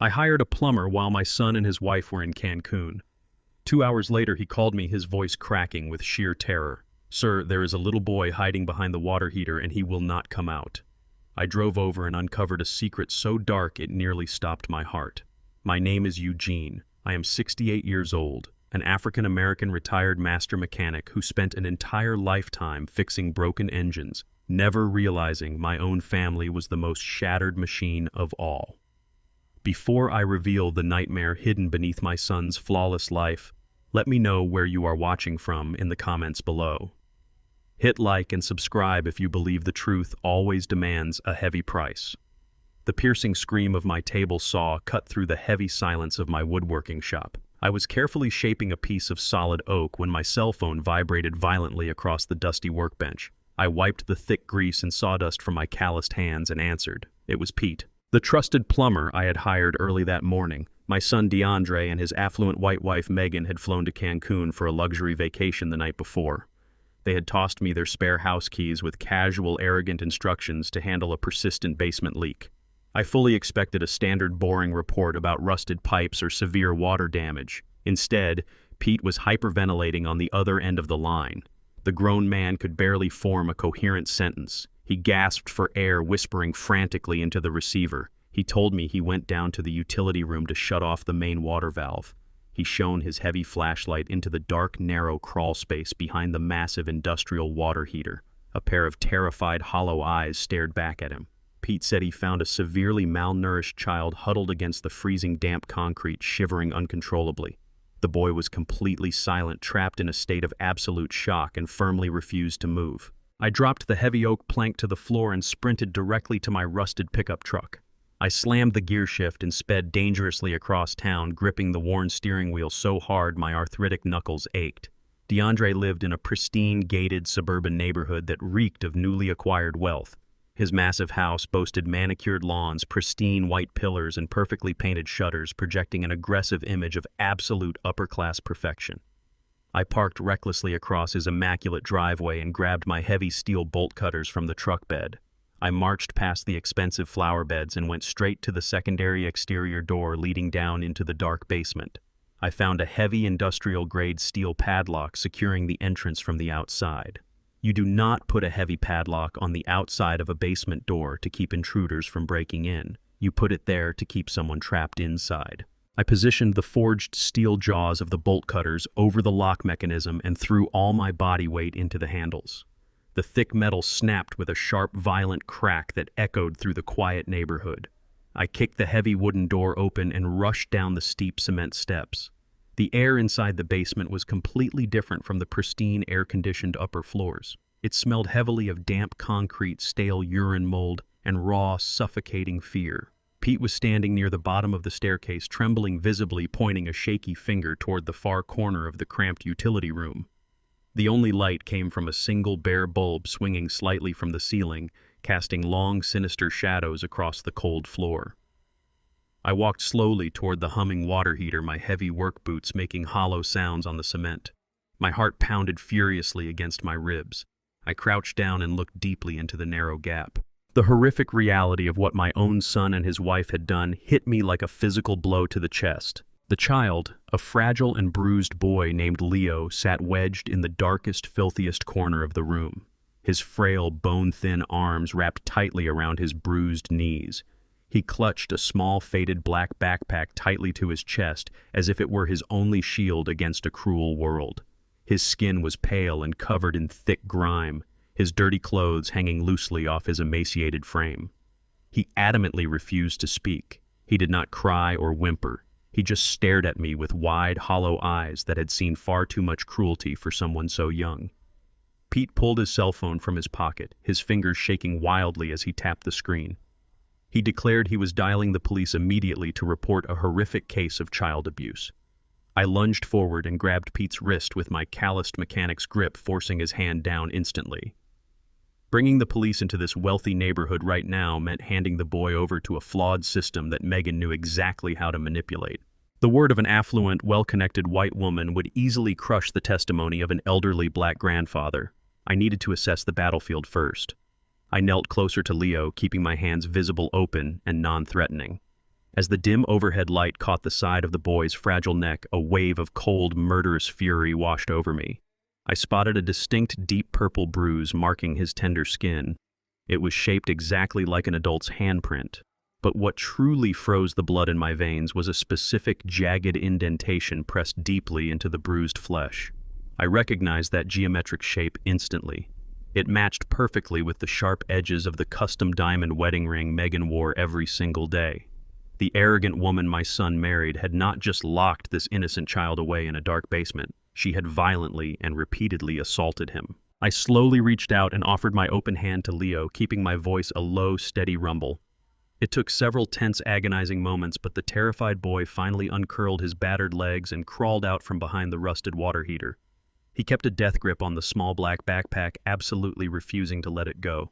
I hired a plumber while my son and his wife were in Cancun. 2 hours later, he called me, his voice cracking with sheer terror. "Sir, there is a little boy hiding behind the water heater and he will not come out." I drove over and uncovered a secret so dark it nearly stopped my heart. My name is Eugene. I am 68 years old, an African-American retired master mechanic who spent an entire lifetime fixing broken engines, never realizing my own family was the most shattered machine of all. Before I reveal the nightmare hidden beneath my son's flawless life, let me know where you are watching from in the comments below. Hit like and subscribe if you believe the truth always demands a heavy price. The piercing scream of my table saw cut through the heavy silence of my woodworking shop. I was carefully shaping a piece of solid oak when my cell phone vibrated violently across the dusty workbench. I wiped the thick grease and sawdust from my calloused hands and answered. It was Pete, the trusted plumber I had hired early that morning. My son DeAndre and his affluent white wife Megan had flown to Cancun for a luxury vacation the night before. They had tossed me their spare house keys with casual, arrogant instructions to handle a persistent basement leak. I fully expected a standard boring report about rusted pipes or severe water damage. Instead, Pete was hyperventilating on the other end of the line. The grown man could barely form a coherent sentence. He gasped for air, whispering frantically into the receiver. He told me he went down to the utility room to shut off the main water valve. He shone his heavy flashlight into the dark, narrow crawl space behind the massive industrial water heater. A pair of terrified, hollow eyes stared back at him. Pete said he found a severely malnourished child huddled against the freezing damp concrete, shivering uncontrollably. The boy was completely silent, trapped in a state of absolute shock, and firmly refused to move. I dropped the heavy oak plank to the floor and sprinted directly to my rusted pickup truck. I slammed the gear shift and sped dangerously across town, gripping the worn steering wheel so hard my arthritic knuckles ached. DeAndre lived in a pristine, gated suburban neighborhood that reeked of newly acquired wealth. His massive house boasted manicured lawns, pristine white pillars, and perfectly painted shutters, projecting an aggressive image of absolute upper-class perfection. I parked recklessly across his immaculate driveway and grabbed my heavy steel bolt cutters from the truck bed. I marched past the expensive flower beds and went straight to the secondary exterior door leading down into the dark basement. I found a heavy industrial-grade steel padlock securing the entrance from the outside. You do not put a heavy padlock on the outside of a basement door to keep intruders from breaking in. You put it there to keep someone trapped inside. I positioned the forged steel jaws of the bolt cutters over the lock mechanism and threw all my body weight into the handles. The thick metal snapped with a sharp, violent crack that echoed through the quiet neighborhood. I kicked the heavy wooden door open and rushed down the steep cement steps. The air inside the basement was completely different from the pristine, air-conditioned upper floors. It smelled heavily of damp concrete, stale urine mold, and raw, suffocating fear. Pete was standing near the bottom of the staircase, trembling visibly, pointing a shaky finger toward the far corner of the cramped utility room. The only light came from a single bare bulb swinging slightly from the ceiling, casting long, sinister shadows across the cold floor. I walked slowly toward the humming water heater, my heavy work boots making hollow sounds on the cement. My heart pounded furiously against my ribs. I crouched down and looked deeply into the narrow gap. The horrific reality of what my own son and his wife had done hit me like a physical blow to the chest. The child, a fragile and bruised boy named Leo, sat wedged in the darkest, filthiest corner of the room. His frail, bone-thin arms wrapped tightly around his bruised knees. He clutched a small, faded black backpack tightly to his chest, as if it were his only shield against a cruel world. His skin was pale and covered in thick grime, his dirty clothes hanging loosely off his emaciated frame. He adamantly refused to speak. He did not cry or whimper. He just stared at me with wide, hollow eyes that had seen far too much cruelty for someone so young. Pete pulled his cell phone from his pocket, his fingers shaking wildly as he tapped the screen. He declared he was dialing the police immediately to report a horrific case of child abuse. I lunged forward and grabbed Pete's wrist with my calloused mechanic's grip, forcing his hand down instantly. Bringing the police into this wealthy neighborhood right now meant handing the boy over to a flawed system that Megan knew exactly how to manipulate. The word of an affluent, well-connected white woman would easily crush the testimony of an elderly black grandfather. I needed to assess the battlefield first. I knelt closer to Leo, keeping my hands visible, open, and non-threatening. As the dim overhead light caught the side of the boy's fragile neck, a wave of cold, murderous fury washed over me. I spotted a distinct deep purple bruise marking his tender skin. It was shaped exactly like an adult's handprint. But what truly froze the blood in my veins was a specific jagged indentation pressed deeply into the bruised flesh. I recognized that geometric shape instantly. It matched perfectly with the sharp edges of the custom diamond wedding ring Megan wore every single day. The arrogant woman my son married had not just locked this innocent child away in a dark basement, she had violently and repeatedly assaulted him. I slowly reached out and offered my open hand to Leo, keeping my voice a low, steady rumble. It took several tense, agonizing moments, but the terrified boy finally uncurled his battered legs and crawled out from behind the rusted water heater. He kept a death grip on the small black backpack, absolutely refusing to let it go.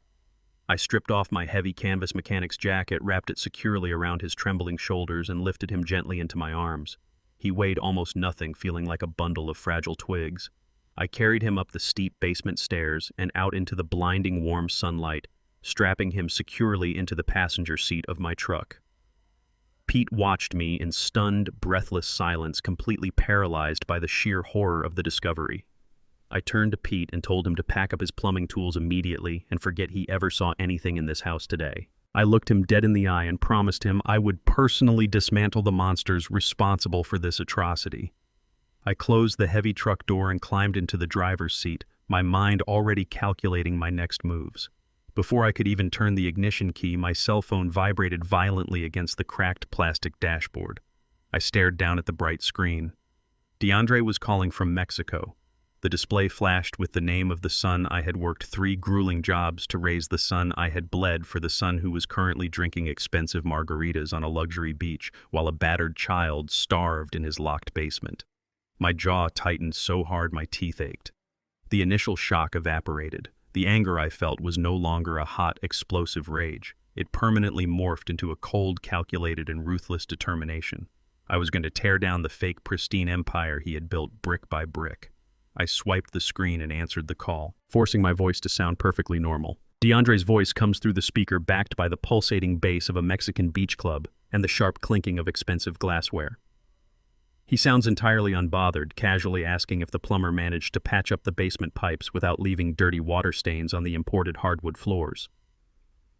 I stripped off my heavy canvas mechanic's jacket, wrapped it securely around his trembling shoulders, and lifted him gently into my arms. He weighed almost nothing, feeling like a bundle of fragile twigs. I carried him up the steep basement stairs and out into the blinding warm sunlight, strapping him securely into the passenger seat of my truck. Pete watched me in stunned, breathless silence, completely paralyzed by the sheer horror of the discovery. I turned to Pete and told him to pack up his plumbing tools immediately and forget he ever saw anything in this house today. I looked him dead in the eye and promised him I would personally dismantle the monsters responsible for this atrocity. I closed the heavy truck door and climbed into the driver's seat, my mind already calculating my next moves. Before I could even turn the ignition key, my cell phone vibrated violently against the cracked plastic dashboard. I stared down at the bright screen. DeAndre was calling from Mexico. The display flashed with the name of the son I had worked 3 grueling jobs to raise, the son I had bled for, the son who was currently drinking expensive margaritas on a luxury beach while a battered child starved in his locked basement. My jaw tightened so hard my teeth ached. The initial shock evaporated. The anger I felt was no longer a hot, explosive rage. It permanently morphed into a cold, calculated, and ruthless determination. I was going to tear down the fake, pristine empire he had built brick by brick. I swiped the screen and answered the call, forcing my voice to sound perfectly normal. DeAndre's voice comes through the speaker, backed by the pulsating bass of a Mexican beach club and the sharp clinking of expensive glassware. He sounds entirely unbothered, casually asking if the plumber managed to patch up the basement pipes without leaving dirty water stains on the imported hardwood floors.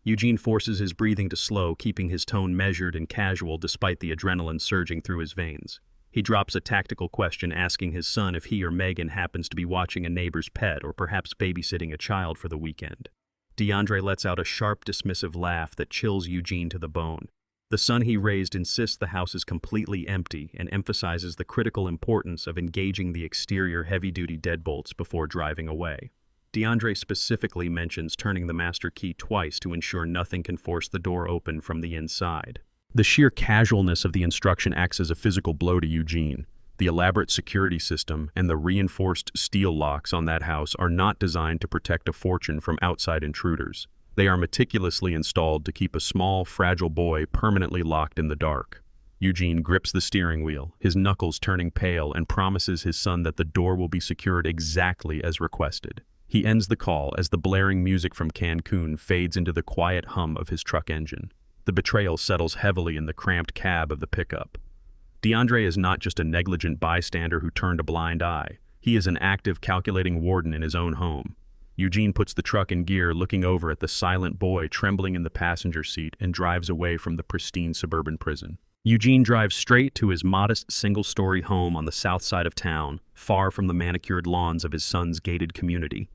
Eugene forces his breathing to slow, keeping his tone measured and casual despite the adrenaline surging through his veins. He drops a tactical question, asking his son if he or Megan happens to be watching a neighbor's pet or perhaps babysitting a child for the weekend. DeAndre lets out a sharp, dismissive laugh that chills Eugene to the bone. The son he raised insists the house is completely empty and emphasizes the critical importance of engaging the exterior heavy-duty deadbolts before driving away. DeAndre specifically mentions turning the master key twice to ensure nothing can force the door open from the inside. The sheer casualness of the instruction acts as a physical blow to Eugene. The elaborate security system and the reinforced steel locks on that house are not designed to protect a fortune from outside intruders. They are meticulously installed to keep a small, fragile boy permanently locked in the dark. Eugene grips the steering wheel, his knuckles turning pale, and promises his son that the door will be secured exactly as requested. He ends the call as the blaring music from Cancun fades into the quiet hum of his truck engine. The betrayal settles heavily in the cramped cab of the pickup. DeAndre is not just a negligent bystander who turned a blind eye. He is an active, calculating warden in his own home. Eugene puts the truck in gear, looking over at the silent boy trembling in the passenger seat, and drives away from the pristine suburban prison. Eugene drives straight to his modest single-story home on the south side of town, far from the manicured lawns of his son's gated community.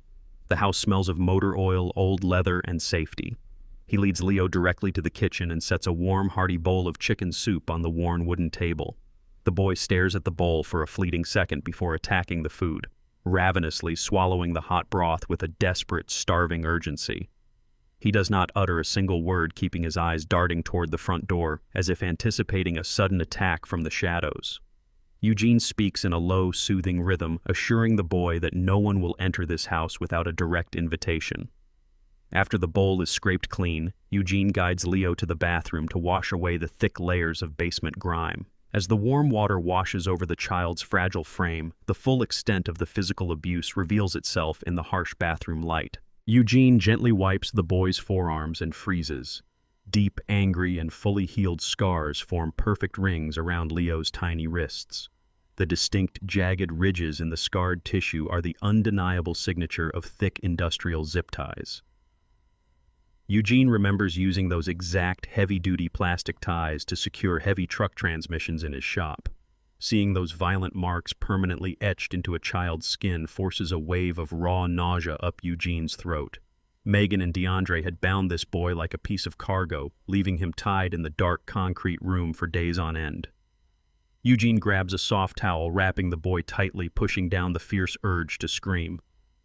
The house smells of motor oil, old leather, and safety. He leads Leo directly to the kitchen and sets a warm, hearty bowl of chicken soup on the worn wooden table. The boy stares at the bowl for a fleeting second before attacking the food, ravenously swallowing the hot broth with a desperate, starving urgency. He does not utter a single word, keeping his eyes darting toward the front door, as if anticipating a sudden attack from the shadows. Eugene speaks in a low, soothing rhythm, assuring the boy that no one will enter this house without a direct invitation. After the bowl is scraped clean, Eugene guides Leo to the bathroom to wash away the thick layers of basement grime. As the warm water washes over the child's fragile frame, the full extent of the physical abuse reveals itself in the harsh bathroom light. Eugene gently wipes the boy's forearms and freezes. Deep, angry, and fully healed scars form perfect rings around Leo's tiny wrists. The distinct, jagged ridges in the scarred tissue are the undeniable signature of thick industrial zip ties. Eugene remembers using those exact heavy-duty plastic ties to secure heavy truck transmissions in his shop. Seeing those violent marks permanently etched into a child's skin forces a wave of raw nausea up Eugene's throat. Megan and DeAndre had bound this boy like a piece of cargo, leaving him tied in the dark concrete room for days on end. Eugene grabs a soft towel, wrapping the boy tightly, pushing down the fierce urge to scream.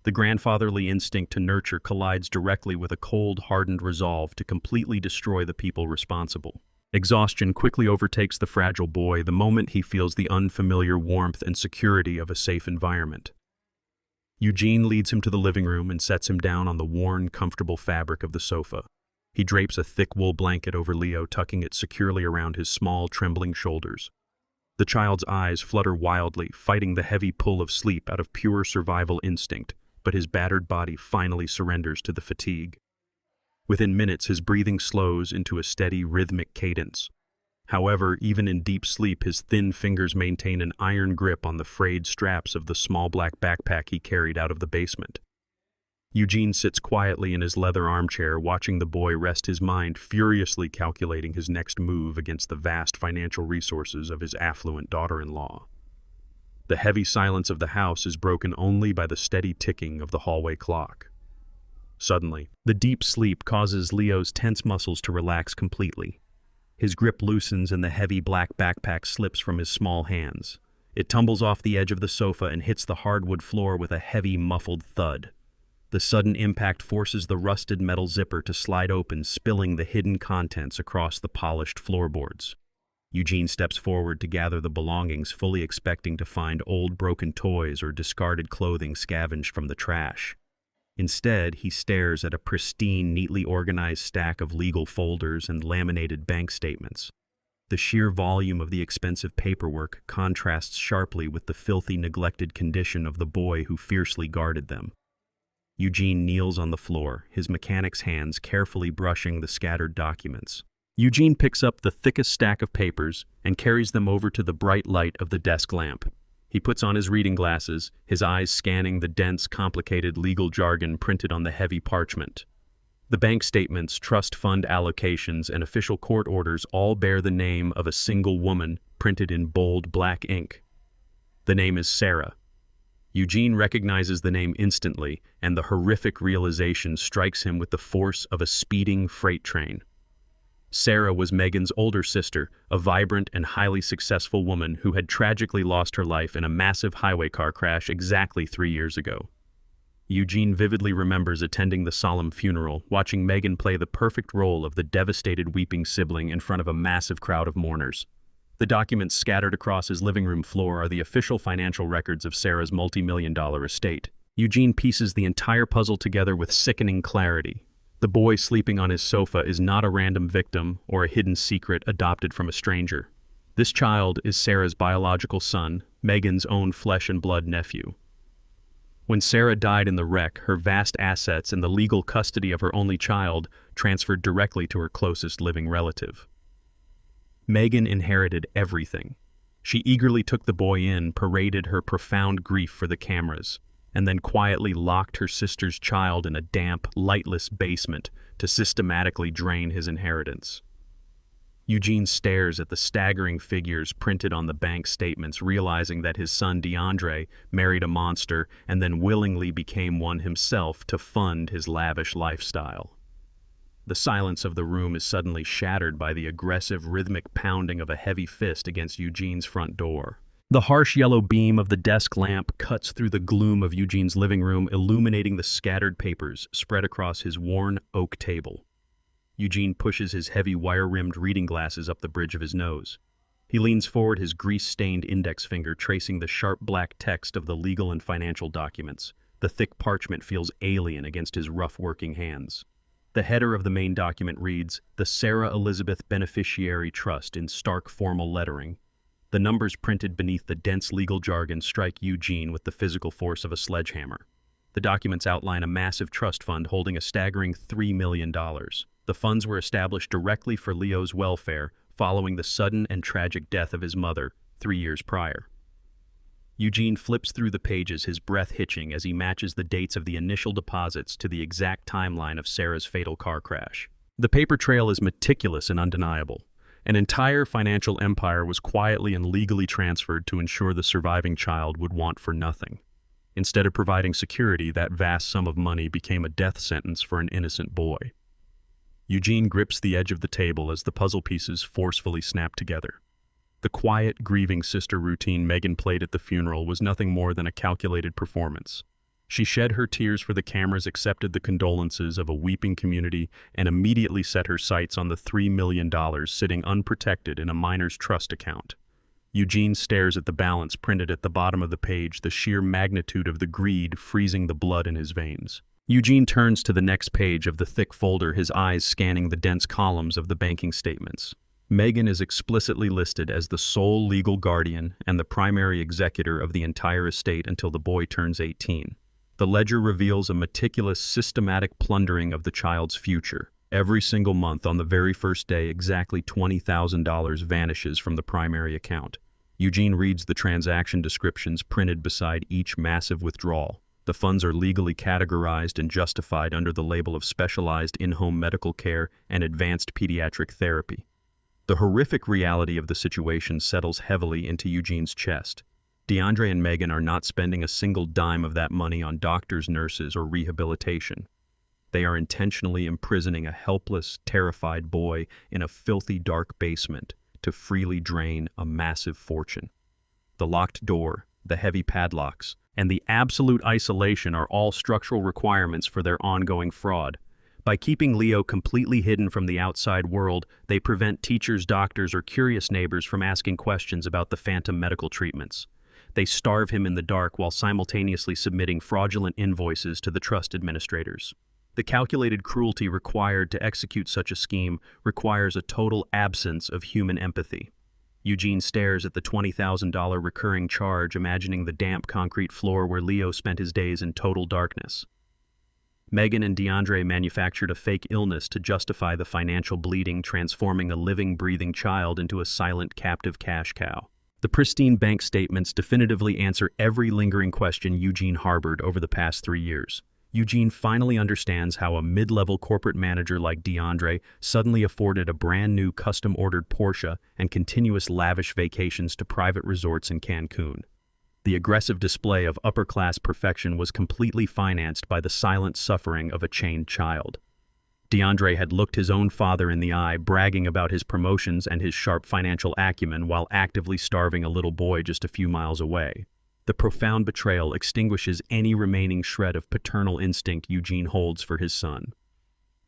The grandfatherly instinct to nurture collides directly with a cold, hardened resolve to completely destroy the people responsible. Exhaustion quickly overtakes the fragile boy the moment he feels the unfamiliar warmth and security of a safe environment. Eugene leads him to the living room and sets him down on the worn, comfortable fabric of the sofa. He drapes a thick wool blanket over Leo, tucking it securely around his small, trembling shoulders. The child's eyes flutter wildly, fighting the heavy pull of sleep out of pure survival instinct, but his battered body finally surrenders to the fatigue. Within minutes, his breathing slows into a steady, rhythmic cadence. However, even in deep sleep, his thin fingers maintain an iron grip on the frayed straps of the small black backpack he carried out of the basement. Eugene sits quietly in his leather armchair, watching the boy rest his mind, furiously calculating his next move against the vast financial resources of his affluent daughter-in-law. The heavy silence of the house is broken only by the steady ticking of the hallway clock. Suddenly, the deep sleep causes Leo's tense muscles to relax completely. His grip loosens and the heavy black backpack slips from his small hands. It tumbles off the edge of the sofa and hits the hardwood floor with a heavy, muffled thud. The sudden impact forces the rusted metal zipper to slide open, spilling the hidden contents across the polished floorboards. Eugene steps forward to gather the belongings, fully expecting to find old broken toys or discarded clothing scavenged from the trash. Instead, he stares at a pristine, neatly organized stack of legal folders and laminated bank statements. The sheer volume of the expensive paperwork contrasts sharply with the filthy, neglected condition of the boy who fiercely guarded them. Eugene kneels on the floor, his mechanic's hands carefully brushing the scattered documents. Eugene picks up the thickest stack of papers and carries them over to the bright light of the desk lamp. He puts on his reading glasses, his eyes scanning the dense, complicated legal jargon printed on the heavy parchment. The bank statements, trust fund allocations, and official court orders all bear the name of a single woman printed in bold black ink. The name is Sarah. Eugene recognizes the name instantly, and the horrific realization strikes him with the force of a speeding freight train. Sarah was Megan's older sister, a vibrant and highly successful woman who had tragically lost her life in a massive highway car crash exactly 3 years ago. Eugene vividly remembers attending the solemn funeral, watching Megan play the perfect role of the devastated weeping sibling in front of a massive crowd of mourners. The documents scattered across his living room floor are the official financial records of Sarah's multi-million-dollar estate. Eugene pieces the entire puzzle together with sickening clarity. The boy sleeping on his sofa is not a random victim or a hidden secret adopted from a stranger. This child is Sarah's biological son, Megan's own flesh and blood nephew. When Sarah died in the wreck, her vast assets and the legal custody of her only child transferred directly to her closest living relative. Megan inherited everything. She eagerly took the boy in, paraded her profound grief for the cameras, and then quietly locked her sister's child in a damp, lightless basement to systematically drain his inheritance. Eugene stares at the staggering figures printed on the bank statements, realizing that his son DeAndre married a monster and then willingly became one himself to fund his lavish lifestyle. The silence of the room is suddenly shattered by the aggressive, rhythmic pounding of a heavy fist against Eugene's front door. The harsh yellow beam of the desk lamp cuts through the gloom of Eugene's living room, illuminating the scattered papers spread across his worn oak table. Eugene pushes his heavy wire-rimmed reading glasses up the bridge of his nose. He leans forward, his grease-stained index finger tracing the sharp black text of the legal and financial documents. The thick parchment feels alien against his rough working hands. The header of the main document reads, "The Sarah Elizabeth Beneficiary Trust," in stark formal lettering. The numbers printed beneath the dense legal jargon strike Eugene with the physical force of a sledgehammer. The documents outline a massive trust fund holding a staggering $3 million. The funds were established directly for Leo's welfare following the sudden and tragic death of his mother 3 years prior. Eugene flips through the pages, his breath hitching as he matches the dates of the initial deposits to the exact timeline of Sarah's fatal car crash. The paper trail is meticulous and undeniable. An entire financial empire was quietly and legally transferred to ensure the surviving child would want for nothing. Instead of providing security, that vast sum of money became a death sentence for an innocent boy. Eugene grips the edge of the table as the puzzle pieces forcefully snap together. The quiet, grieving sister routine Megan played at the funeral was nothing more than a calculated performance. She shed her tears for the cameras, accepted the condolences of a weeping community, and immediately set her sights on the $3 million sitting unprotected in a minor's trust account. Eugene stares at the balance printed at the bottom of the page, the sheer magnitude of the greed freezing the blood in his veins. Eugene turns to the next page of the thick folder, his eyes scanning the dense columns of the banking statements. Megan is explicitly listed as the sole legal guardian and the primary executor of the entire estate until the boy turns 18. The ledger reveals a meticulous, systematic plundering of the child's future. Every single month on the very first day, exactly $20,000 vanishes from the primary account. Eugene reads the transaction descriptions printed beside each massive withdrawal. The funds are legally categorized and justified under the label of specialized in-home medical care and advanced pediatric therapy. The horrific reality of the situation settles heavily into Eugene's chest. DeAndre and Megan are not spending a single dime of that money on doctors, nurses, or rehabilitation. They are intentionally imprisoning a helpless, terrified boy in a filthy, dark basement to freely drain a massive fortune. The locked door, the heavy padlocks, and the absolute isolation are all structural requirements for their ongoing fraud. By keeping Leo completely hidden from the outside world, they prevent teachers, doctors, or curious neighbors from asking questions about the phantom medical treatments. They starve him in the dark while simultaneously submitting fraudulent invoices to the trust administrators. The calculated cruelty required to execute such a scheme requires a total absence of human empathy. Eugene stares at the $20,000 recurring charge, imagining the damp concrete floor where Leo spent his days in total darkness. Megan and DeAndre manufactured a fake illness to justify the financial bleeding, transforming a living, breathing child into a silent, captive cash cow. The pristine bank statements definitively answer every lingering question Eugene harbored over the past 3 years. Eugene finally understands how a mid-level corporate manager like DeAndre suddenly afforded a brand-new custom-ordered Porsche and continuous lavish vacations to private resorts in Cancun. The aggressive display of upper-class perfection was completely financed by the silent suffering of a chained child. DeAndre had looked his own father in the eye, bragging about his promotions and his sharp financial acumen while actively starving a little boy just a few miles away. The profound betrayal extinguishes any remaining shred of paternal instinct Eugene holds for his son.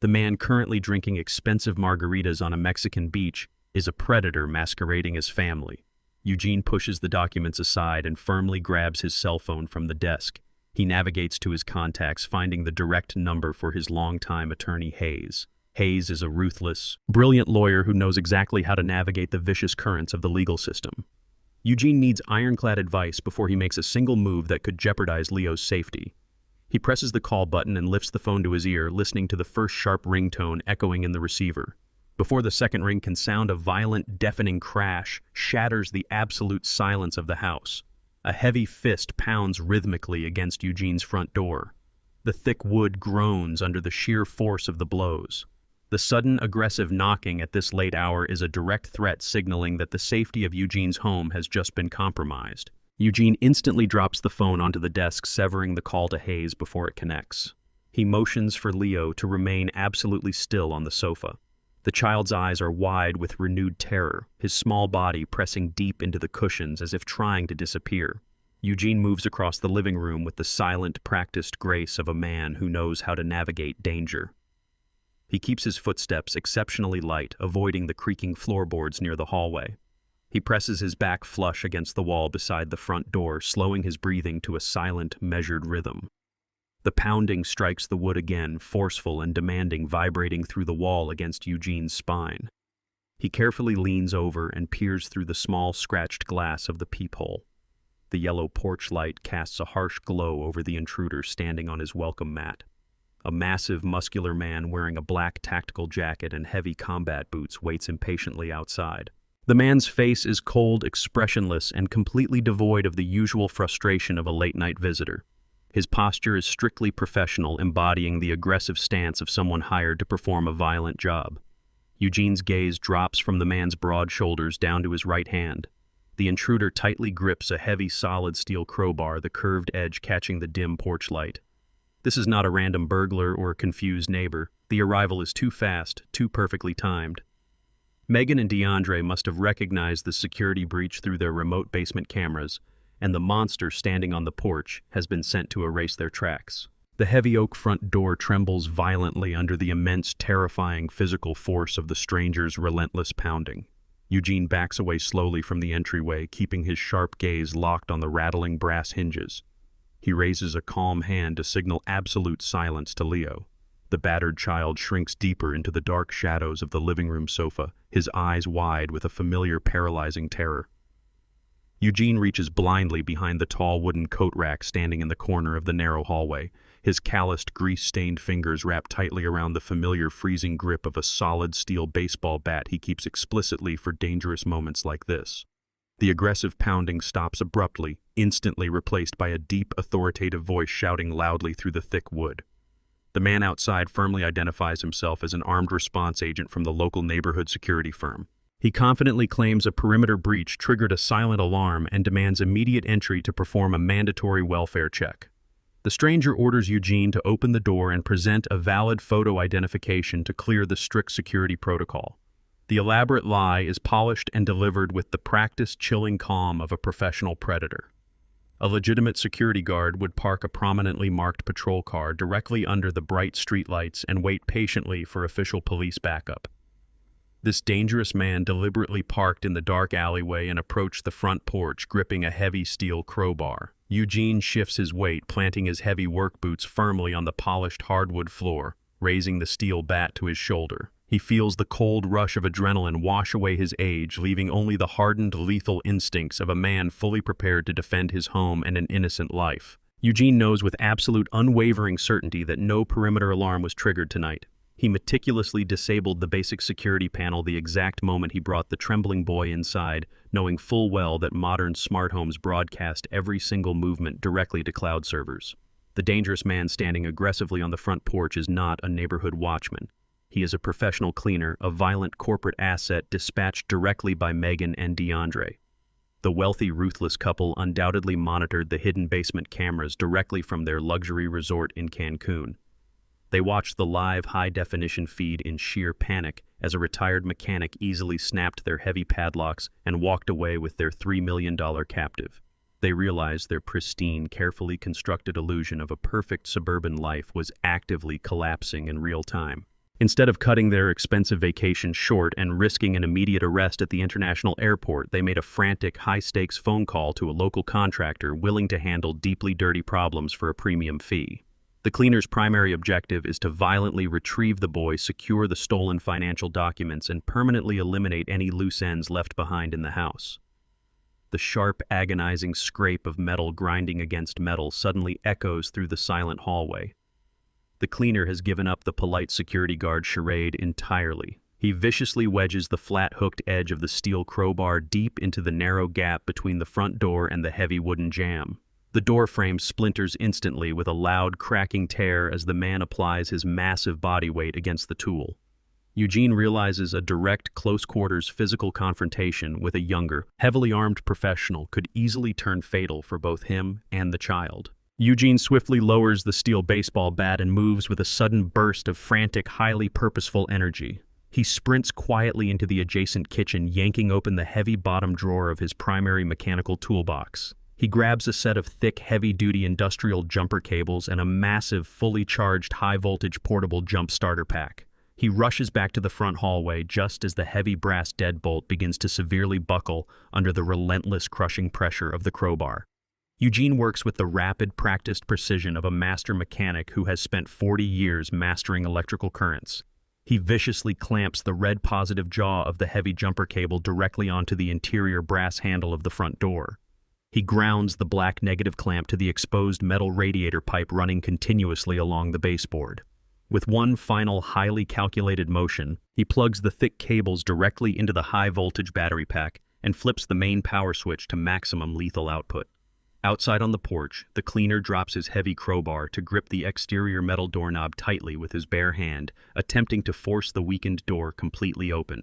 The man currently drinking expensive margaritas on a Mexican beach is a predator masquerading as family. Eugene pushes the documents aside and firmly grabs his cell phone from the desk. He navigates to his contacts, finding the direct number for his longtime attorney, Hayes. Hayes is a ruthless, brilliant lawyer who knows exactly how to navigate the vicious currents of the legal system. Eugene needs ironclad advice before he makes a single move that could jeopardize Leo's safety. He presses the call button and lifts the phone to his ear, listening to the first sharp ringtone echoing in the receiver. Before the second ring can sound, a violent, deafening crash shatters the absolute silence of the house. A heavy fist pounds rhythmically against Eugene's front door. The thick wood groans under the sheer force of the blows. The sudden, aggressive knocking at this late hour is a direct threat signaling that the safety of Eugene's home has just been compromised. Eugene instantly drops the phone onto the desk, severing the call to Hayes before it connects. He motions for Leo to remain absolutely still on the sofa. The child's eyes are wide with renewed terror, his small body pressing deep into the cushions as if trying to disappear. Eugene moves across the living room with the silent, practiced grace of a man who knows how to navigate danger. He keeps his footsteps exceptionally light, avoiding the creaking floorboards near the hallway. He presses his back flush against the wall beside the front door, slowing his breathing to a silent, measured rhythm. The pounding strikes the wood again, forceful and demanding, vibrating through the wall against Eugene's spine. He carefully leans over and peers through the small, scratched glass of the peephole. The yellow porch light casts a harsh glow over the intruder standing on his welcome mat. A massive, muscular man wearing a black tactical jacket and heavy combat boots waits impatiently outside. The man's face is cold, expressionless, and completely devoid of the usual frustration of a late-night visitor. His posture is strictly professional, embodying the aggressive stance of someone hired to perform a violent job. Eugene's gaze drops from the man's broad shoulders down to his right hand. The intruder tightly grips a heavy, solid steel crowbar, the curved edge catching the dim porch light. This is not a random burglar or a confused neighbor. The arrival is too fast, too perfectly timed. Megan and DeAndre must have recognized the security breach through their remote basement cameras, and the monster standing on the porch has been sent to erase their tracks. The heavy oak front door trembles violently under the immense, terrifying physical force of the stranger's relentless pounding. Eugene backs away slowly from the entryway, keeping his sharp gaze locked on the rattling brass hinges. He raises a calm hand to signal absolute silence to Leo. The battered child shrinks deeper into the dark shadows of the living room sofa, his eyes wide with a familiar paralyzing terror. Eugene reaches blindly behind the tall wooden coat rack standing in the corner of the narrow hallway, his calloused, grease-stained fingers wrapped tightly around the familiar freezing grip of a solid steel baseball bat he keeps explicitly for dangerous moments like this. The aggressive pounding stops abruptly, instantly replaced by a deep, authoritative voice shouting loudly through the thick wood. The man outside firmly identifies himself as an armed response agent from the local neighborhood security firm. He confidently claims a perimeter breach triggered a silent alarm and demands immediate entry to perform a mandatory welfare check. The stranger orders Eugene to open the door and present a valid photo identification to clear the strict security protocol. The elaborate lie is polished and delivered with the practiced, chilling calm of a professional predator. A legitimate security guard would park a prominently marked patrol car directly under the bright streetlights and wait patiently for official police backup. This dangerous man deliberately parked in the dark alleyway and approached the front porch, gripping a heavy steel crowbar. Eugene shifts his weight, planting his heavy work boots firmly on the polished hardwood floor, raising the steel bat to his shoulder. He feels the cold rush of adrenaline wash away his age, leaving only the hardened, lethal instincts of a man fully prepared to defend his home and an innocent life. Eugene knows with absolute, unwavering certainty that no perimeter alarm was triggered tonight. He meticulously disabled the basic security panel the exact moment he brought the trembling boy inside, knowing full well that modern smart homes broadcast every single movement directly to cloud servers. The dangerous man standing aggressively on the front porch is not a neighborhood watchman. He is a professional cleaner, a violent corporate asset dispatched directly by Megan and DeAndre. The wealthy, ruthless couple undoubtedly monitored the hidden basement cameras directly from their luxury resort in Cancun. They watched the live, high-definition feed in sheer panic as a retired mechanic easily snapped their heavy padlocks and walked away with their $3 million captive. They realized their pristine, carefully constructed illusion of a perfect suburban life was actively collapsing in real time. Instead of cutting their expensive vacation short and risking an immediate arrest at the international airport, they made a frantic, high-stakes phone call to a local contractor willing to handle deeply dirty problems for a premium fee. The cleaner's primary objective is to violently retrieve the boy, secure the stolen financial documents, and permanently eliminate any loose ends left behind in the house. The sharp, agonizing scrape of metal grinding against metal suddenly echoes through the silent hallway. The cleaner has given up the polite security guard charade entirely. He viciously wedges the flat-hooked edge of the steel crowbar deep into the narrow gap between the front door and the heavy wooden jamb. The door frame splinters instantly with a loud, cracking tear as the man applies his massive body weight against the tool. Eugene realizes a direct, close-quarters physical confrontation with a younger, heavily armed professional could easily turn fatal for both him and the child. Eugene swiftly lowers the steel baseball bat and moves with a sudden burst of frantic, highly purposeful energy. He sprints quietly into the adjacent kitchen, yanking open the heavy bottom drawer of his primary mechanical toolbox. He grabs a set of thick, heavy-duty industrial jumper cables and a massive, fully charged, high-voltage portable jump starter pack. He rushes back to the front hallway just as the heavy brass deadbolt begins to severely buckle under the relentless, crushing pressure of the crowbar. Eugene works with the rapid, practiced precision of a master mechanic who has spent 40 years mastering electrical currents. He viciously clamps the red positive jaw of the heavy jumper cable directly onto the interior brass handle of the front door. He grounds the black negative clamp to the exposed metal radiator pipe running continuously along the baseboard. With one final, highly calculated motion, he plugs the thick cables directly into the high-voltage battery pack and flips the main power switch to maximum lethal output. Outside on the porch, the cleaner drops his heavy crowbar to grip the exterior metal doorknob tightly with his bare hand, attempting to force the weakened door completely open.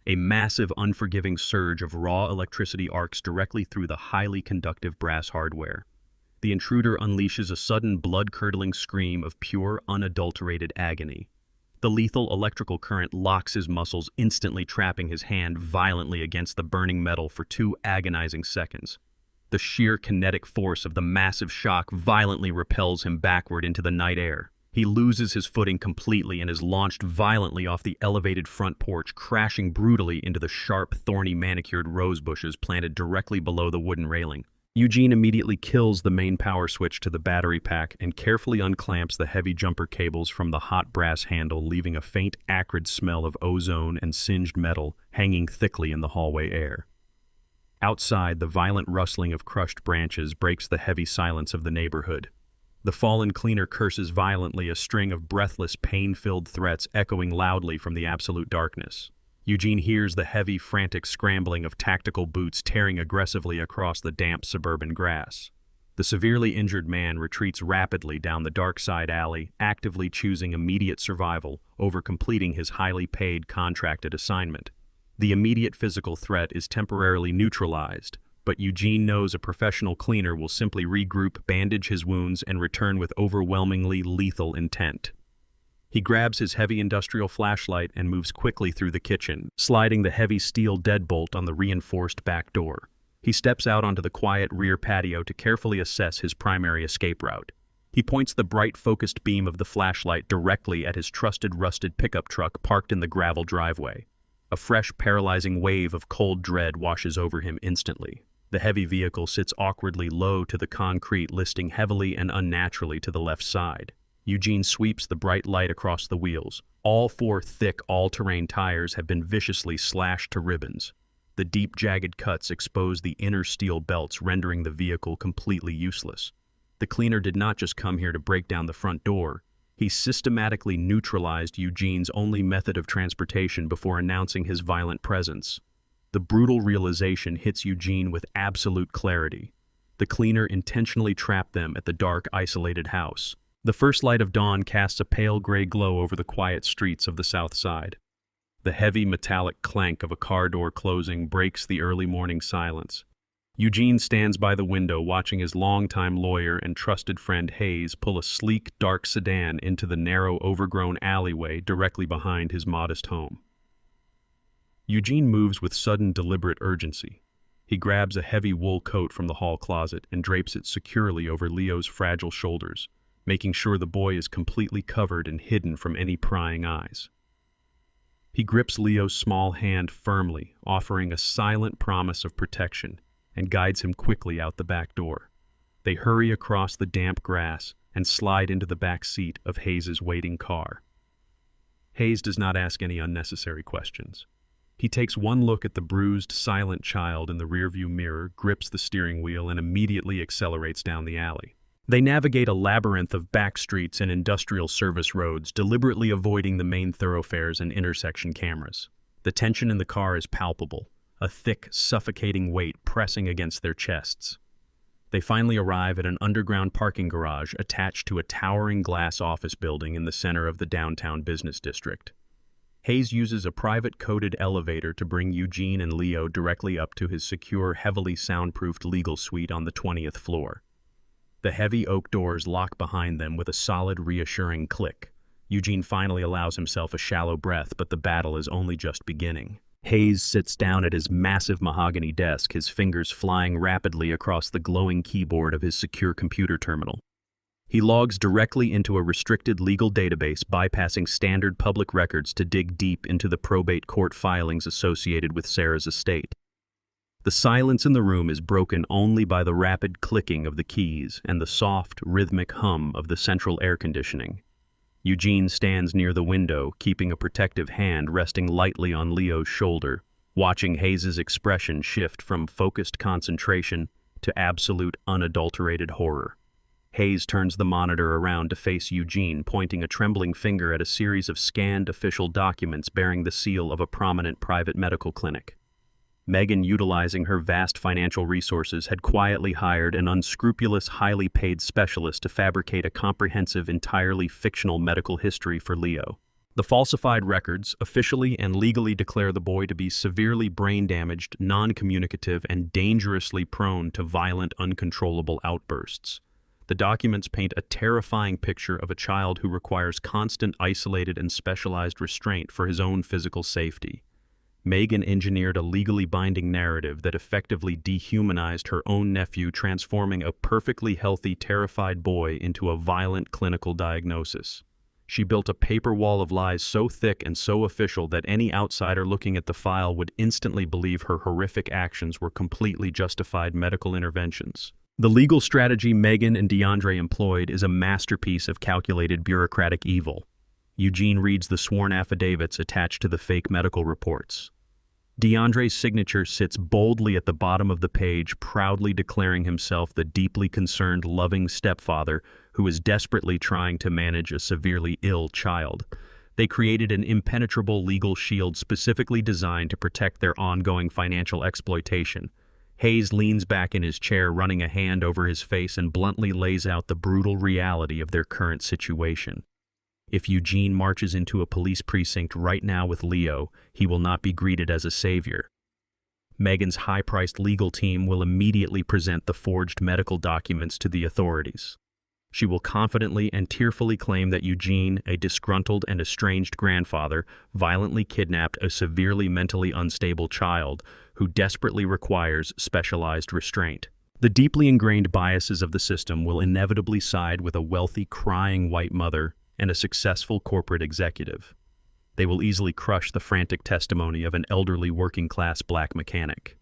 A massive, unforgiving surge of raw electricity arcs directly through the highly conductive brass hardware. The intruder unleashes a sudden blood-curdling scream of pure, unadulterated agony. The lethal electrical current locks his muscles, instantly trapping his hand violently against the burning metal for 2 agonizing seconds. The sheer kinetic force of the massive shock violently repels him backward into the night air. He loses his footing completely and is launched violently off the elevated front porch, crashing brutally into the sharp, thorny, manicured rose bushes planted directly below the wooden railing. Eugene immediately kills the main power switch to the battery pack and carefully unclamps the heavy jumper cables from the hot brass handle, leaving a faint, acrid smell of ozone and singed metal hanging thickly in the hallway air. Outside, the violent rustling of crushed branches breaks the heavy silence of the neighborhood. The fallen cleaner curses violently, a string of breathless, pain-filled threats echoing loudly from the absolute darkness. Eugene hears the heavy, frantic scrambling of tactical boots tearing aggressively across the damp suburban grass. The severely injured man retreats rapidly down the dark side alley, actively choosing immediate survival over completing his highly paid contracted assignment. The immediate physical threat is temporarily neutralized, but Eugene knows a professional cleaner will simply regroup, bandage his wounds, and return with overwhelmingly lethal intent. He grabs his heavy industrial flashlight and moves quickly through the kitchen, sliding the heavy steel deadbolt on the reinforced back door. He steps out onto the quiet rear patio to carefully assess his primary escape route. He points the bright focused beam of the flashlight directly at his trusted rusted pickup truck parked in the gravel driveway. A fresh, paralyzing wave of cold dread washes over him instantly. The heavy vehicle sits awkwardly low to the concrete, listing heavily and unnaturally to the left side. Eugene sweeps the bright light across the wheels. All 4 thick, all-terrain tires have been viciously slashed to ribbons. The deep, jagged cuts expose the inner steel belts, rendering the vehicle completely useless. The cleaner did not just come here to break down the front door. He systematically neutralized Eugene's only method of transportation before announcing his violent presence. The brutal realization hits Eugene with absolute clarity. The cleaner intentionally trapped them at the dark, isolated house. The first light of dawn casts a pale gray glow over the quiet streets of the south side. The heavy metallic clank of a car door closing breaks the early morning silence. Eugene stands by the window watching his longtime lawyer and trusted friend Hayes pull a sleek, dark sedan into the narrow, overgrown alleyway directly behind his modest home. Eugene moves with sudden, deliberate urgency. He grabs a heavy wool coat from the hall closet and drapes it securely over Leo's fragile shoulders, making sure the boy is completely covered and hidden from any prying eyes. He grips Leo's small hand firmly, offering a silent promise of protection, and guides him quickly out the back door. They hurry across the damp grass and slide into the back seat of Hayes's waiting car. Hayes does not ask any unnecessary questions. He takes one look at the bruised, silent child in the rearview mirror, grips the steering wheel, and immediately accelerates down the alley. They navigate a labyrinth of back streets and industrial service roads, deliberately avoiding the main thoroughfares and intersection cameras. The tension in the car is palpable, a thick, suffocating weight pressing against their chests. They finally arrive at an underground parking garage attached to a towering glass office building in the center of the downtown business district. Hayes uses a private coded elevator to bring Eugene and Leo directly up to his secure, heavily soundproofed legal suite on the 20th floor. The heavy oak doors lock behind them with a solid, reassuring click. Eugene finally allows himself a shallow breath, but the battle is only just beginning. Hayes sits down at his massive mahogany desk, his fingers flying rapidly across the glowing keyboard of his secure computer terminal. He logs directly into a restricted legal database, bypassing standard public records to dig deep into the probate court filings associated with Sarah's estate. The silence in the room is broken only by the rapid clicking of the keys and the soft, rhythmic hum of the central air conditioning. Eugene stands near the window, keeping a protective hand resting lightly on Leo's shoulder, watching Hayes's expression shift from focused concentration to absolute, unadulterated horror. Hayes turns the monitor around to face Eugene, pointing a trembling finger at a series of scanned official documents bearing the seal of a prominent private medical clinic. Megan, utilizing her vast financial resources, had quietly hired an unscrupulous, highly paid specialist to fabricate a comprehensive, entirely fictional medical history for Leo. The falsified records officially and legally declare the boy to be severely brain-damaged, non-communicative, and dangerously prone to violent, uncontrollable outbursts. The documents paint a terrifying picture of a child who requires constant, isolated, and specialized restraint for his own physical safety. Megan engineered a legally binding narrative that effectively dehumanized her own nephew, transforming a perfectly healthy, terrified boy into a violent clinical diagnosis. She built a paper wall of lies so thick and so official that any outsider looking at the file would instantly believe her horrific actions were completely justified medical interventions. The legal strategy Megan and DeAndre employed is a masterpiece of calculated bureaucratic evil. Eugene reads the sworn affidavits attached to the fake medical reports. DeAndre's signature sits boldly at the bottom of the page, proudly declaring himself the deeply concerned, loving stepfather who is desperately trying to manage a severely ill child. They created an impenetrable legal shield specifically designed to protect their ongoing financial exploitation. Hayes leans back in his chair, running a hand over his face, and bluntly lays out the brutal reality of their current situation. If Eugene marches into a police precinct right now with Leo, he will not be greeted as a savior. Megan's high-priced legal team will immediately present the forged medical documents to the authorities. She will confidently and tearfully claim that Eugene, a disgruntled and estranged grandfather, violently kidnapped a severely mentally unstable child who desperately requires specialized restraint. The deeply ingrained biases of the system will inevitably side with a wealthy, crying white mother and a successful corporate executive. They will easily crush the frantic testimony of an elderly working-class black mechanic.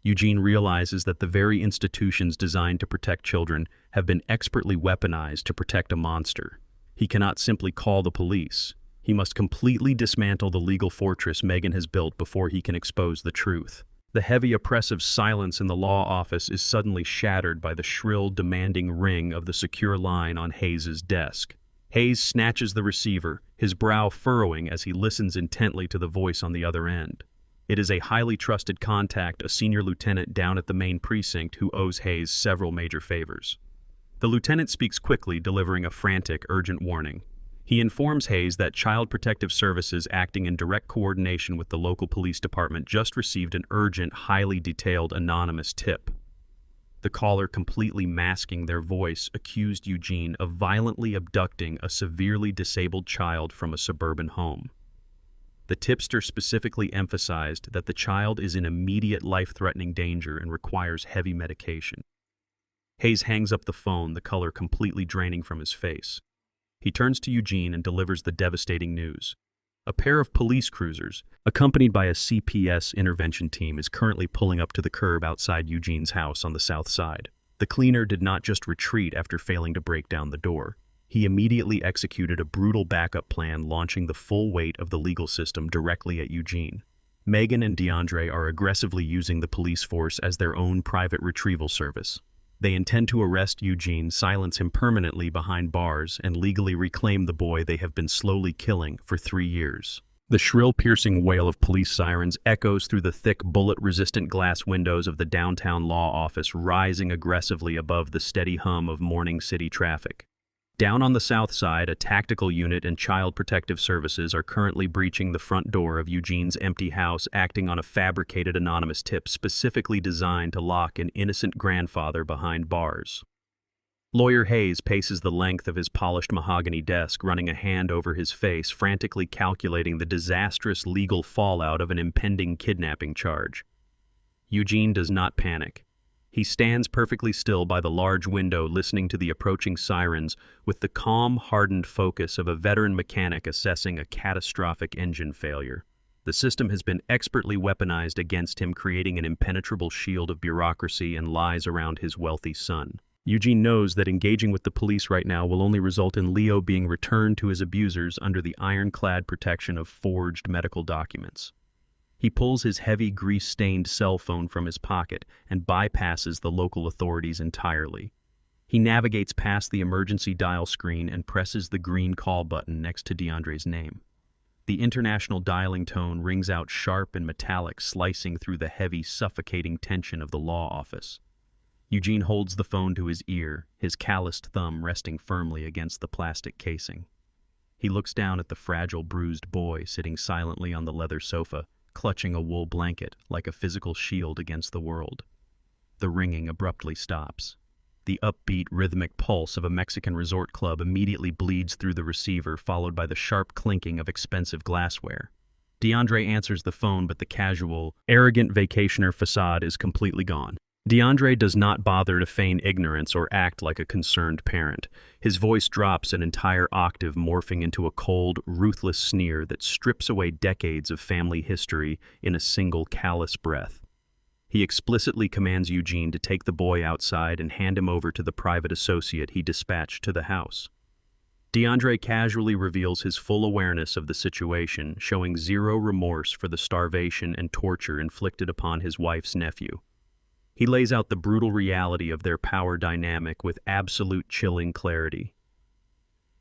Eugene realizes that the very institutions designed to protect children have been expertly weaponized to protect a monster. He cannot simply call the police. He must completely dismantle the legal fortress Megan has built before he can expose the truth. The heavy, oppressive silence in the law office is suddenly shattered by the shrill, demanding ring of the secure line on Hayes's desk. Hayes snatches the receiver, his brow furrowing as he listens intently to the voice on the other end. It is a highly trusted contact, a senior lieutenant down at the main precinct who owes Hayes several major favors. The lieutenant speaks quickly, delivering a frantic, urgent warning. He informs Hayes that Child Protective Services, acting in direct coordination with the local police department, just received an urgent, highly detailed, anonymous tip. The caller, completely masking their voice, accused Eugene of violently abducting a severely disabled child from a suburban home. The tipster specifically emphasized that the child is in immediate life-threatening danger and requires heavy medication. Hayes hangs up the phone, the color completely draining from his face. He turns to Eugene and delivers the devastating news. A pair of police cruisers, accompanied by a CPS intervention team, is currently pulling up to the curb outside Eugene's house on the south side. The cleaner did not just retreat after failing to break down the door. He immediately executed a brutal backup plan, launching the full weight of the legal system directly at Eugene. Megan and DeAndre are aggressively using the police force as their own private retrieval service. They intend to arrest Eugene, silence him permanently behind bars, and legally reclaim the boy they have been slowly killing for 3 years. The shrill, piercing wail of police sirens echoes through the thick, bullet-resistant glass windows of the downtown law office, rising aggressively above the steady hum of morning city traffic. Down on the south side, a tactical unit and Child Protective Services are currently breaching the front door of Eugene's empty house, acting on a fabricated anonymous tip specifically designed to lock an innocent grandfather behind bars. Lawyer Hayes paces the length of his polished mahogany desk, running a hand over his face, frantically calculating the disastrous legal fallout of an impending kidnapping charge. Eugene does not panic. He stands perfectly still by the large window, listening to the approaching sirens with the calm, hardened focus of a veteran mechanic assessing a catastrophic engine failure. The system has been expertly weaponized against him, creating an impenetrable shield of bureaucracy and lies around his wealthy son. Eugene knows that engaging with the police right now will only result in Leo being returned to his abusers under the ironclad protection of forged medical documents. He pulls his heavy, grease-stained cell phone from his pocket and bypasses the local authorities entirely. He navigates past the emergency dial screen and presses the green call button next to DeAndre's name. The international dialing tone rings out sharp and metallic, slicing through the heavy, suffocating tension of the law office. Eugene holds the phone to his ear, his calloused thumb resting firmly against the plastic casing. He looks down at the fragile, bruised boy sitting silently on the leather sofa, clutching a wool blanket like a physical shield against the world. The ringing abruptly stops. The upbeat, rhythmic pulse of a Mexican resort club immediately bleeds through the receiver, followed by the sharp clinking of expensive glassware. DeAndre answers the phone, but the casual, arrogant vacationer facade is completely gone. DeAndre does not bother to feign ignorance or act like a concerned parent. His voice drops an entire octave, morphing into a cold, ruthless sneer that strips away decades of family history in a single callous breath. He explicitly commands Eugene to take the boy outside and hand him over to the private associate he dispatched to the house. DeAndre casually reveals his full awareness of the situation, showing zero remorse for the starvation and torture inflicted upon his wife's nephew. He lays out the brutal reality of their power dynamic with absolute chilling clarity.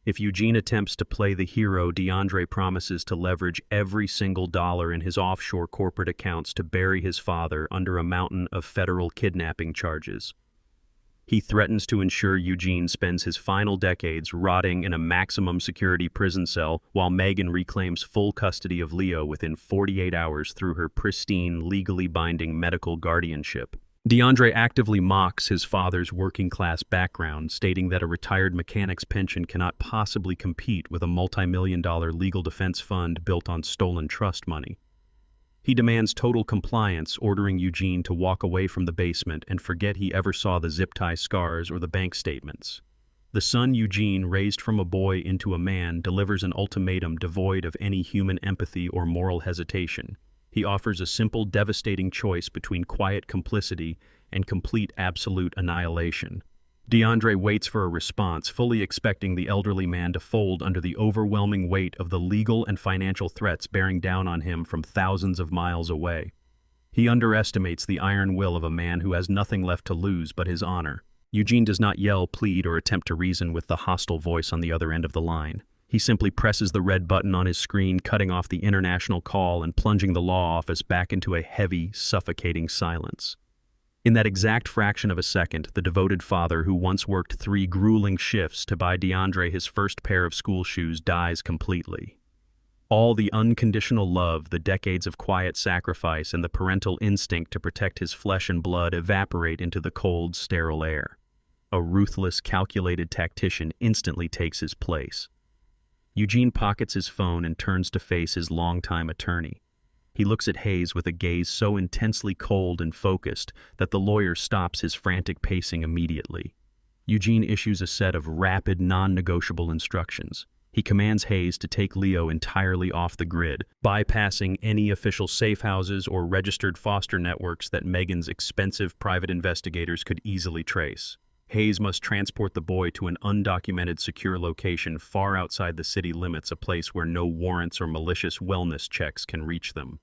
If Eugene attempts to play the hero, DeAndre promises to leverage every single dollar in his offshore corporate accounts to bury his father under a mountain of federal kidnapping charges. He threatens to ensure Eugene spends his final decades rotting in a maximum security prison cell while Megan reclaims full custody of Leo within 48 hours through her pristine, legally binding medical guardianship. DeAndre actively mocks his father's working-class background, stating that a retired mechanic's pension cannot possibly compete with a multi-million-dollar legal defense fund built on stolen trust money. He demands total compliance, ordering Eugene to walk away from the basement and forget he ever saw the zip-tie scars or the bank statements. The son Eugene, raised from a boy into a man, delivers an ultimatum devoid of any human empathy or moral hesitation. He offers a simple, devastating choice between quiet complicity and complete absolute annihilation. DeAndre waits for a response, fully expecting the elderly man to fold under the overwhelming weight of the legal and financial threats bearing down on him from thousands of miles away. He underestimates the iron will of a man who has nothing left to lose but his honor. Eugene does not yell, plead, or attempt to reason with the hostile voice on the other end of the line. He simply presses the red button on his screen, cutting off the international call and plunging the law office back into a heavy, suffocating silence. In that exact fraction of a second, the devoted father who once worked 3 grueling shifts to buy DeAndre his first pair of school shoes dies completely. All the unconditional love, the decades of quiet sacrifice, and the parental instinct to protect his flesh and blood evaporate into the cold, sterile air. A ruthless, calculated tactician instantly takes his place. Eugene pockets his phone and turns to face his longtime attorney. He looks at Hayes with a gaze so intensely cold and focused that the lawyer stops his frantic pacing immediately. Eugene issues a set of rapid, non-negotiable instructions. He commands Hayes to take Leo entirely off the grid, bypassing any official safe houses or registered foster networks that Megan's expensive private investigators could easily trace. Hayes must transport the boy to an undocumented secure location far outside the city limits, a place where no warrants or malicious wellness checks can reach them.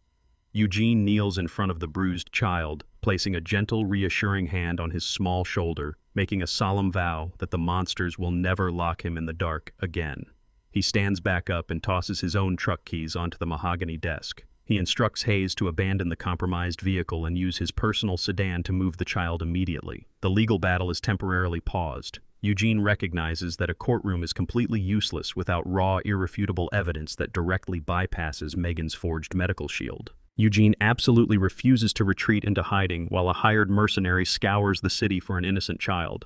Eugene kneels in front of the bruised child, placing a gentle, reassuring hand on his small shoulder, making a solemn vow that the monsters will never lock him in the dark again. He stands back up and tosses his own truck keys onto the mahogany desk. He instructs Hayes to abandon the compromised vehicle and use his personal sedan to move the child immediately. The legal battle is temporarily paused. Eugene recognizes that a courtroom is completely useless without raw, irrefutable evidence that directly bypasses Megan's forged medical shield. Eugene absolutely refuses to retreat into hiding while a hired mercenary scours the city for an innocent child.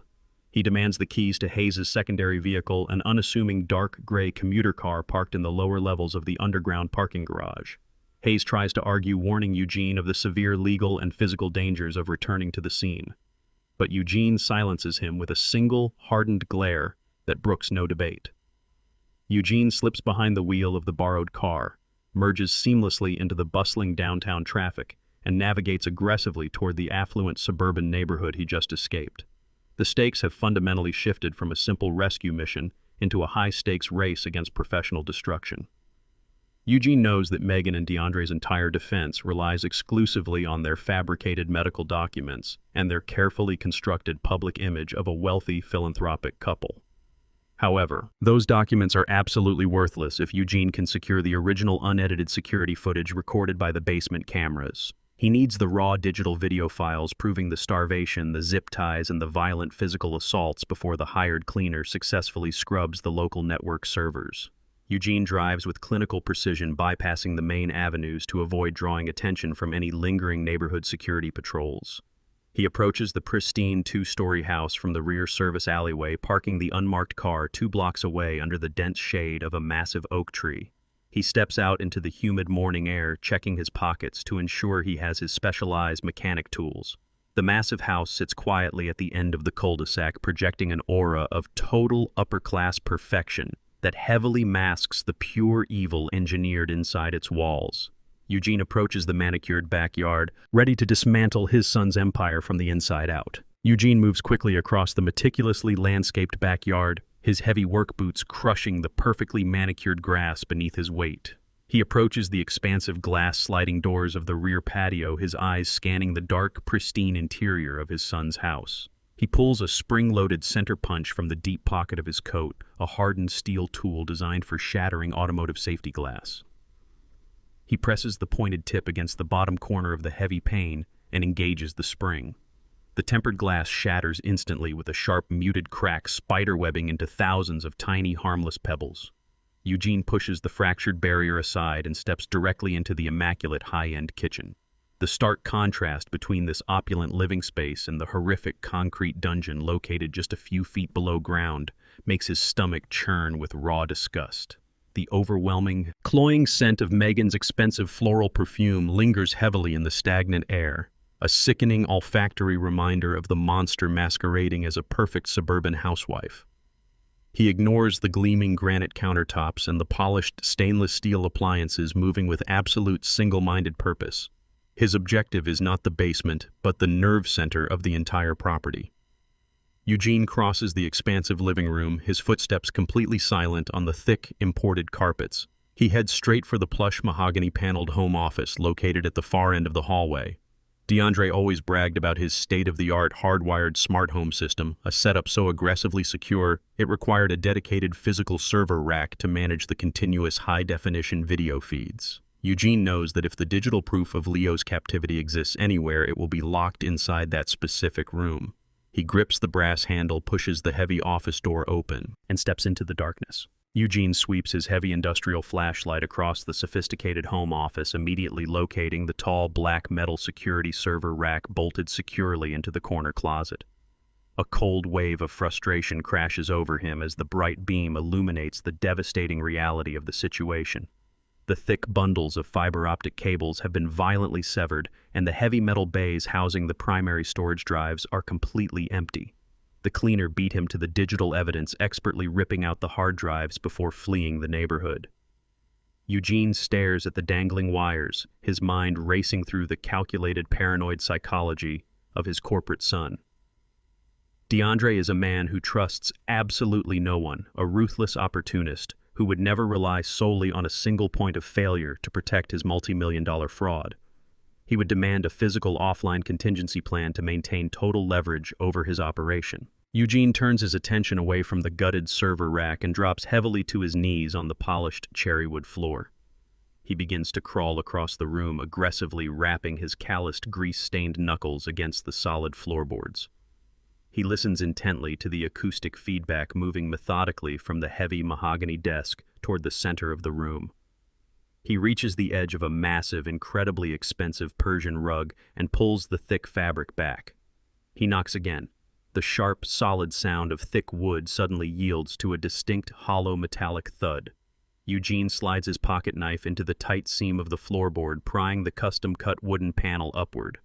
He demands the keys to Hayes' secondary vehicle, an unassuming dark gray commuter car parked in the lower levels of the underground parking garage. Hayes tries to argue, warning Eugene of the severe legal and physical dangers of returning to the scene. But Eugene silences him with a single, hardened glare that brooks no debate. Eugene slips behind the wheel of the borrowed car, merges seamlessly into the bustling downtown traffic, and navigates aggressively toward the affluent suburban neighborhood he just escaped. The stakes have fundamentally shifted from a simple rescue mission into a high-stakes race against professional destruction. Eugene knows that Megan and DeAndre's entire defense relies exclusively on their fabricated medical documents and their carefully constructed public image of a wealthy philanthropic couple. However, those documents are absolutely worthless if Eugene can secure the original unedited security footage recorded by the basement cameras. He needs the raw digital video files proving the starvation, the zip ties, and the violent physical assaults before the hired cleaner successfully scrubs the local network servers. Eugene drives with clinical precision, bypassing the main avenues to avoid drawing attention from any lingering neighborhood security patrols. He approaches the pristine two-story house from the rear service alleyway, parking the unmarked car 2 blocks away under the dense shade of a massive oak tree. He steps out into the humid morning air, checking his pockets to ensure he has his specialized mechanic tools. The massive house sits quietly at the end of the cul-de-sac, projecting an aura of total upper-class perfection that heavily masks the pure evil engineered inside its walls. Eugene approaches the manicured backyard, ready to dismantle his son's empire from the inside out. Eugene moves quickly across the meticulously landscaped backyard, his heavy work boots crushing the perfectly manicured grass beneath his weight. He approaches the expansive glass sliding doors of the rear patio, his eyes scanning the dark, pristine interior of his son's house. He pulls a spring-loaded center punch from the deep pocket of his coat, a hardened steel tool designed for shattering automotive safety glass. He presses the pointed tip against the bottom corner of the heavy pane and engages the spring. The tempered glass shatters instantly with a sharp, muted crack spiderwebbing into thousands of tiny, harmless pebbles. Eugene pushes the fractured barrier aside and steps directly into the immaculate high-end kitchen. The stark contrast between this opulent living space and the horrific concrete dungeon located just a few feet below ground makes his stomach churn with raw disgust. The overwhelming, cloying scent of Megan's expensive floral perfume lingers heavily in the stagnant air, a sickening olfactory reminder of the monster masquerading as a perfect suburban housewife. He ignores the gleaming granite countertops and the polished stainless steel appliances moving with absolute single-minded purpose. His objective is not the basement, but the nerve center of the entire property. Eugene crosses the expansive living room, his footsteps completely silent on the thick, imported carpets. He heads straight for the plush mahogany-paneled home office located at the far end of the hallway. DeAndre always bragged about his state-of-the-art hardwired smart home system, a setup so aggressively secure it required a dedicated physical server rack to manage the continuous high-definition video feeds. Eugene knows that if the digital proof of Leo's captivity exists anywhere, it will be locked inside that specific room. He grips the brass handle, pushes the heavy office door open, and steps into the darkness. Eugene sweeps his heavy industrial flashlight across the sophisticated home office, immediately locating the tall black metal security server rack bolted securely into the corner closet. A cold wave of frustration crashes over him as the bright beam illuminates the devastating reality of the situation. The thick bundles of fiber optic cables have been violently severed, and the heavy metal bays housing the primary storage drives are completely empty. The cleaner beat him to the digital evidence, expertly ripping out the hard drives before fleeing the neighborhood. Eugene stares at the dangling wires, his mind racing through the calculated paranoid psychology of his corporate son. DeAndre is a man who trusts absolutely no one, a ruthless opportunist who would never rely solely on a single point of failure to protect his multi-million-dollar fraud. He would demand a physical offline contingency plan to maintain total leverage over his operation. Eugene turns his attention away from the gutted server rack and drops heavily to his knees on the polished cherrywood floor. He begins to crawl across the room, aggressively rapping his calloused, grease-stained knuckles against the solid floorboards. He listens intently to the acoustic feedback moving methodically from the heavy mahogany desk toward the center of the room. He reaches the edge of a massive, incredibly expensive Persian rug and pulls the thick fabric back. He knocks again. The sharp, solid sound of thick wood suddenly yields to a distinct, hollow metallic thud. Eugene slides his pocket knife into the tight seam of the floorboard, prying the custom-cut wooden panel upward.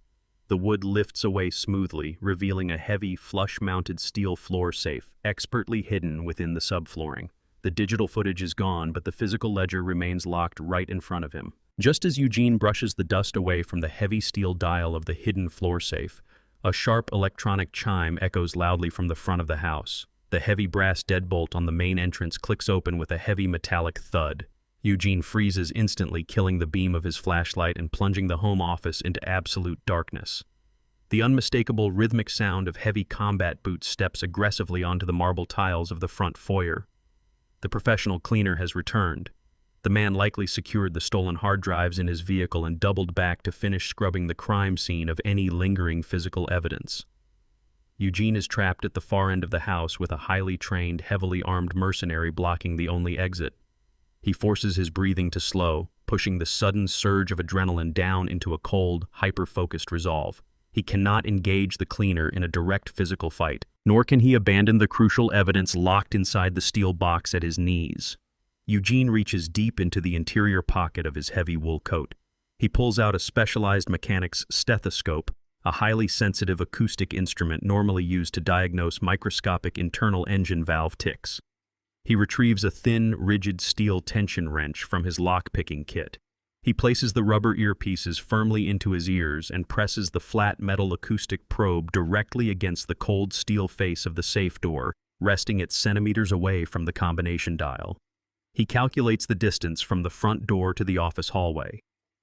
The wood lifts away smoothly, revealing a heavy, flush-mounted steel floor safe, expertly hidden within the subflooring. The digital footage is gone, but the physical ledger remains locked right in front of him. Just as Eugene brushes the dust away from the heavy steel dial of the hidden floor safe, a sharp electronic chime echoes loudly from the front of the house. The heavy brass deadbolt on the main entrance clicks open with a heavy metallic thud. Eugene freezes instantly, killing the beam of his flashlight and plunging the home office into absolute darkness. The unmistakable rhythmic sound of heavy combat boot steps aggressively onto the marble tiles of the front foyer. The professional cleaner has returned. The man likely secured the stolen hard drives in his vehicle and doubled back to finish scrubbing the crime scene of any lingering physical evidence. Eugene is trapped at the far end of the house with a highly trained, heavily armed mercenary blocking the only exit. He forces his breathing to slow, pushing the sudden surge of adrenaline down into a cold, hyper-focused resolve. He cannot engage the cleaner in a direct physical fight, nor can he abandon the crucial evidence locked inside the steel box at his knees. Eugene reaches deep into the interior pocket of his heavy wool coat. He pulls out a specialized mechanic's stethoscope, a highly sensitive acoustic instrument normally used to diagnose microscopic internal engine valve ticks. He retrieves a thin, rigid steel tension wrench from his lock-picking kit. He places the rubber earpieces firmly into his ears and presses the flat metal acoustic probe directly against the cold steel face of the safe door, resting it centimeters away from the combination dial. He calculates the distance from the front door to the office hallway.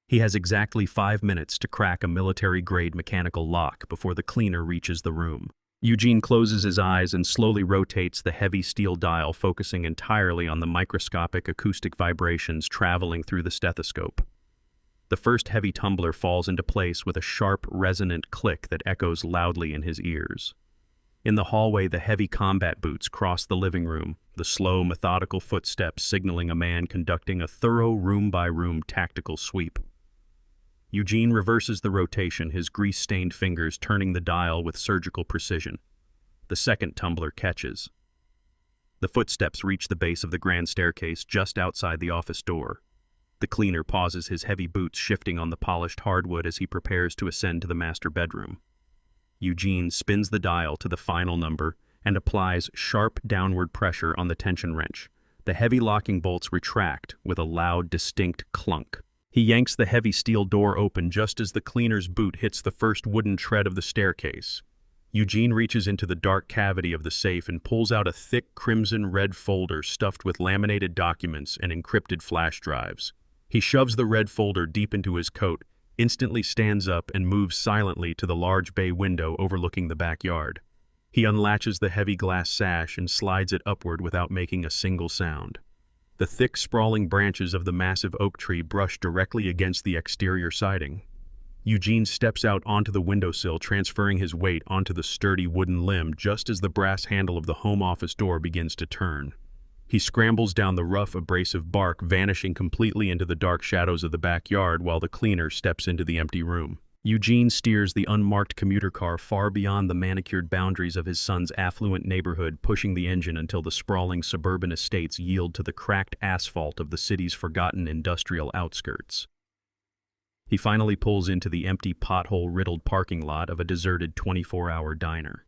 He has exactly 5 minutes to crack a military-grade mechanical lock before the cleaner reaches the room. Eugene closes his eyes and slowly rotates the heavy steel dial, focusing entirely on the microscopic acoustic vibrations traveling through the stethoscope. The first heavy tumbler falls into place with a sharp, resonant click that echoes loudly in his ears. In the hallway, the heavy combat boots cross the living room, the slow, methodical footsteps signaling a man conducting a thorough room-by-room tactical sweep. Eugene reverses the rotation, his grease-stained fingers turning the dial with surgical precision. The second tumbler catches. The footsteps reach the base of the grand staircase just outside the office door. The cleaner pauses, his heavy boots shifting on the polished hardwood as he prepares to ascend to the master bedroom. Eugene spins the dial to the final number and applies sharp downward pressure on the tension wrench. The heavy locking bolts retract with a loud, distinct clunk. He yanks the heavy steel door open just as the cleaner's boot hits the first wooden tread of the staircase. Eugene reaches into the dark cavity of the safe and pulls out a thick crimson-red folder stuffed with laminated documents and encrypted flash drives. He shoves the red folder deep into his coat, instantly stands up and moves silently to the large bay window overlooking the backyard. He unlatches the heavy glass sash and slides it upward without making a single sound. The thick, sprawling branches of the massive oak tree brush directly against the exterior siding. Eugene steps out onto the windowsill, transferring his weight onto the sturdy wooden limb just as the brass handle of the home office door begins to turn. He scrambles down the rough, abrasive bark, vanishing completely into the dark shadows of the backyard while the cleaner steps into the empty room. Eugene steers the unmarked commuter car far beyond the manicured boundaries of his son's affluent neighborhood, pushing the engine until the sprawling suburban estates yield to the cracked asphalt of the city's forgotten industrial outskirts. He finally pulls into the empty, pothole-riddled parking lot of a deserted 24-hour diner.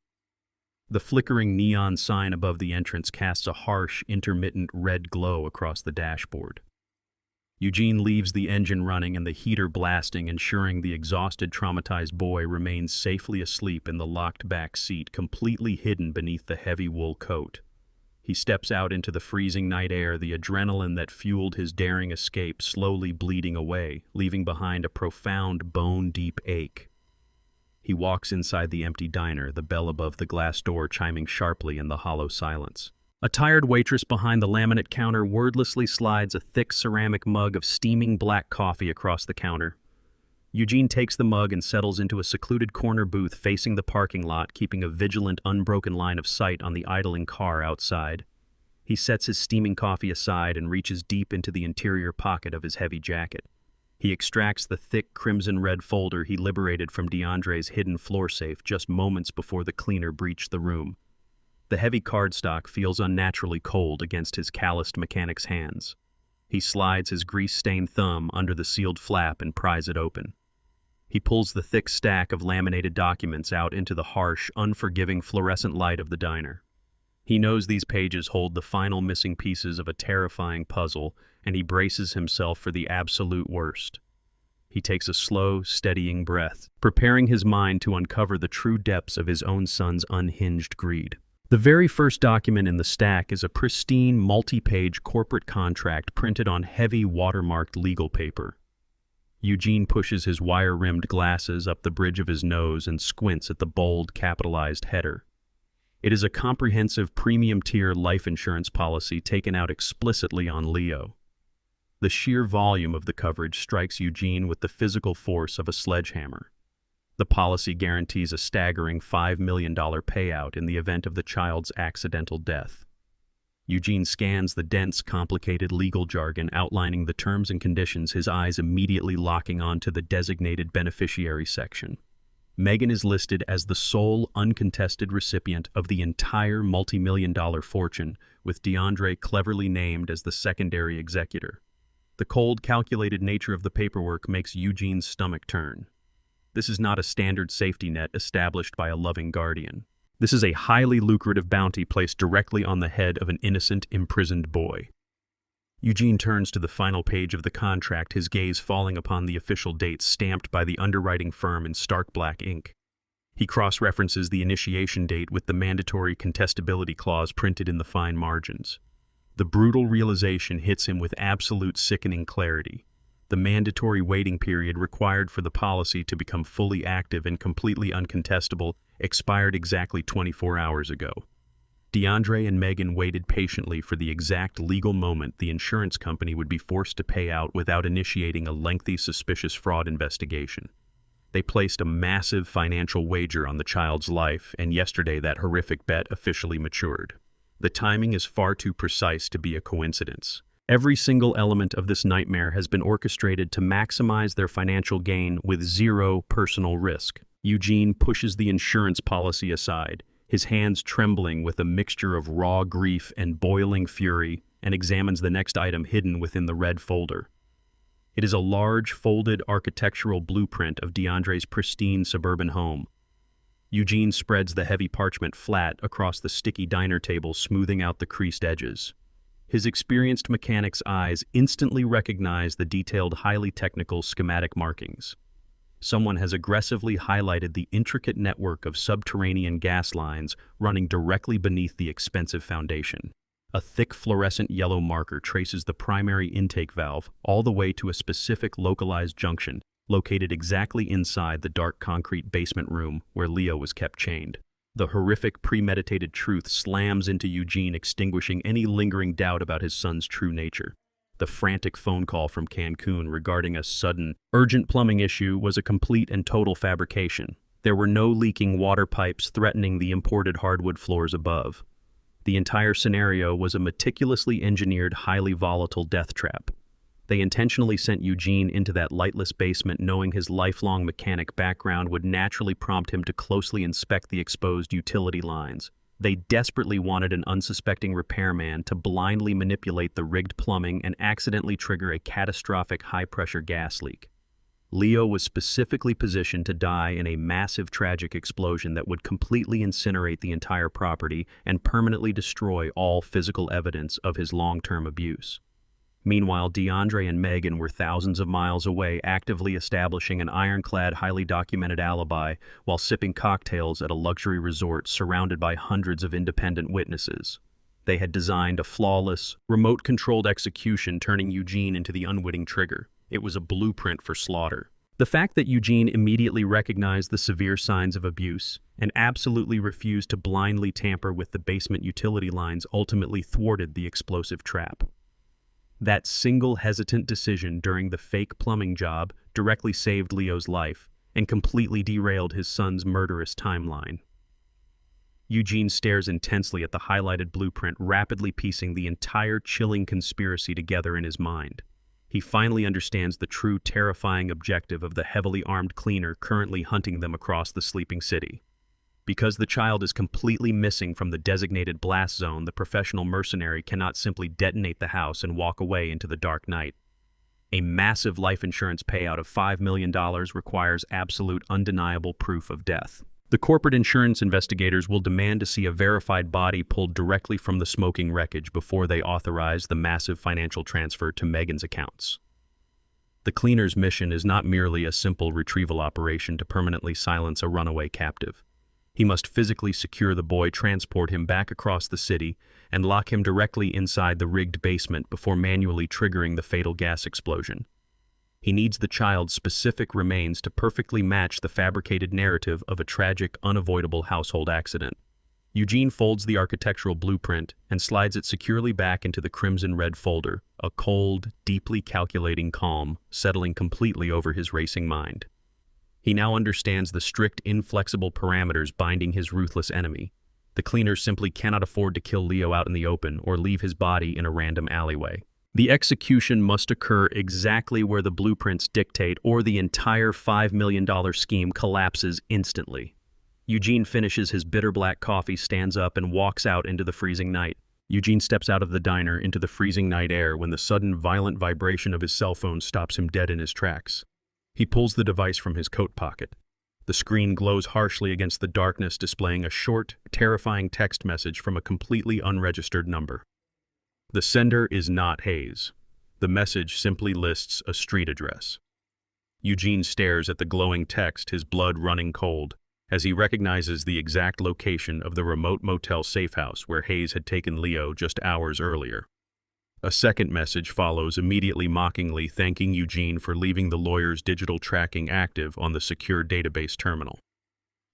The flickering neon sign above the entrance casts a harsh, intermittent red glow across the dashboard. Eugene leaves the engine running and the heater blasting, ensuring the exhausted, traumatized boy remains safely asleep in the locked back seat, completely hidden beneath the heavy wool coat. He steps out into the freezing night air, the adrenaline that fueled his daring escape slowly bleeding away, leaving behind a profound, bone-deep ache. He walks inside the empty diner, the bell above the glass door chiming sharply in the hollow silence. A tired waitress behind the laminate counter wordlessly slides a thick ceramic mug of steaming black coffee across the counter. Eugene takes the mug and settles into a secluded corner booth facing the parking lot, keeping a vigilant, unbroken line of sight on the idling car outside. He sets his steaming coffee aside and reaches deep into the interior pocket of his heavy jacket. He extracts the thick crimson-red folder he liberated from DeAndre's hidden floor safe just moments before the cleaner breached the room. The heavy cardstock feels unnaturally cold against his calloused mechanic's hands. He slides his grease-stained thumb under the sealed flap and pries it open. He pulls the thick stack of laminated documents out into the harsh, unforgiving fluorescent light of the diner. He knows these pages hold the final missing pieces of a terrifying puzzle, and he braces himself for the absolute worst. He takes a slow, steadying breath, preparing his mind to uncover the true depths of his own son's unhinged greed. The very first document in the stack is a pristine, multi-page corporate contract printed on heavy, watermarked legal paper. Eugene pushes his wire-rimmed glasses up the bridge of his nose and squints at the bold, capitalized header. It is a comprehensive premium-tier life insurance policy taken out explicitly on Leo. The sheer volume of the coverage strikes Eugene with the physical force of a sledgehammer. The policy guarantees a staggering $5 million payout in the event of the child's accidental death. Eugene scans the dense, complicated legal jargon outlining the terms and conditions, his eyes immediately locking on to the designated beneficiary section. Megan is listed as the sole uncontested recipient of the entire multi-million-dollar fortune, with DeAndre cleverly named as the secondary executor. The cold, calculated nature of the paperwork makes Eugene's stomach turn. This is not a standard safety net established by a loving guardian. This is a highly lucrative bounty placed directly on the head of an innocent, imprisoned boy. Eugene turns to the final page of the contract, his gaze falling upon the official dates stamped by the underwriting firm in stark black ink. He cross-references the initiation date with the mandatory contestability clause printed in the fine margins. The brutal realization hits him with absolute sickening clarity. The mandatory waiting period required for the policy to become fully active and completely uncontestable expired exactly 24 hours ago. DeAndre and Megan waited patiently for the exact legal moment the insurance company would be forced to pay out without initiating a lengthy, suspicious fraud investigation. They placed a massive financial wager on the child's life, and yesterday that horrific bet officially matured. The timing is far too precise to be a coincidence. Every single element of this nightmare has been orchestrated to maximize their financial gain with zero personal risk. Eugene pushes the insurance policy aside, his hands trembling with a mixture of raw grief and boiling fury, and examines the next item hidden within the red folder. It is a large, folded architectural blueprint of DeAndre's pristine suburban home. Eugene spreads the heavy parchment flat across the sticky diner table, smoothing out the creased edges. His experienced mechanic's eyes instantly recognize the detailed, highly technical schematic markings. Someone has aggressively highlighted the intricate network of subterranean gas lines running directly beneath the expensive foundation. A thick fluorescent yellow marker traces the primary intake valve all the way to a specific localized junction located exactly inside the dark concrete basement room where Leo was kept chained. The horrific, premeditated truth slams into Eugene, extinguishing any lingering doubt about his son's true nature. The frantic phone call from Cancun regarding a sudden, urgent plumbing issue was a complete and total fabrication. There were no leaking water pipes threatening the imported hardwood floors above. The entire scenario was a meticulously engineered, highly volatile death trap. They intentionally sent Eugene into that lightless basement knowing his lifelong mechanic background would naturally prompt him to closely inspect the exposed utility lines. They desperately wanted an unsuspecting repairman to blindly manipulate the rigged plumbing and accidentally trigger a catastrophic high-pressure gas leak. Leo was specifically positioned to die in a massive tragic explosion that would completely incinerate the entire property and permanently destroy all physical evidence of his long-term abuse. Meanwhile, DeAndre and Megan were thousands of miles away, actively establishing an ironclad, highly documented alibi while sipping cocktails at a luxury resort surrounded by hundreds of independent witnesses. They had designed a flawless, remote-controlled execution, turning Eugene into the unwitting trigger. It was a blueprint for slaughter. The fact that Eugene immediately recognized the severe signs of abuse and absolutely refused to blindly tamper with the basement utility lines ultimately thwarted the explosive trap. That single hesitant decision during the fake plumbing job directly saved Leo's life and completely derailed his son's murderous timeline. Eugene stares intensely at the highlighted blueprint, rapidly piecing the entire chilling conspiracy together in his mind. He finally understands the true terrifying objective of the heavily armed cleaner currently hunting them across the sleeping city. Because the child is completely missing from the designated blast zone, the professional mercenary cannot simply detonate the house and walk away into the dark night. A massive life insurance payout of $5 million requires absolute, undeniable proof of death. The corporate insurance investigators will demand to see a verified body pulled directly from the smoking wreckage before they authorize the massive financial transfer to Megan's accounts. The cleaner's mission is not merely a simple retrieval operation to permanently silence a runaway captive. He must physically secure the boy, transport him back across the city, and lock him directly inside the rigged basement before manually triggering the fatal gas explosion. He needs the child's specific remains to perfectly match the fabricated narrative of a tragic, unavoidable household accident. Eugene folds the architectural blueprint and slides it securely back into the crimson-red folder, a cold, deeply calculating calm settling completely over his racing mind. He now understands the strict, inflexible parameters binding his ruthless enemy. The cleaner simply cannot afford to kill Leo out in the open or leave his body in a random alleyway. The execution must occur exactly where the blueprints dictate, or the entire $5 million scheme collapses instantly. Eugene finishes his bitter black coffee, stands up, and walks out into the freezing night. Eugene steps out of the diner into the freezing night air when the sudden violent vibration of his cell phone stops him dead in his tracks. He pulls the device from his coat pocket. The screen glows harshly against the darkness, displaying a short, terrifying text message from a completely unregistered number. The sender is not Hayes. The message simply lists a street address. Eugene stares at the glowing text, his blood running cold, as he recognizes the exact location of the remote motel safe house where Hayes had taken Leo just hours earlier. A second message follows, immediately mockingly thanking Eugene for leaving the lawyer's digital tracking active on the secure database terminal.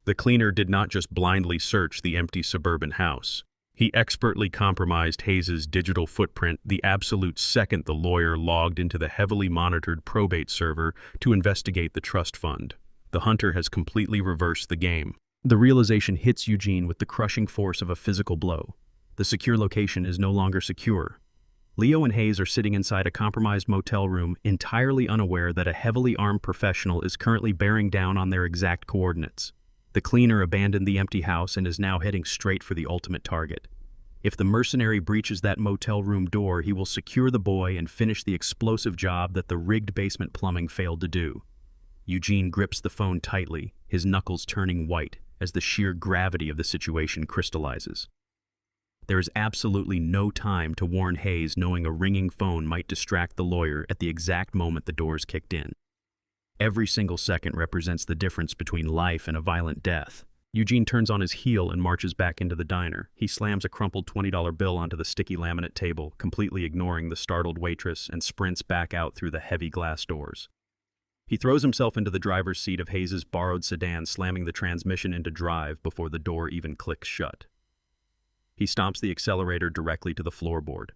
The cleaner did not just blindly search the empty suburban house. He expertly compromised Hayes's digital footprint the absolute second the lawyer logged into the heavily monitored probate server to investigate the trust fund. The hunter has completely reversed the game. The realization hits Eugene with the crushing force of a physical blow. The secure location is no longer secure. Leo and Hayes are sitting inside a compromised motel room, entirely unaware that a heavily armed professional is currently bearing down on their exact coordinates. The cleaner abandoned the empty house and is now heading straight for the ultimate target. If the mercenary breaches that motel room door, he will secure the boy and finish the explosive job that the rigged basement plumbing failed to do. Eugene grips the phone tightly, his knuckles turning white as the sheer gravity of the situation crystallizes. There is absolutely no time to warn Hayes, knowing a ringing phone might distract the lawyer at the exact moment the doors kicked in. Every single second represents the difference between life and a violent death. Eugene turns on his heel and marches back into the diner. He slams a crumpled $20 bill onto the sticky laminate table, completely ignoring the startled waitress, and sprints back out through the heavy glass doors. He throws himself into the driver's seat of Hayes's borrowed sedan, slamming the transmission into drive before the door even clicks shut. He stomps the accelerator directly to the floorboard.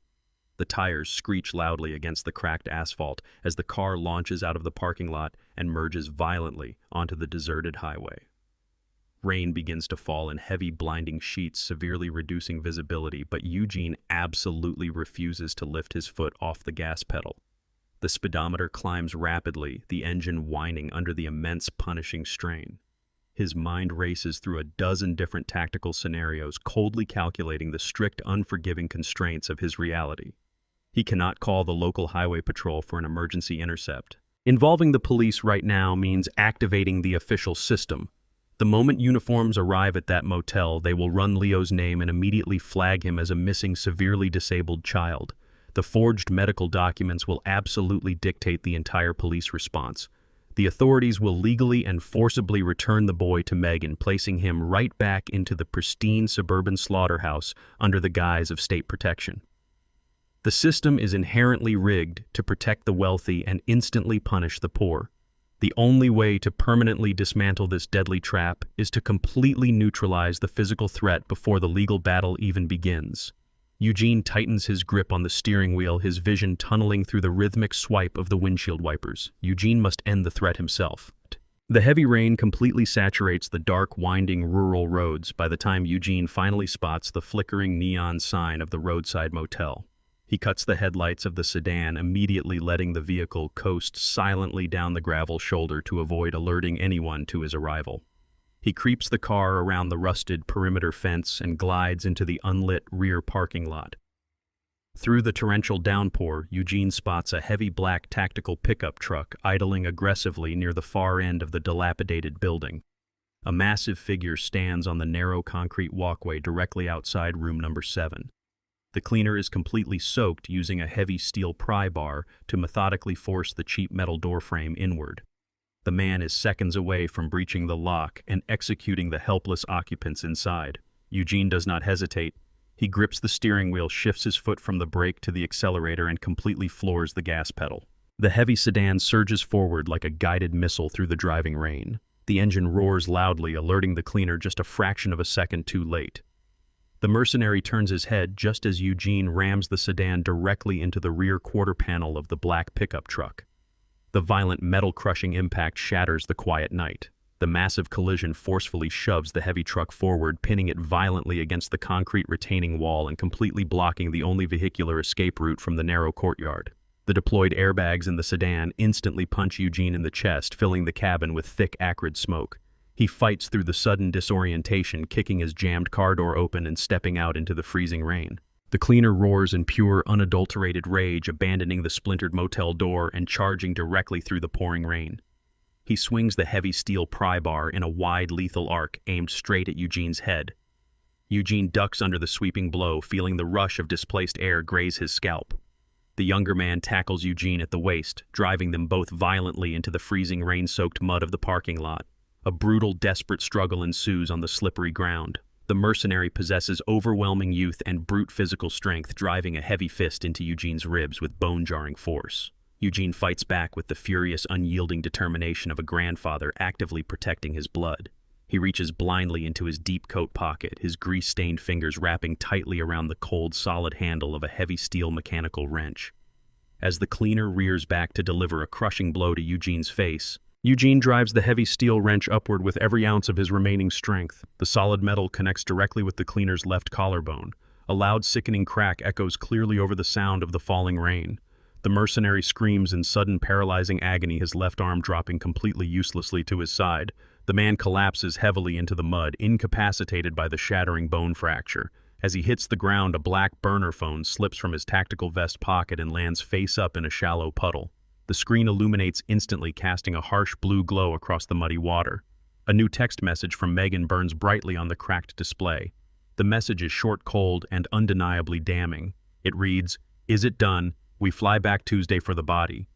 The tires screech loudly against the cracked asphalt as the car launches out of the parking lot and merges violently onto the deserted highway. Rain begins to fall in heavy, blinding sheets, severely reducing visibility, but Eugene absolutely refuses to lift his foot off the gas pedal. The speedometer climbs rapidly, the engine whining under the immense punishing strain. His mind races through a dozen different tactical scenarios, coldly calculating the strict, unforgiving constraints of his reality. He cannot call the local highway patrol for an emergency intercept. Involving the police right now means activating the official system. The moment uniforms arrive at that motel, they will run Leo's name and immediately flag him as a missing, severely disabled child. The forged medical documents will absolutely dictate the entire police response. The authorities will legally and forcibly return the boy to Megan, placing him right back into the pristine suburban slaughterhouse under the guise of state protection. The system is inherently rigged to protect the wealthy and instantly punish the poor. The only way to permanently dismantle this deadly trap is to completely neutralize the physical threat before the legal battle even begins. Eugene tightens his grip on the steering wheel, his vision tunneling through the rhythmic swipe of the windshield wipers. Eugene must end the threat himself. The heavy rain completely saturates the dark, winding rural roads by the time Eugene finally spots the flickering neon sign of the roadside motel. He cuts the headlights of the sedan, immediately letting the vehicle coast silently down the gravel shoulder to avoid alerting anyone to his arrival. He creeps the car around the rusted perimeter fence and glides into the unlit rear parking lot. Through the torrential downpour, Eugene spots a heavy black tactical pickup truck idling aggressively near the far end of the dilapidated building. A massive figure stands on the narrow concrete walkway directly outside room number 7. The cleaner is completely soaked, using a heavy steel pry bar to methodically force the cheap metal doorframe inward. The man is seconds away from breaching the lock and executing the helpless occupants inside. Eugene does not hesitate. He grips the steering wheel, shifts his foot from the brake to the accelerator, and completely floors the gas pedal. The heavy sedan surges forward like a guided missile through the driving rain. The engine roars loudly, alerting the cleaner just a fraction of a second too late. The mercenary turns his head just as Eugene rams the sedan directly into the rear quarter panel of the black pickup truck. The violent metal-crushing impact shatters the quiet night. The massive collision forcefully shoves the heavy truck forward, pinning it violently against the concrete retaining wall and completely blocking the only vehicular escape route from the narrow courtyard. The deployed airbags in the sedan instantly punch Eugene in the chest, filling the cabin with thick, acrid smoke. He fights through the sudden disorientation, kicking his jammed car door open and stepping out into the freezing rain. The cleaner roars in pure, unadulterated rage, abandoning the splintered motel door and charging directly through the pouring rain. He swings the heavy steel pry bar in a wide, lethal arc aimed straight at Eugene's head. Eugene ducks under the sweeping blow, feeling the rush of displaced air graze his scalp. The younger man tackles Eugene at the waist, driving them both violently into the freezing rain-soaked mud of the parking lot. A brutal, desperate struggle ensues on the slippery ground. The mercenary possesses overwhelming youth and brute physical strength, driving a heavy fist into Eugene's ribs with bone-jarring force. Eugene fights back with the furious, unyielding determination of a grandfather actively protecting his blood. He reaches blindly into his deep coat pocket, his grease-stained fingers wrapping tightly around the cold, solid handle of a heavy steel mechanical wrench. As the cleaner rears back to deliver a crushing blow to Eugene's face, Eugene drives the heavy steel wrench upward with every ounce of his remaining strength. The solid metal connects directly with the cleaner's left collarbone. A loud, sickening crack echoes clearly over the sound of the falling rain. The mercenary screams in sudden, paralyzing agony, his left arm dropping completely uselessly to his side. The man collapses heavily into the mud, incapacitated by the shattering bone fracture. As he hits the ground, a black burner phone slips from his tactical vest pocket and lands face up in a shallow puddle. The screen illuminates instantly, casting a harsh blue glow across the muddy water. A new text message from Megan burns brightly on the cracked display. The message is short, cold, and undeniably damning. It reads, "Is it done? We fly back Tuesday for the body."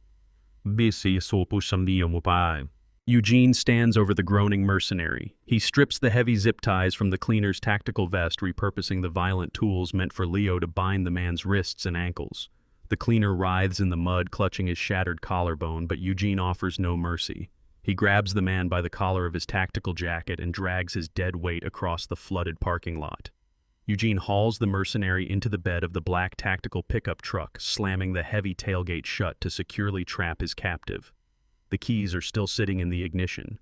Eugene stands over the groaning mercenary. He strips the heavy zip ties from the cleaner's tactical vest, repurposing the violent tools meant for Leo to bind the man's wrists and ankles. The cleaner writhes in the mud, clutching his shattered collarbone, but Eugene offers no mercy. He grabs the man by the collar of his tactical jacket and drags his dead weight across the flooded parking lot. Eugene hauls the mercenary into the bed of the black tactical pickup truck, slamming the heavy tailgate shut to securely trap his captive. The keys are still sitting in the ignition.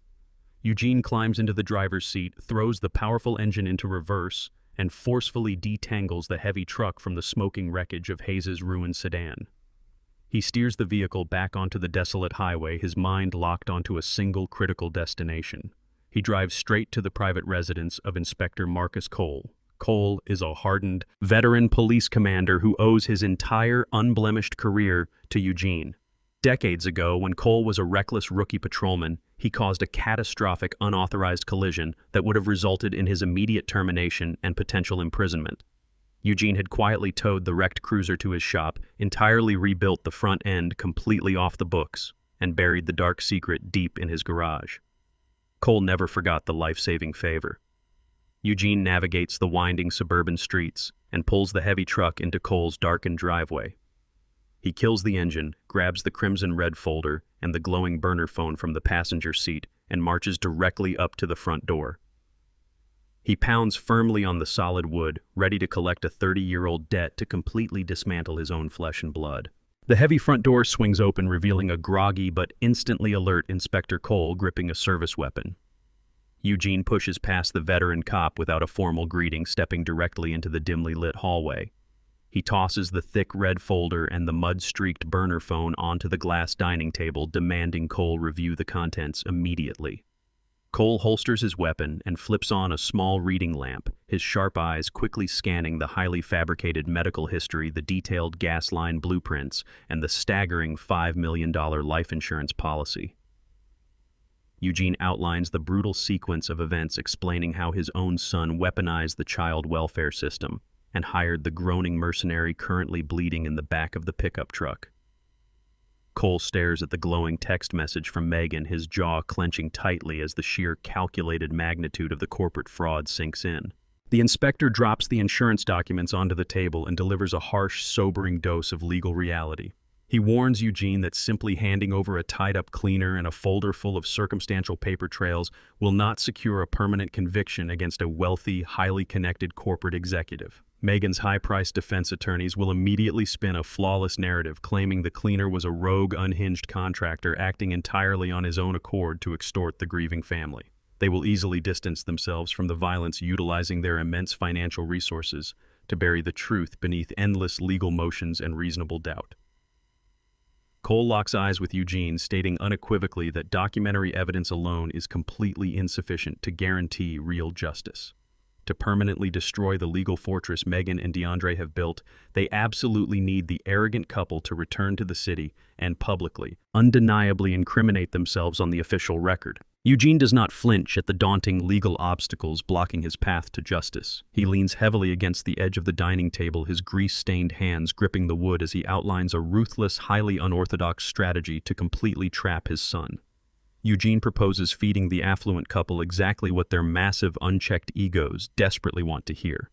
Eugene climbs into the driver's seat, throws the powerful engine into reverse, and forcefully detangles the heavy truck from the smoking wreckage of Hayes's ruined sedan. He steers the vehicle back onto the desolate highway, his mind locked onto a single critical destination. He drives straight to the private residence of Inspector Marcus Cole. Cole is a hardened, veteran police commander who owes his entire unblemished career to Eugene. Decades ago, when Cole was a reckless rookie patrolman, he caused a catastrophic unauthorized collision that would have resulted in his immediate termination and potential imprisonment. Eugene had quietly towed the wrecked cruiser to his shop, entirely rebuilt the front end completely off the books, and buried the dark secret deep in his garage. Cole never forgot the life-saving favor. Eugene navigates the winding suburban streets and pulls the heavy truck into Cole's darkened driveway. He kills the engine, grabs the crimson-red folder and the glowing burner phone from the passenger seat, and marches directly up to the front door. He pounds firmly on the solid wood, ready to collect a 30-year-old debt to completely dismantle his own flesh and blood. The heavy front door swings open, revealing a groggy but instantly alert Inspector Cole gripping a service weapon. Eugene pushes past the veteran cop without a formal greeting, stepping directly into the dimly lit hallway. He tosses the thick red folder and the mud-streaked burner phone onto the glass dining table, demanding Cole review the contents immediately. Cole holsters his weapon and flips on a small reading lamp, his sharp eyes quickly scanning the highly fabricated medical history, the detailed gas line blueprints, and the staggering $5 million life insurance policy. Eugene outlines the brutal sequence of events, explaining how his own son weaponized the child welfare system and hired the groaning mercenary currently bleeding in the back of the pickup truck. Cole stares at the glowing text message from Megan, his jaw clenching tightly as the sheer calculated magnitude of the corporate fraud sinks in. The inspector drops the insurance documents onto the table and delivers a harsh, sobering dose of legal reality. He warns Eugene that simply handing over a tied-up cleaner and a folder full of circumstantial paper trails will not secure a permanent conviction against a wealthy, highly connected corporate executive. Megan's high-priced defense attorneys will immediately spin a flawless narrative claiming the cleaner was a rogue, unhinged contractor acting entirely on his own accord to extort the grieving family. They will easily distance themselves from the violence, utilizing their immense financial resources to bury the truth beneath endless legal motions and reasonable doubt. Cole locks eyes with Eugene, stating unequivocally that documentary evidence alone is completely insufficient to guarantee real justice. To permanently destroy the legal fortress Megan and DeAndre have built, they absolutely need the arrogant couple to return to the city and publicly, undeniably incriminate themselves on the official record. Eugene does not flinch at the daunting legal obstacles blocking his path to justice. He leans heavily against the edge of the dining table, his grease-stained hands gripping the wood as he outlines a ruthless, highly unorthodox strategy to completely trap his son. Eugene proposes feeding the affluent couple exactly what their massive, unchecked egos desperately want to hear.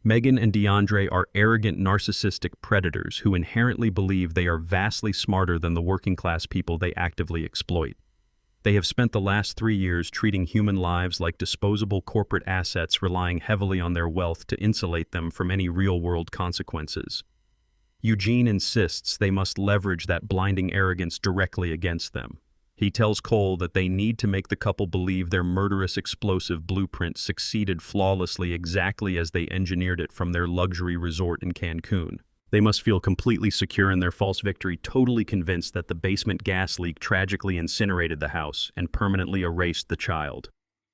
Megan and DeAndre are arrogant, narcissistic predators who inherently believe they are vastly smarter than the working-class people they actively exploit. They have spent the last 3 years treating human lives like disposable corporate assets, relying heavily on their wealth to insulate them from any real-world consequences. Eugene insists they must leverage that blinding arrogance directly against them. He tells Cole that they need to make the couple believe their murderous explosive blueprint succeeded flawlessly exactly as they engineered it from their luxury resort in Cancun. They must feel completely secure in their false victory, totally convinced that the basement gas leak tragically incinerated the house and permanently erased the child.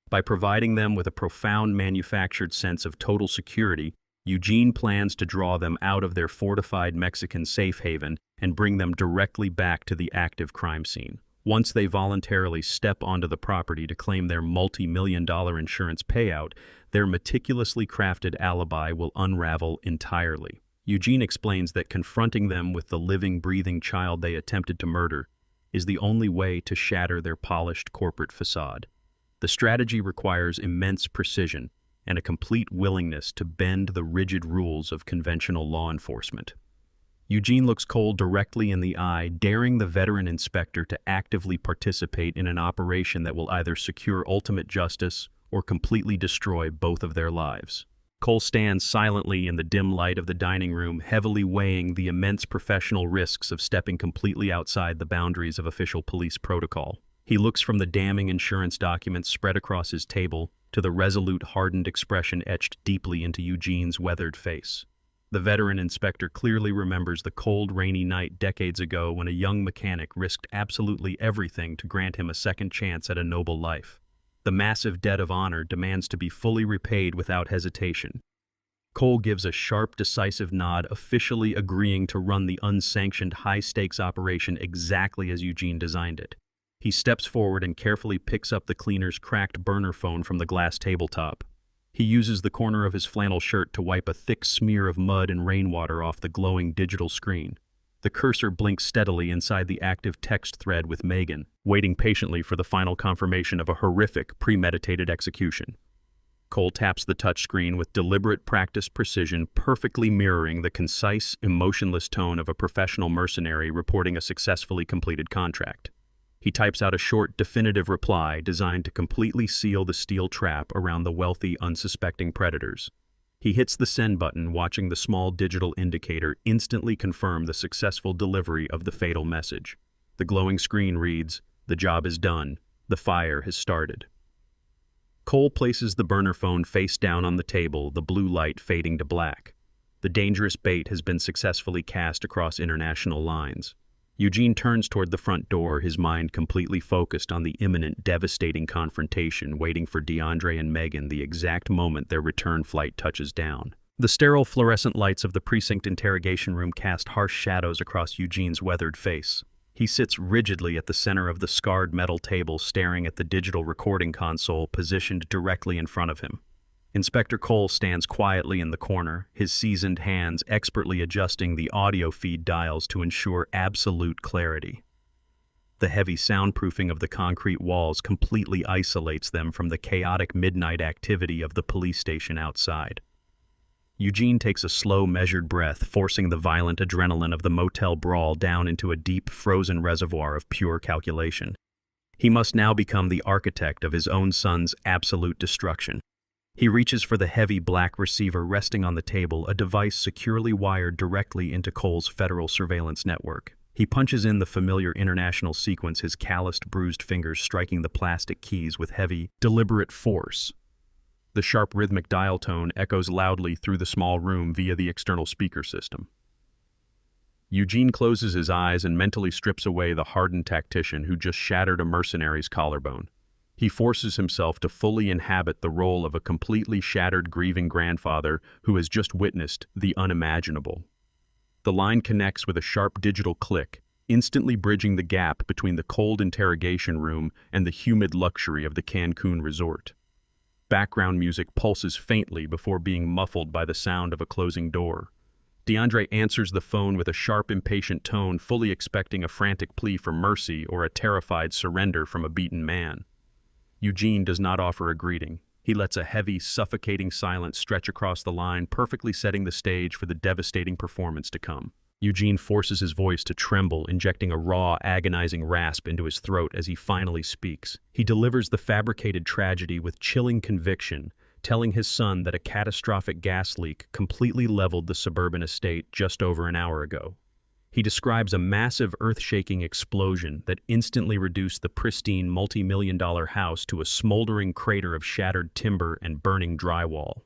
By providing them with a profound manufactured sense of total security, Eugene plans to draw them out of their fortified Mexican safe haven and bring them directly back to the active crime scene. Once they voluntarily step onto the property to claim their multi-million-dollar insurance payout, their meticulously crafted alibi will unravel entirely. Eugene explains that confronting them with the living, breathing child they attempted to murder is the only way to shatter their polished corporate facade. The strategy requires immense precision and a complete willingness to bend the rigid rules of conventional law enforcement. Eugene looks Cole directly in the eye, daring the veteran inspector to actively participate in an operation that will either secure ultimate justice or completely destroy both of their lives. Cole stands silently in the dim light of the dining room, heavily weighing the immense professional risks of stepping completely outside the boundaries of official police protocol. He looks from the damning insurance documents spread across his table to the resolute, hardened expression etched deeply into Eugene's weathered face. The veteran inspector clearly remembers the cold, rainy night decades ago when a young mechanic risked absolutely everything to grant him a second chance at a noble life. The massive debt of honor demands to be fully repaid without hesitation. Cole gives a sharp, decisive nod, officially agreeing to run the unsanctioned, high-stakes operation exactly as Eugene designed it. He steps forward and carefully picks up the cleaner's cracked burner phone from the glass tabletop. He uses the corner of his flannel shirt to wipe a thick smear of mud and rainwater off the glowing digital screen. The cursor blinks steadily inside the active text thread with Megan, waiting patiently for the final confirmation of a horrific, premeditated execution. Cole taps the touchscreen with deliberate, practiced precision, perfectly mirroring the concise, emotionless tone of a professional mercenary reporting a successfully completed contract. He types out a short, definitive reply designed to completely seal the steel trap around the wealthy, unsuspecting predators. He hits the send button, watching the small digital indicator instantly confirm the successful delivery of the fatal message. The glowing screen reads, "The job is done. The fire has started." Cole places the burner phone face down on the table, the blue light fading to black. The dangerous bait has been successfully cast across international lines. Eugene turns toward the front door, his mind completely focused on the imminent, devastating confrontation waiting for DeAndre and Megan the exact moment their return flight touches down. The sterile fluorescent lights of the precinct interrogation room cast harsh shadows across Eugene's weathered face. He sits rigidly at the center of the scarred metal table, staring at the digital recording console positioned directly in front of him. Inspector Cole stands quietly in the corner, his seasoned hands expertly adjusting the audio feed dials to ensure absolute clarity. The heavy soundproofing of the concrete walls completely isolates them from the chaotic midnight activity of the police station outside. Eugene takes a slow, measured breath, forcing the violent adrenaline of the motel brawl down into a deep, frozen reservoir of pure calculation. He must now become the architect of his own son's absolute destruction. He reaches for the heavy black receiver resting on the table, a device securely wired directly into Cole's federal surveillance network. He punches in the familiar international sequence, his calloused, bruised fingers striking the plastic keys with heavy, deliberate force. The sharp rhythmic dial tone echoes loudly through the small room via the external speaker system. Eugene closes his eyes and mentally strips away the hardened tactician who just shattered a mercenary's collarbone. He forces himself to fully inhabit the role of a completely shattered, grieving grandfather who has just witnessed the unimaginable. The line connects with a sharp digital click, instantly bridging the gap between the cold interrogation room and the humid luxury of the Cancun resort. Background music pulses faintly before being muffled by the sound of a closing door. DeAndre answers the phone with a sharp, impatient tone, fully expecting a frantic plea for mercy or a terrified surrender from a beaten man. Eugene does not offer a greeting. He lets a heavy, suffocating silence stretch across the line, perfectly setting the stage for the devastating performance to come. Eugene forces his voice to tremble, injecting a raw, agonizing rasp into his throat as he finally speaks. He delivers the fabricated tragedy with chilling conviction, telling his son that a catastrophic gas leak completely leveled the suburban estate just over an hour ago. He describes a massive earth-shaking explosion that instantly reduced the pristine multi-million-dollar house to a smoldering crater of shattered timber and burning drywall.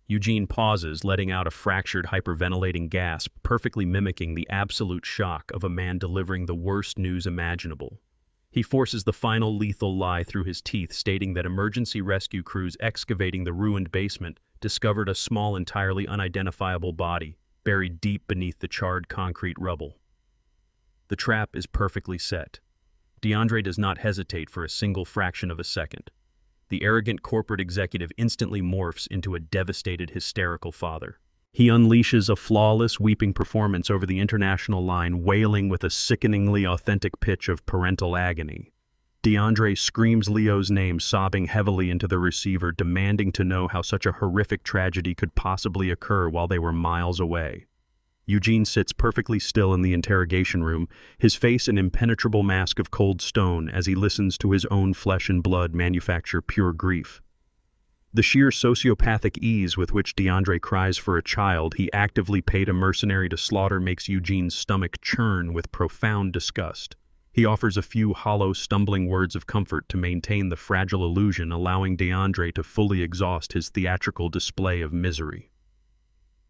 Eugene pauses, letting out a fractured, hyperventilating gasp, perfectly mimicking the absolute shock of a man delivering the worst news imaginable. He forces the final lethal lie through his teeth, stating that emergency rescue crews excavating the ruined basement discovered a small, entirely unidentifiable body, buried deep beneath the charred concrete rubble. The trap is perfectly set. DeAndre does not hesitate for a single fraction of a second. The arrogant corporate executive instantly morphs into a devastated, hysterical father. He unleashes a flawless, weeping performance over the international line, wailing with a sickeningly authentic pitch of parental agony. DeAndre screams Leo's name, sobbing heavily into the receiver, demanding to know how such a horrific tragedy could possibly occur while they were miles away. Eugene sits perfectly still in the interrogation room, his face an impenetrable mask of cold stone as he listens to his own flesh and blood manufacture pure grief. The sheer sociopathic ease with which DeAndre cries for a child he actively paid a mercenary to slaughter makes Eugene's stomach churn with profound disgust. He offers a few hollow, stumbling words of comfort to maintain the fragile illusion, allowing DeAndre to fully exhaust his theatrical display of misery.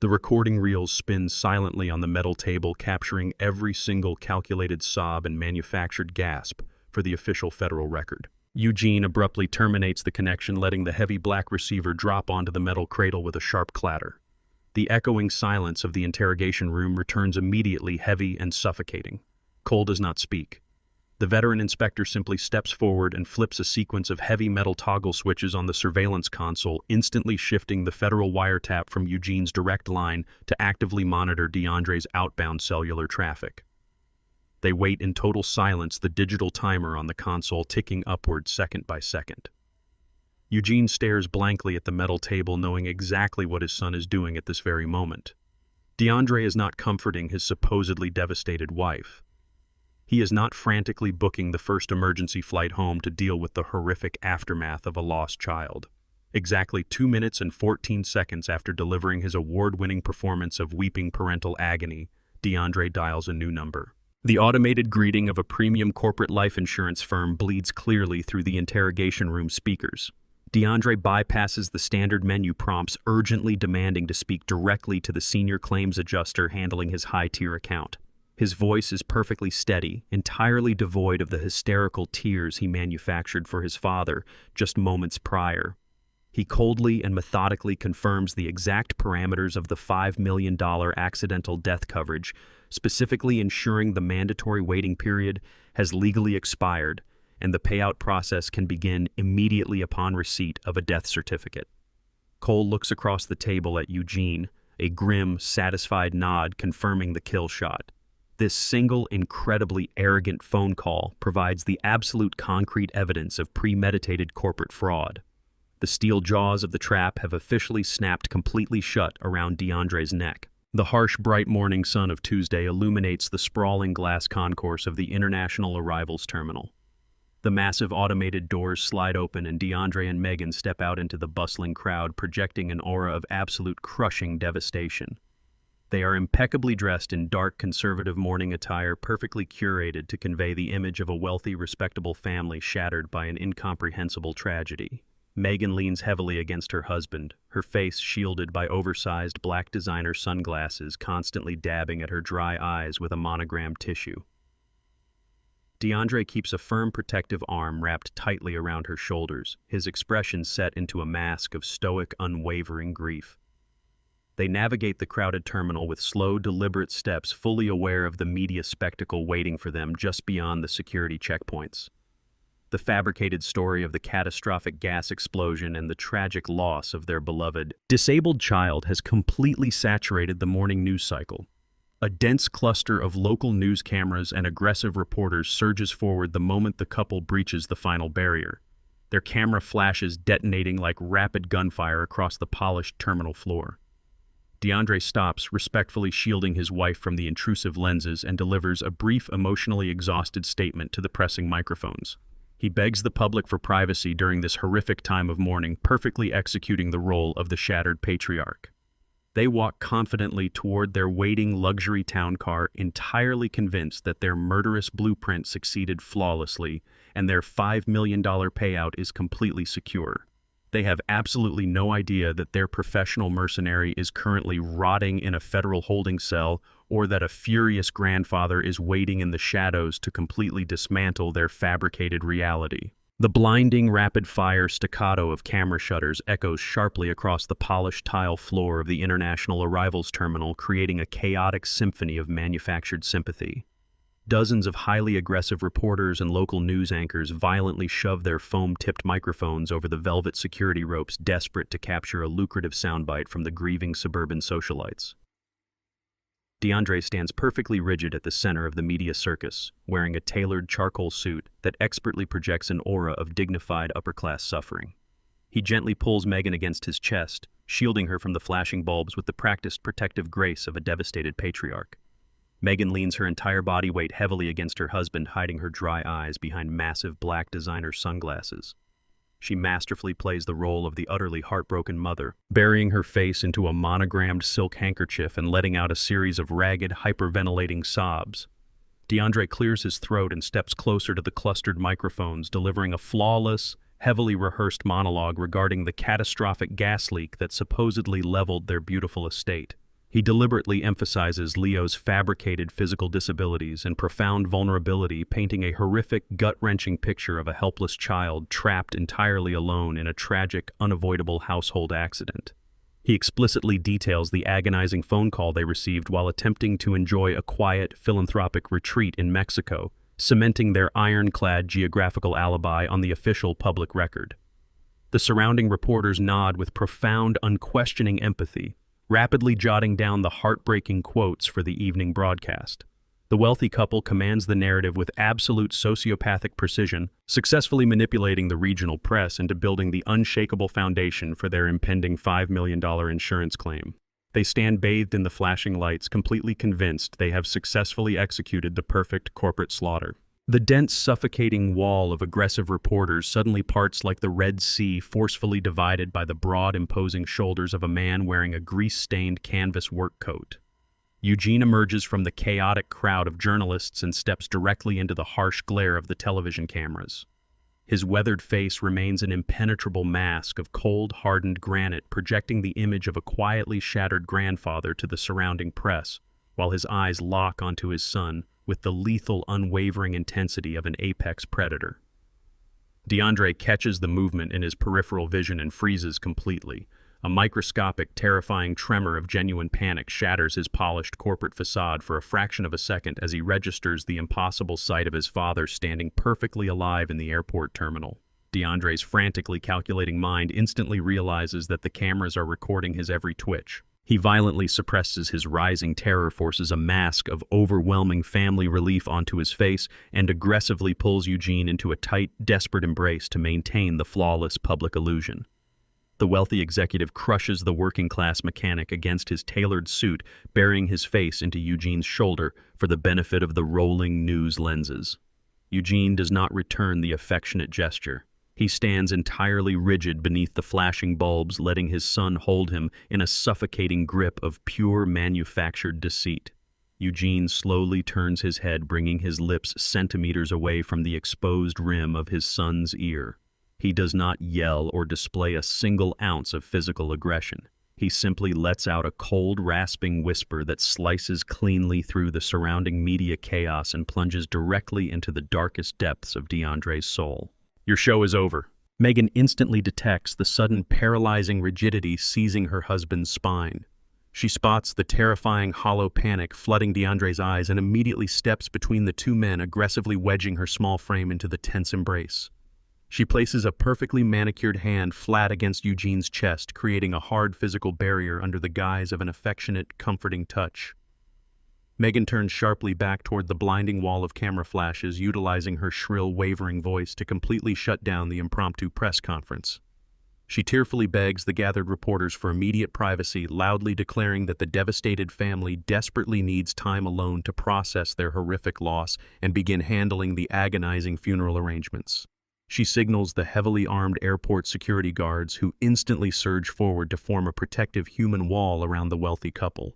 The recording reels spin silently on the metal table, capturing every single calculated sob and manufactured gasp for the official federal record. Eugene abruptly terminates the connection, letting the heavy black receiver drop onto the metal cradle with a sharp clatter. The echoing silence of the interrogation room returns immediately, heavy and suffocating. Cole does not speak. The veteran inspector simply steps forward and flips a sequence of heavy metal toggle switches on the surveillance console, instantly shifting the federal wiretap from Eugene's direct line to actively monitor DeAndre's outbound cellular traffic. They wait in total silence, the digital timer on the console ticking upward second by second. Eugene stares blankly at the metal table, knowing exactly what his son is doing at this very moment. DeAndre is not comforting his supposedly devastated wife. He is not frantically booking the first emergency flight home to deal with the horrific aftermath of a lost child. Exactly 2 minutes and 14 seconds after delivering his award-winning performance of weeping parental agony, DeAndre dials a new number. The automated greeting of a premium corporate life insurance firm bleeds clearly through the interrogation room speakers. DeAndre bypasses the standard menu prompts, urgently demanding to speak directly to the senior claims adjuster handling his high-tier account. His voice is perfectly steady, entirely devoid of the hysterical tears he manufactured for his father just moments prior. He coldly and methodically confirms the exact parameters of the $5 million accidental death coverage, specifically ensuring the mandatory waiting period has legally expired and the payout process can begin immediately upon receipt of a death certificate. Cole looks across the table at Eugene, a grim, satisfied nod confirming the kill shot. This single, incredibly arrogant phone call provides the absolute concrete evidence of premeditated corporate fraud. The steel jaws of the trap have officially snapped completely shut around DeAndre's neck. The harsh, bright morning sun of Tuesday illuminates the sprawling glass concourse of the International Arrivals Terminal. The massive automated doors slide open and DeAndre and Megan step out into the bustling crowd, projecting an aura of absolute crushing devastation. They are impeccably dressed in dark, conservative morning attire, perfectly curated to convey the image of a wealthy, respectable family shattered by an incomprehensible tragedy. Megan leans heavily against her husband, her face shielded by oversized black designer sunglasses, constantly dabbing at her dry eyes with a monogrammed tissue. DeAndre keeps a firm, protective arm wrapped tightly around her shoulders, his expression set into a mask of stoic, unwavering grief. They navigate the crowded terminal with slow, deliberate steps, fully aware of the media spectacle waiting for them just beyond the security checkpoints. The fabricated story of the catastrophic gas explosion and the tragic loss of their beloved, disabled child has completely saturated the morning news cycle. A dense cluster of local news cameras and aggressive reporters surges forward the moment the couple breaches the final barrier, their camera flashes detonating like rapid gunfire across the polished terminal floor. DeAndre stops, respectfully shielding his wife from the intrusive lenses, and delivers a brief, emotionally exhausted statement to the pressing microphones. He begs the public for privacy during this horrific time of mourning, perfectly executing the role of the shattered patriarch. They walk confidently toward their waiting luxury town car, entirely convinced that their murderous blueprint succeeded flawlessly and their $5 million payout is completely secure. They have absolutely no idea that their professional mercenary is currently rotting in a federal holding cell, or that a furious grandfather is waiting in the shadows to completely dismantle their fabricated reality. The blinding, rapid-fire staccato of camera shutters echoes sharply across the polished tile floor of the International Arrivals Terminal, creating a chaotic symphony of manufactured sympathy. Dozens of highly aggressive reporters and local news anchors violently shove their foam-tipped microphones over the velvet security ropes, desperate to capture a lucrative soundbite from the grieving suburban socialites. DeAndre stands perfectly rigid at the center of the media circus, wearing a tailored charcoal suit that expertly projects an aura of dignified upper-class suffering. He gently pulls Megan against his chest, shielding her from the flashing bulbs with the practiced protective grace of a devastated patriarch. Megan leans her entire body weight heavily against her husband, hiding her dry eyes behind massive black designer sunglasses. She masterfully plays the role of the utterly heartbroken mother, burying her face into a monogrammed silk handkerchief and letting out a series of ragged, hyperventilating sobs. DeAndre clears his throat and steps closer to the clustered microphones, delivering a flawless, heavily rehearsed monologue regarding the catastrophic gas leak that supposedly leveled their beautiful estate. He deliberately emphasizes Leo's fabricated physical disabilities and profound vulnerability, painting a horrific, gut-wrenching picture of a helpless child trapped entirely alone in a tragic, unavoidable household accident. He explicitly details the agonizing phone call they received while attempting to enjoy a quiet, philanthropic retreat in Mexico, cementing their ironclad geographical alibi on the official public record. The surrounding reporters nod with profound, unquestioning empathy, rapidly jotting down the heartbreaking quotes for the evening broadcast. The wealthy couple commands the narrative with absolute sociopathic precision, successfully manipulating the regional press into building the unshakable foundation for their impending $5 million insurance claim. They stand bathed in the flashing lights, completely convinced they have successfully executed the perfect corporate slaughter. The dense, suffocating wall of aggressive reporters suddenly parts like the Red Sea, forcefully divided by the broad, imposing shoulders of a man wearing a grease-stained canvas work coat. Eugene emerges from the chaotic crowd of journalists and steps directly into the harsh glare of the television cameras. His weathered face remains an impenetrable mask of cold, hardened granite, projecting the image of a quietly shattered grandfather to the surrounding press, while his eyes lock onto his son with the lethal, unwavering intensity of an apex predator. DeAndre catches the movement in his peripheral vision and freezes completely. A microscopic, terrifying tremor of genuine panic shatters his polished corporate facade for a fraction of a second as he registers the impossible sight of his father standing perfectly alive in the airport terminal. DeAndre's frantically calculating mind instantly realizes that the cameras are recording his every twitch. He violently suppresses his rising terror, forces a mask of overwhelming family relief onto his face, and aggressively pulls Eugene into a tight, desperate embrace to maintain the flawless public illusion. The wealthy executive crushes the working-class mechanic against his tailored suit, burying his face into Eugene's shoulder for the benefit of the rolling news lenses. Eugene does not return the affectionate gesture. He stands entirely rigid beneath the flashing bulbs, letting his son hold him in a suffocating grip of pure manufactured deceit. Eugene slowly turns his head, bringing his lips centimeters away from the exposed rim of his son's ear. He does not yell or display a single ounce of physical aggression. He simply lets out a cold, rasping whisper that slices cleanly through the surrounding media chaos and plunges directly into the darkest depths of DeAndre's soul. "Your show is over." Megan instantly detects the sudden paralyzing rigidity seizing her husband's spine. She spots the terrifying hollow panic flooding DeAndre's eyes and immediately steps between the two men, aggressively wedging her small frame into the tense embrace. She places a perfectly manicured hand flat against Eugene's chest, creating a hard physical barrier under the guise of an affectionate, comforting touch. Megan turns sharply back toward the blinding wall of camera flashes, utilizing her shrill, wavering voice to completely shut down the impromptu press conference. She tearfully begs the gathered reporters for immediate privacy, loudly declaring that the devastated family desperately needs time alone to process their horrific loss and begin handling the agonizing funeral arrangements. She signals the heavily armed airport security guards, who instantly surge forward to form a protective human wall around the wealthy couple.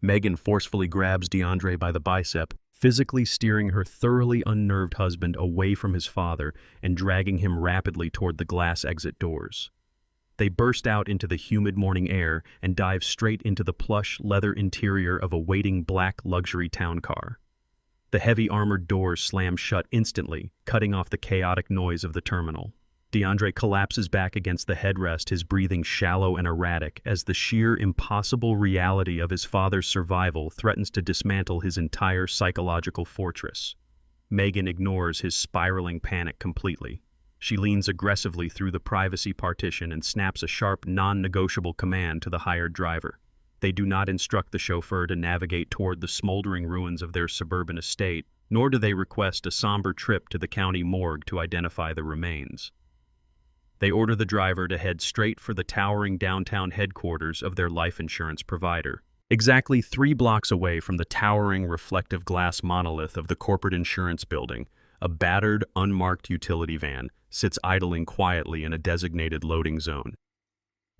Megan forcefully grabs DeAndre by the bicep, physically steering her thoroughly unnerved husband away from his father and dragging him rapidly toward the glass exit doors. They burst out into the humid morning air and dive straight into the plush leather interior of a waiting black luxury town car. The heavy armored doors slam shut instantly, cutting off the chaotic noise of the terminal. DeAndre collapses back against the headrest, his breathing shallow and erratic, as the sheer impossible reality of his father's survival threatens to dismantle his entire psychological fortress. Megan ignores his spiraling panic completely. She leans aggressively through the privacy partition and snaps a sharp, non-negotiable command to the hired driver. They do not instruct the chauffeur to navigate toward the smoldering ruins of their suburban estate, nor do they request a somber trip to the county morgue to identify the remains. They order the driver to head straight for the towering downtown headquarters of their life insurance provider. Exactly 3 blocks away from the towering reflective glass monolith of the corporate insurance building, a battered, unmarked utility van sits idling quietly in a designated loading zone.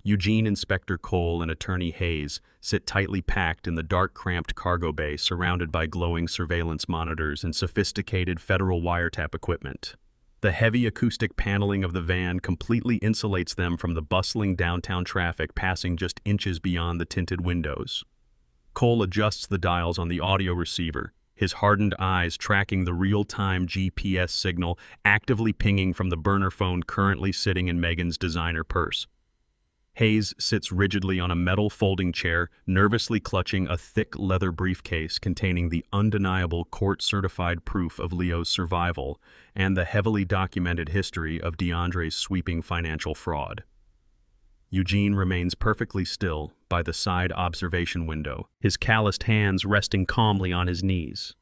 Eugene, Inspector Cole, and Attorney Hayes sit tightly packed in the dark, cramped cargo bay, surrounded by glowing surveillance monitors and sophisticated federal wiretap equipment. The heavy acoustic paneling of the van completely insulates them from the bustling downtown traffic passing just inches beyond the tinted windows. Cole adjusts the dials on the audio receiver, his hardened eyes tracking the real-time GPS signal actively pinging from the burner phone currently sitting in Megan's designer purse. Hayes sits rigidly on a metal folding chair, nervously clutching a thick leather briefcase containing the undeniable court-certified proof of Leo's survival and the heavily documented history of DeAndre's sweeping financial fraud. Eugene remains perfectly still by the side observation window, his calloused hands resting calmly on his knees.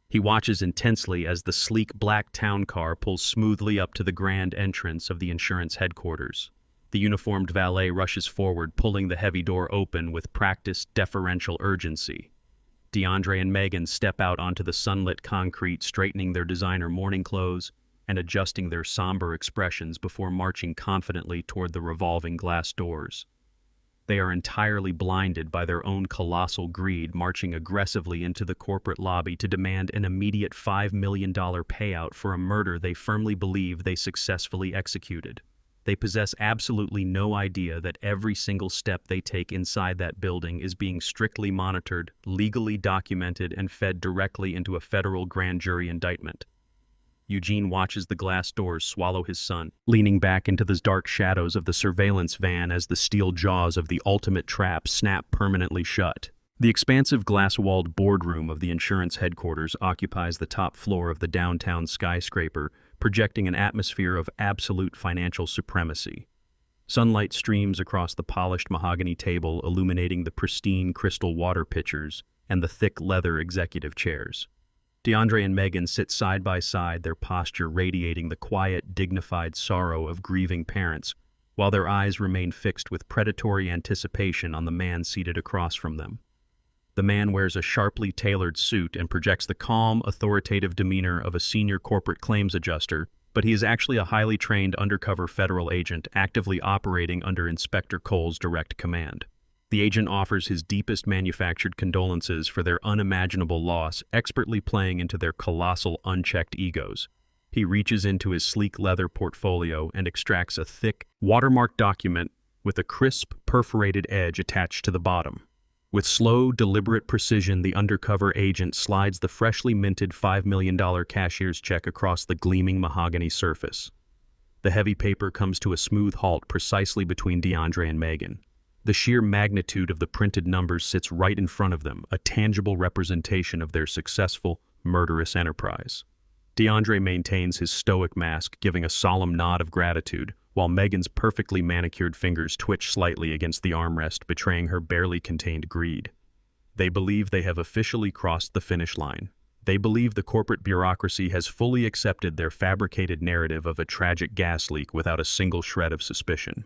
He watches intensely as the sleek black town car pulls smoothly up to the grand entrance of the insurance headquarters. The uniformed valet rushes forward, pulling the heavy door open with practiced, deferential urgency. DeAndre and Megan step out onto the sunlit concrete, straightening their designer morning clothes and adjusting their somber expressions before marching confidently toward the revolving glass doors. They are entirely blinded by their own colossal greed, marching aggressively into the corporate lobby to demand an immediate $5 million payout for a murder they firmly believe they successfully executed. They possess absolutely no idea that every single step they take inside that building is being strictly monitored, legally documented, and fed directly into a federal grand jury indictment. Eugene watches the glass doors swallow his son, leaning back into the dark shadows of the surveillance van as the steel jaws of the ultimate trap snap permanently shut. The expansive glass-walled boardroom of the insurance headquarters occupies the top floor of the downtown skyscraper, projecting an atmosphere of absolute financial supremacy. Sunlight streams across the polished mahogany table, illuminating the pristine crystal water pitchers and the thick leather executive chairs. DeAndre and Megan sit side by side, their posture radiating the quiet, dignified sorrow of grieving parents, while their eyes remain fixed with predatory anticipation on the man seated across from them. The man wears a sharply tailored suit and projects the calm, authoritative demeanor of a senior corporate claims adjuster, but he is actually a highly trained undercover federal agent actively operating under Inspector Cole's direct command. The agent offers his deepest manufactured condolences for their unimaginable loss, expertly playing into their colossal, unchecked egos. He reaches into his sleek leather portfolio and extracts a thick, watermarked document with a crisp, perforated edge attached to the bottom. With slow, deliberate precision, the undercover agent slides the freshly minted $5 million cashier's check across the gleaming mahogany surface. The heavy paper comes to a smooth halt precisely between DeAndre and Megan. The sheer magnitude of the printed numbers sits right in front of them, a tangible representation of their successful, murderous enterprise. DeAndre maintains his stoic mask, giving a solemn nod of gratitude, while Megan's perfectly manicured fingers twitch slightly against the armrest, betraying her barely contained greed. They believe they have officially crossed the finish line. They believe the corporate bureaucracy has fully accepted their fabricated narrative of a tragic gas leak without a single shred of suspicion.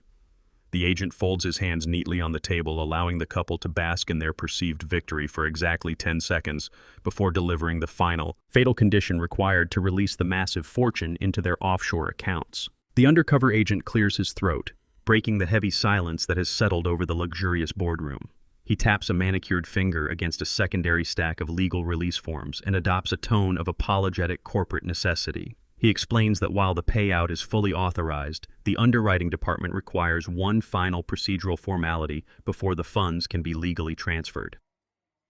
The agent folds his hands neatly on the table, allowing the couple to bask in their perceived victory for exactly 10 seconds before delivering the final, fatal condition required to release the massive fortune into their offshore accounts. The undercover agent clears his throat, breaking the heavy silence that has settled over the luxurious boardroom. He taps a manicured finger against a secondary stack of legal release forms and adopts a tone of apologetic corporate necessity. He explains that while the payout is fully authorized, the underwriting department requires one final procedural formality before the funds can be legally transferred.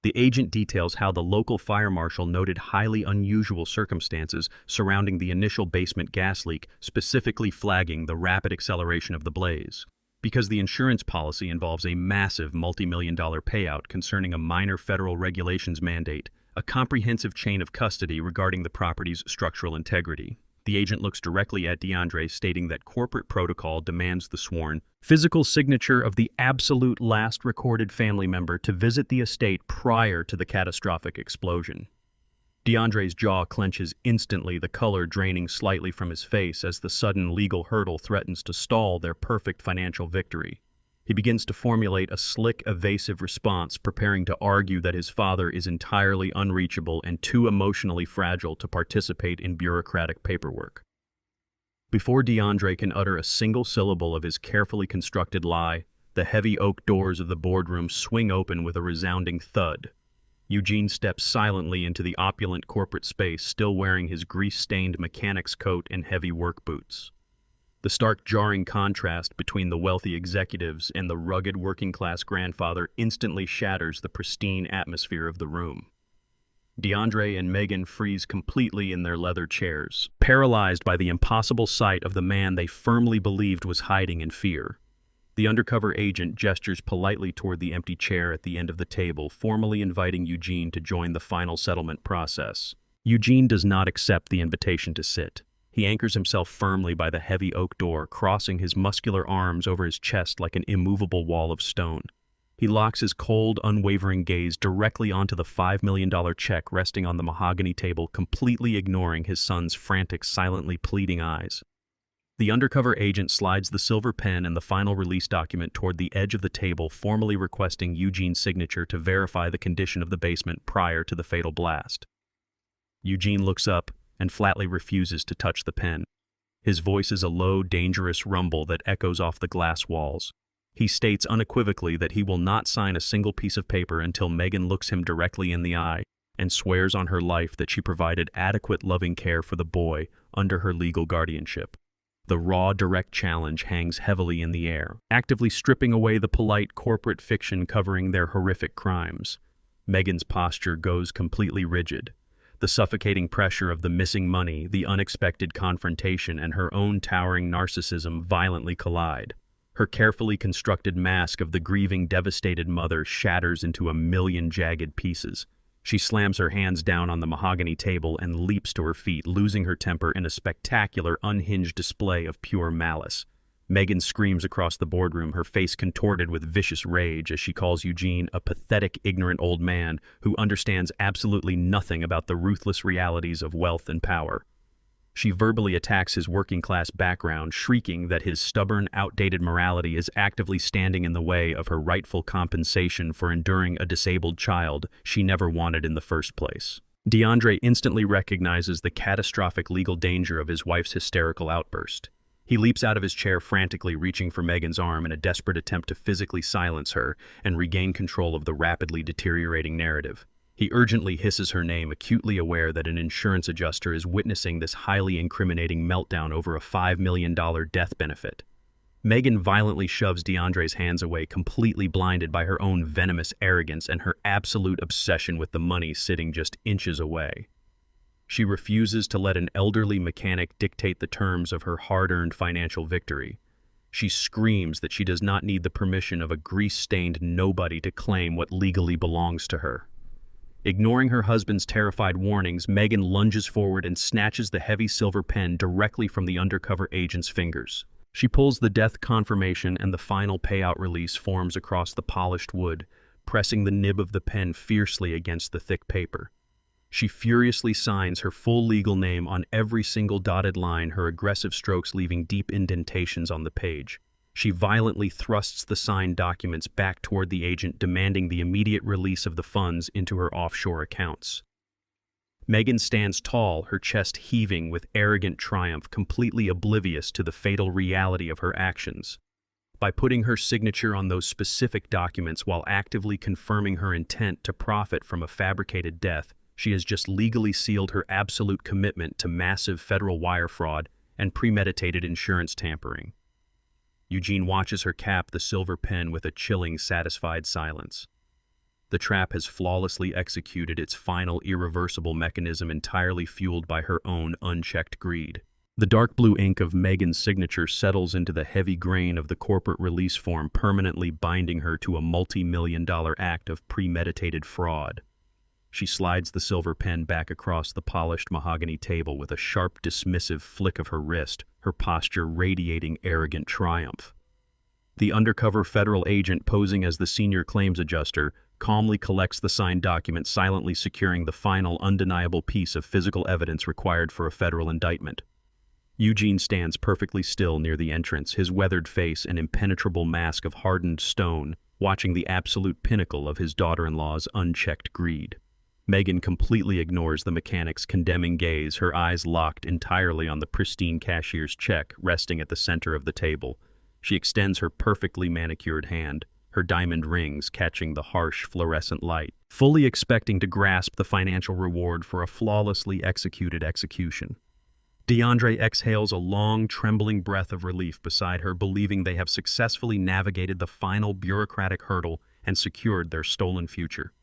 The agent details how the local fire marshal noted highly unusual circumstances surrounding the initial basement gas leak, specifically flagging the rapid acceleration of the blaze. Because the insurance policy involves a massive multi-million-dollar payout concerning a minor federal regulations mandate, a comprehensive chain of custody regarding the property's structural integrity. The agent looks directly at DeAndre, stating that corporate protocol demands the sworn, physical signature of the absolute last recorded family member to visit the estate prior to the catastrophic explosion. DeAndre's jaw clenches instantly, the color draining slightly from his face as the sudden legal hurdle threatens to stall their perfect financial victory. He begins to formulate a slick, evasive response, preparing to argue that his father is entirely unreachable and too emotionally fragile to participate in bureaucratic paperwork. Before DeAndre can utter a single syllable of his carefully constructed lie, the heavy oak doors of the boardroom swing open with a resounding thud. Eugene steps silently into the opulent corporate space, still wearing his grease-stained mechanic's coat and heavy work boots. The stark, jarring contrast between the wealthy executives and the rugged working-class grandfather instantly shatters the pristine atmosphere of the room. DeAndre and Megan freeze completely in their leather chairs, paralyzed by the impossible sight of the man they firmly believed was hiding in fear. The undercover agent gestures politely toward the empty chair at the end of the table, formally inviting Eugene to join the final settlement process. Eugene does not accept the invitation to sit. He anchors himself firmly by the heavy oak door, crossing his muscular arms over his chest like an immovable wall of stone. He locks his cold, unwavering gaze directly onto the $5 million check resting on the mahogany table, completely ignoring his son's frantic, silently pleading eyes. The undercover agent slides the silver pen and the final release document toward the edge of the table, formally requesting Eugene's signature to verify the condition of the basement prior to the fatal blast. Eugene looks up and flatly refuses to touch the pen. His voice is a low, dangerous rumble that echoes off the glass walls. He states unequivocally that he will not sign a single piece of paper until Megan looks him directly in the eye and swears on her life that she provided adequate loving care for the boy under her legal guardianship. The raw, direct challenge hangs heavily in the air, actively stripping away the polite corporate fiction covering their horrific crimes. Megan's posture goes completely rigid. The suffocating pressure of the missing money, the unexpected confrontation, and her own towering narcissism violently collide. Her carefully constructed mask of the grieving, devastated mother shatters into a million jagged pieces. She slams her hands down on the mahogany table and leaps to her feet, losing her temper in a spectacular, unhinged display of pure malice. Megan screams across the boardroom, her face contorted with vicious rage as she calls Eugene a pathetic, ignorant old man who understands absolutely nothing about the ruthless realities of wealth and power. She verbally attacks his working-class background, shrieking that his stubborn, outdated morality is actively standing in the way of her rightful compensation for enduring a disabled child she never wanted in the first place. DeAndre instantly recognizes the catastrophic legal danger of his wife's hysterical outburst. He leaps out of his chair, frantically reaching for Megan's arm in a desperate attempt to physically silence her and regain control of the rapidly deteriorating narrative. He urgently hisses her name, acutely aware that an insurance adjuster is witnessing this highly incriminating meltdown over a $5 million death benefit. Megan violently shoves DeAndre's hands away, completely blinded by her own venomous arrogance and her absolute obsession with the money sitting just inches away. She refuses to let an elderly mechanic dictate the terms of her hard-earned financial victory. She screams that she does not need the permission of a grease-stained nobody to claim what legally belongs to her. Ignoring her husband's terrified warnings, Megan lunges forward and snatches the heavy silver pen directly from the undercover agent's fingers. She pulls the death confirmation and the final payout release forms across the polished wood, pressing the nib of the pen fiercely against the thick paper. She furiously signs her full legal name on every single dotted line, her aggressive strokes leaving deep indentations on the page. She violently thrusts the signed documents back toward the agent, demanding the immediate release of the funds into her offshore accounts. Megan stands tall, her chest heaving with arrogant triumph, completely oblivious to the fatal reality of her actions. By putting her signature on those specific documents while actively confirming her intent to profit from a fabricated death, she has just legally sealed her absolute commitment to massive federal wire fraud and premeditated insurance tampering. Eugene watches her cap the silver pen with a chilling, satisfied silence. The trap has flawlessly executed its final irreversible mechanism, entirely fueled by her own unchecked greed. The dark blue ink of Megan's signature settles into the heavy grain of the corporate release form, permanently binding her to a multi-million-dollar act of premeditated fraud. She slides the silver pen back across the polished mahogany table with a sharp, dismissive flick of her wrist, her posture radiating arrogant triumph. The undercover federal agent, posing as the senior claims adjuster, calmly collects the signed document, silently securing the final, undeniable piece of physical evidence required for a federal indictment. Eugene stands perfectly still near the entrance, his weathered face an impenetrable mask of hardened stone, watching the absolute pinnacle of his daughter-in-law's unchecked greed. Megan completely ignores the mechanic's condemning gaze, her eyes locked entirely on the pristine cashier's check resting at the center of the table. She extends her perfectly manicured hand, her diamond rings catching the harsh fluorescent light, fully expecting to grasp the financial reward for a flawlessly executed execution. DeAndre exhales a long, trembling breath of relief beside her, believing they have successfully navigated the final bureaucratic hurdle and secured their stolen future.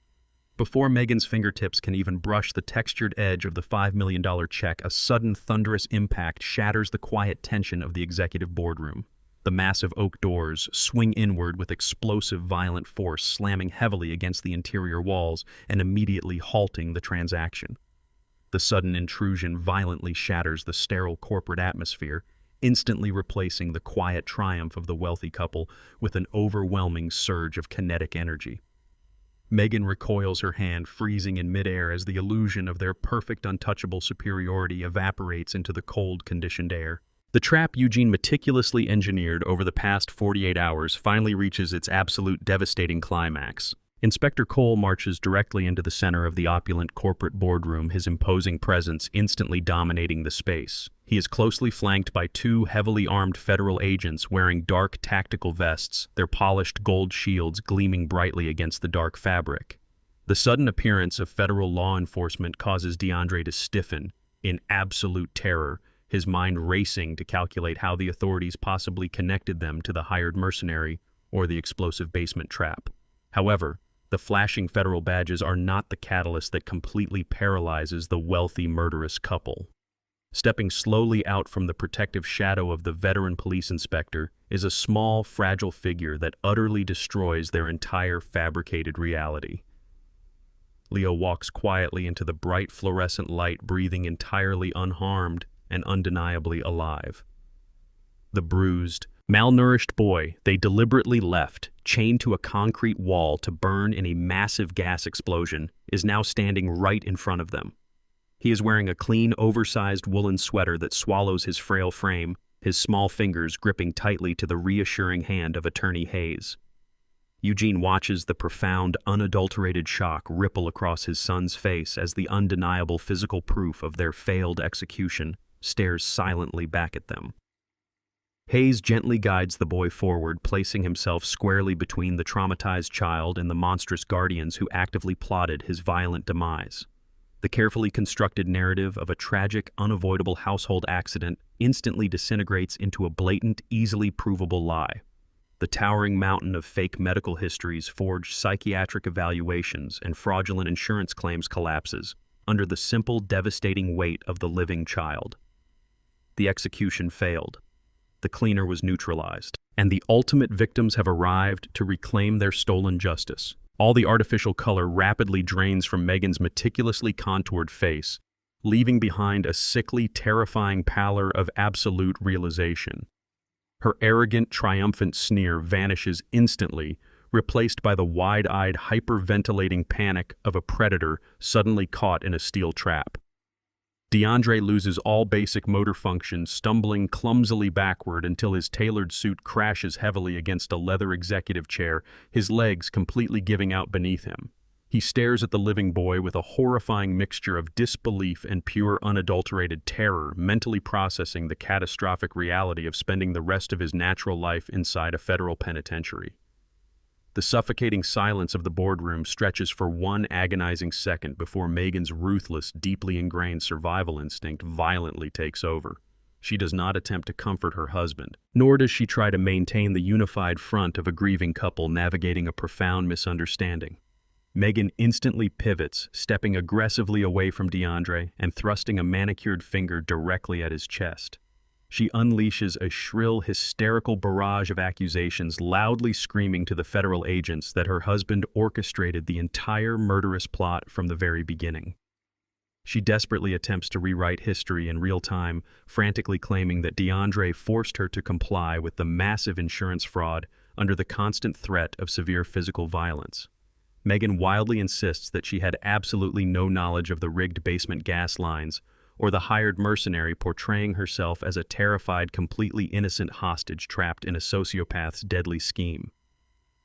Before Megan's fingertips can even brush the textured edge of the $5 million check, a sudden thunderous impact shatters the quiet tension of the executive boardroom. The massive oak doors swing inward with explosive, violent force, slamming heavily against the interior walls and immediately halting the transaction. The sudden intrusion violently shatters the sterile corporate atmosphere, instantly replacing the quiet triumph of the wealthy couple with an overwhelming surge of kinetic energy. Megan recoils her hand, freezing in midair as the illusion of their perfect, untouchable superiority evaporates into the cold, conditioned air. The trap Eugene meticulously engineered over the past 48 hours finally reaches its absolute devastating climax. Inspector Cole marches directly into the center of the opulent corporate boardroom, his imposing presence instantly dominating the space. He is closely flanked by two heavily armed federal agents wearing dark tactical vests, their polished gold shields gleaming brightly against the dark fabric. The sudden appearance of federal law enforcement causes DeAndre to stiffen in absolute terror, his mind racing to calculate how the authorities possibly connected them to the hired mercenary or the explosive basement trap. However, the flashing federal badges are not the catalyst that completely paralyzes the wealthy, murderous couple. Stepping slowly out from the protective shadow of the veteran police inspector is a small, fragile figure that utterly destroys their entire fabricated reality. Leo walks quietly into the bright fluorescent light, breathing entirely unharmed and undeniably alive. The bruised, malnourished boy they deliberately left, chained to a concrete wall to burn in a massive gas explosion, is now standing right in front of them. He is wearing a clean, oversized woolen sweater that swallows his frail frame, his small fingers gripping tightly to the reassuring hand of Attorney Hayes. Eugene watches the profound, unadulterated shock ripple across his son's face as the undeniable physical proof of their failed execution stares silently back at them. Hayes gently guides the boy forward, placing himself squarely between the traumatized child and the monstrous guardians who actively plotted his violent demise. The carefully constructed narrative of a tragic, unavoidable household accident instantly disintegrates into a blatant, easily provable lie. The towering mountain of fake medical histories, forged psychiatric evaluations, and fraudulent insurance claims collapses under the simple, devastating weight of the living child. The execution failed. The cleaner was neutralized, and the ultimate victims have arrived to reclaim their stolen justice. All the artificial color rapidly drains from Megan's meticulously contoured face, leaving behind a sickly, terrifying pallor of absolute realization. Her arrogant, triumphant sneer vanishes instantly, replaced by the wide-eyed, hyperventilating panic of a predator suddenly caught in a steel trap. DeAndre loses all basic motor functions, stumbling clumsily backward until his tailored suit crashes heavily against a leather executive chair, his legs completely giving out beneath him. He stares at the living boy with a horrifying mixture of disbelief and pure unadulterated terror, mentally processing the catastrophic reality of spending the rest of his natural life inside a federal penitentiary. The suffocating silence of the boardroom stretches for one agonizing second before Megan's ruthless, deeply ingrained survival instinct violently takes over. She does not attempt to comfort her husband, nor does she try to maintain the unified front of a grieving couple navigating a profound misunderstanding. Megan instantly pivots, stepping aggressively away from DeAndre and thrusting a manicured finger directly at his chest. She unleashes a shrill, hysterical barrage of accusations, loudly screaming to the federal agents that her husband orchestrated the entire murderous plot from the very beginning. She desperately attempts to rewrite history in real time, frantically claiming that DeAndre forced her to comply with the massive insurance fraud under the constant threat of severe physical violence. Megan wildly insists that she had absolutely no knowledge of the rigged basement gas lines, or the hired mercenary portraying herself as a terrified, completely innocent hostage trapped in a sociopath's deadly scheme.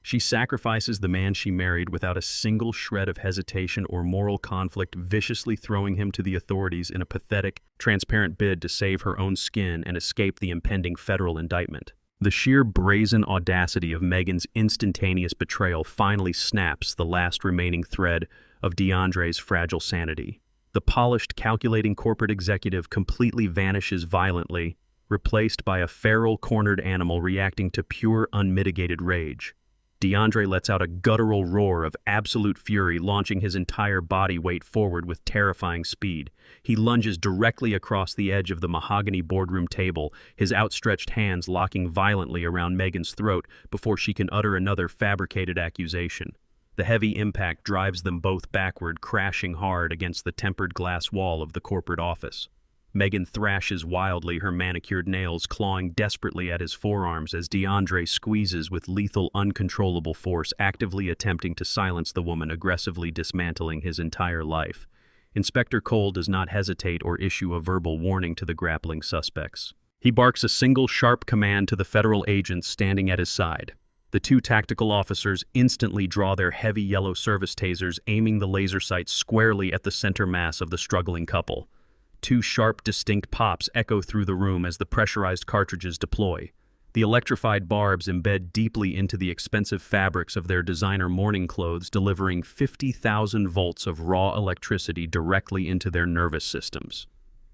She sacrifices the man she married without a single shred of hesitation or moral conflict, viciously throwing him to the authorities in a pathetic, transparent bid to save her own skin and escape the impending federal indictment. The sheer brazen audacity of Megan's instantaneous betrayal finally snaps the last remaining thread of DeAndre's fragile sanity. The polished, calculating corporate executive completely vanishes violently, replaced by a feral, cornered animal reacting to pure, unmitigated rage. DeAndre lets out a guttural roar of absolute fury, launching his entire body weight forward with terrifying speed. He lunges directly across the edge of the mahogany boardroom table, his outstretched hands locking violently around Megan's throat before she can utter another fabricated accusation. The heavy impact drives them both backward, crashing hard against the tempered glass wall of the corporate office. Megan thrashes wildly, her manicured nails clawing desperately at his forearms as DeAndre squeezes with lethal, uncontrollable force, actively attempting to silence the woman, aggressively dismantling his entire life. Inspector Cole does not hesitate or issue a verbal warning to the grappling suspects. He barks a single sharp command to the federal agents standing at his side. The two tactical officers instantly draw their heavy yellow service tasers, aiming the laser sights squarely at the center mass of the struggling couple. Two sharp, distinct pops echo through the room as the pressurized cartridges deploy. The electrified barbs embed deeply into the expensive fabrics of their designer morning clothes, delivering 50,000 volts of raw electricity directly into their nervous systems.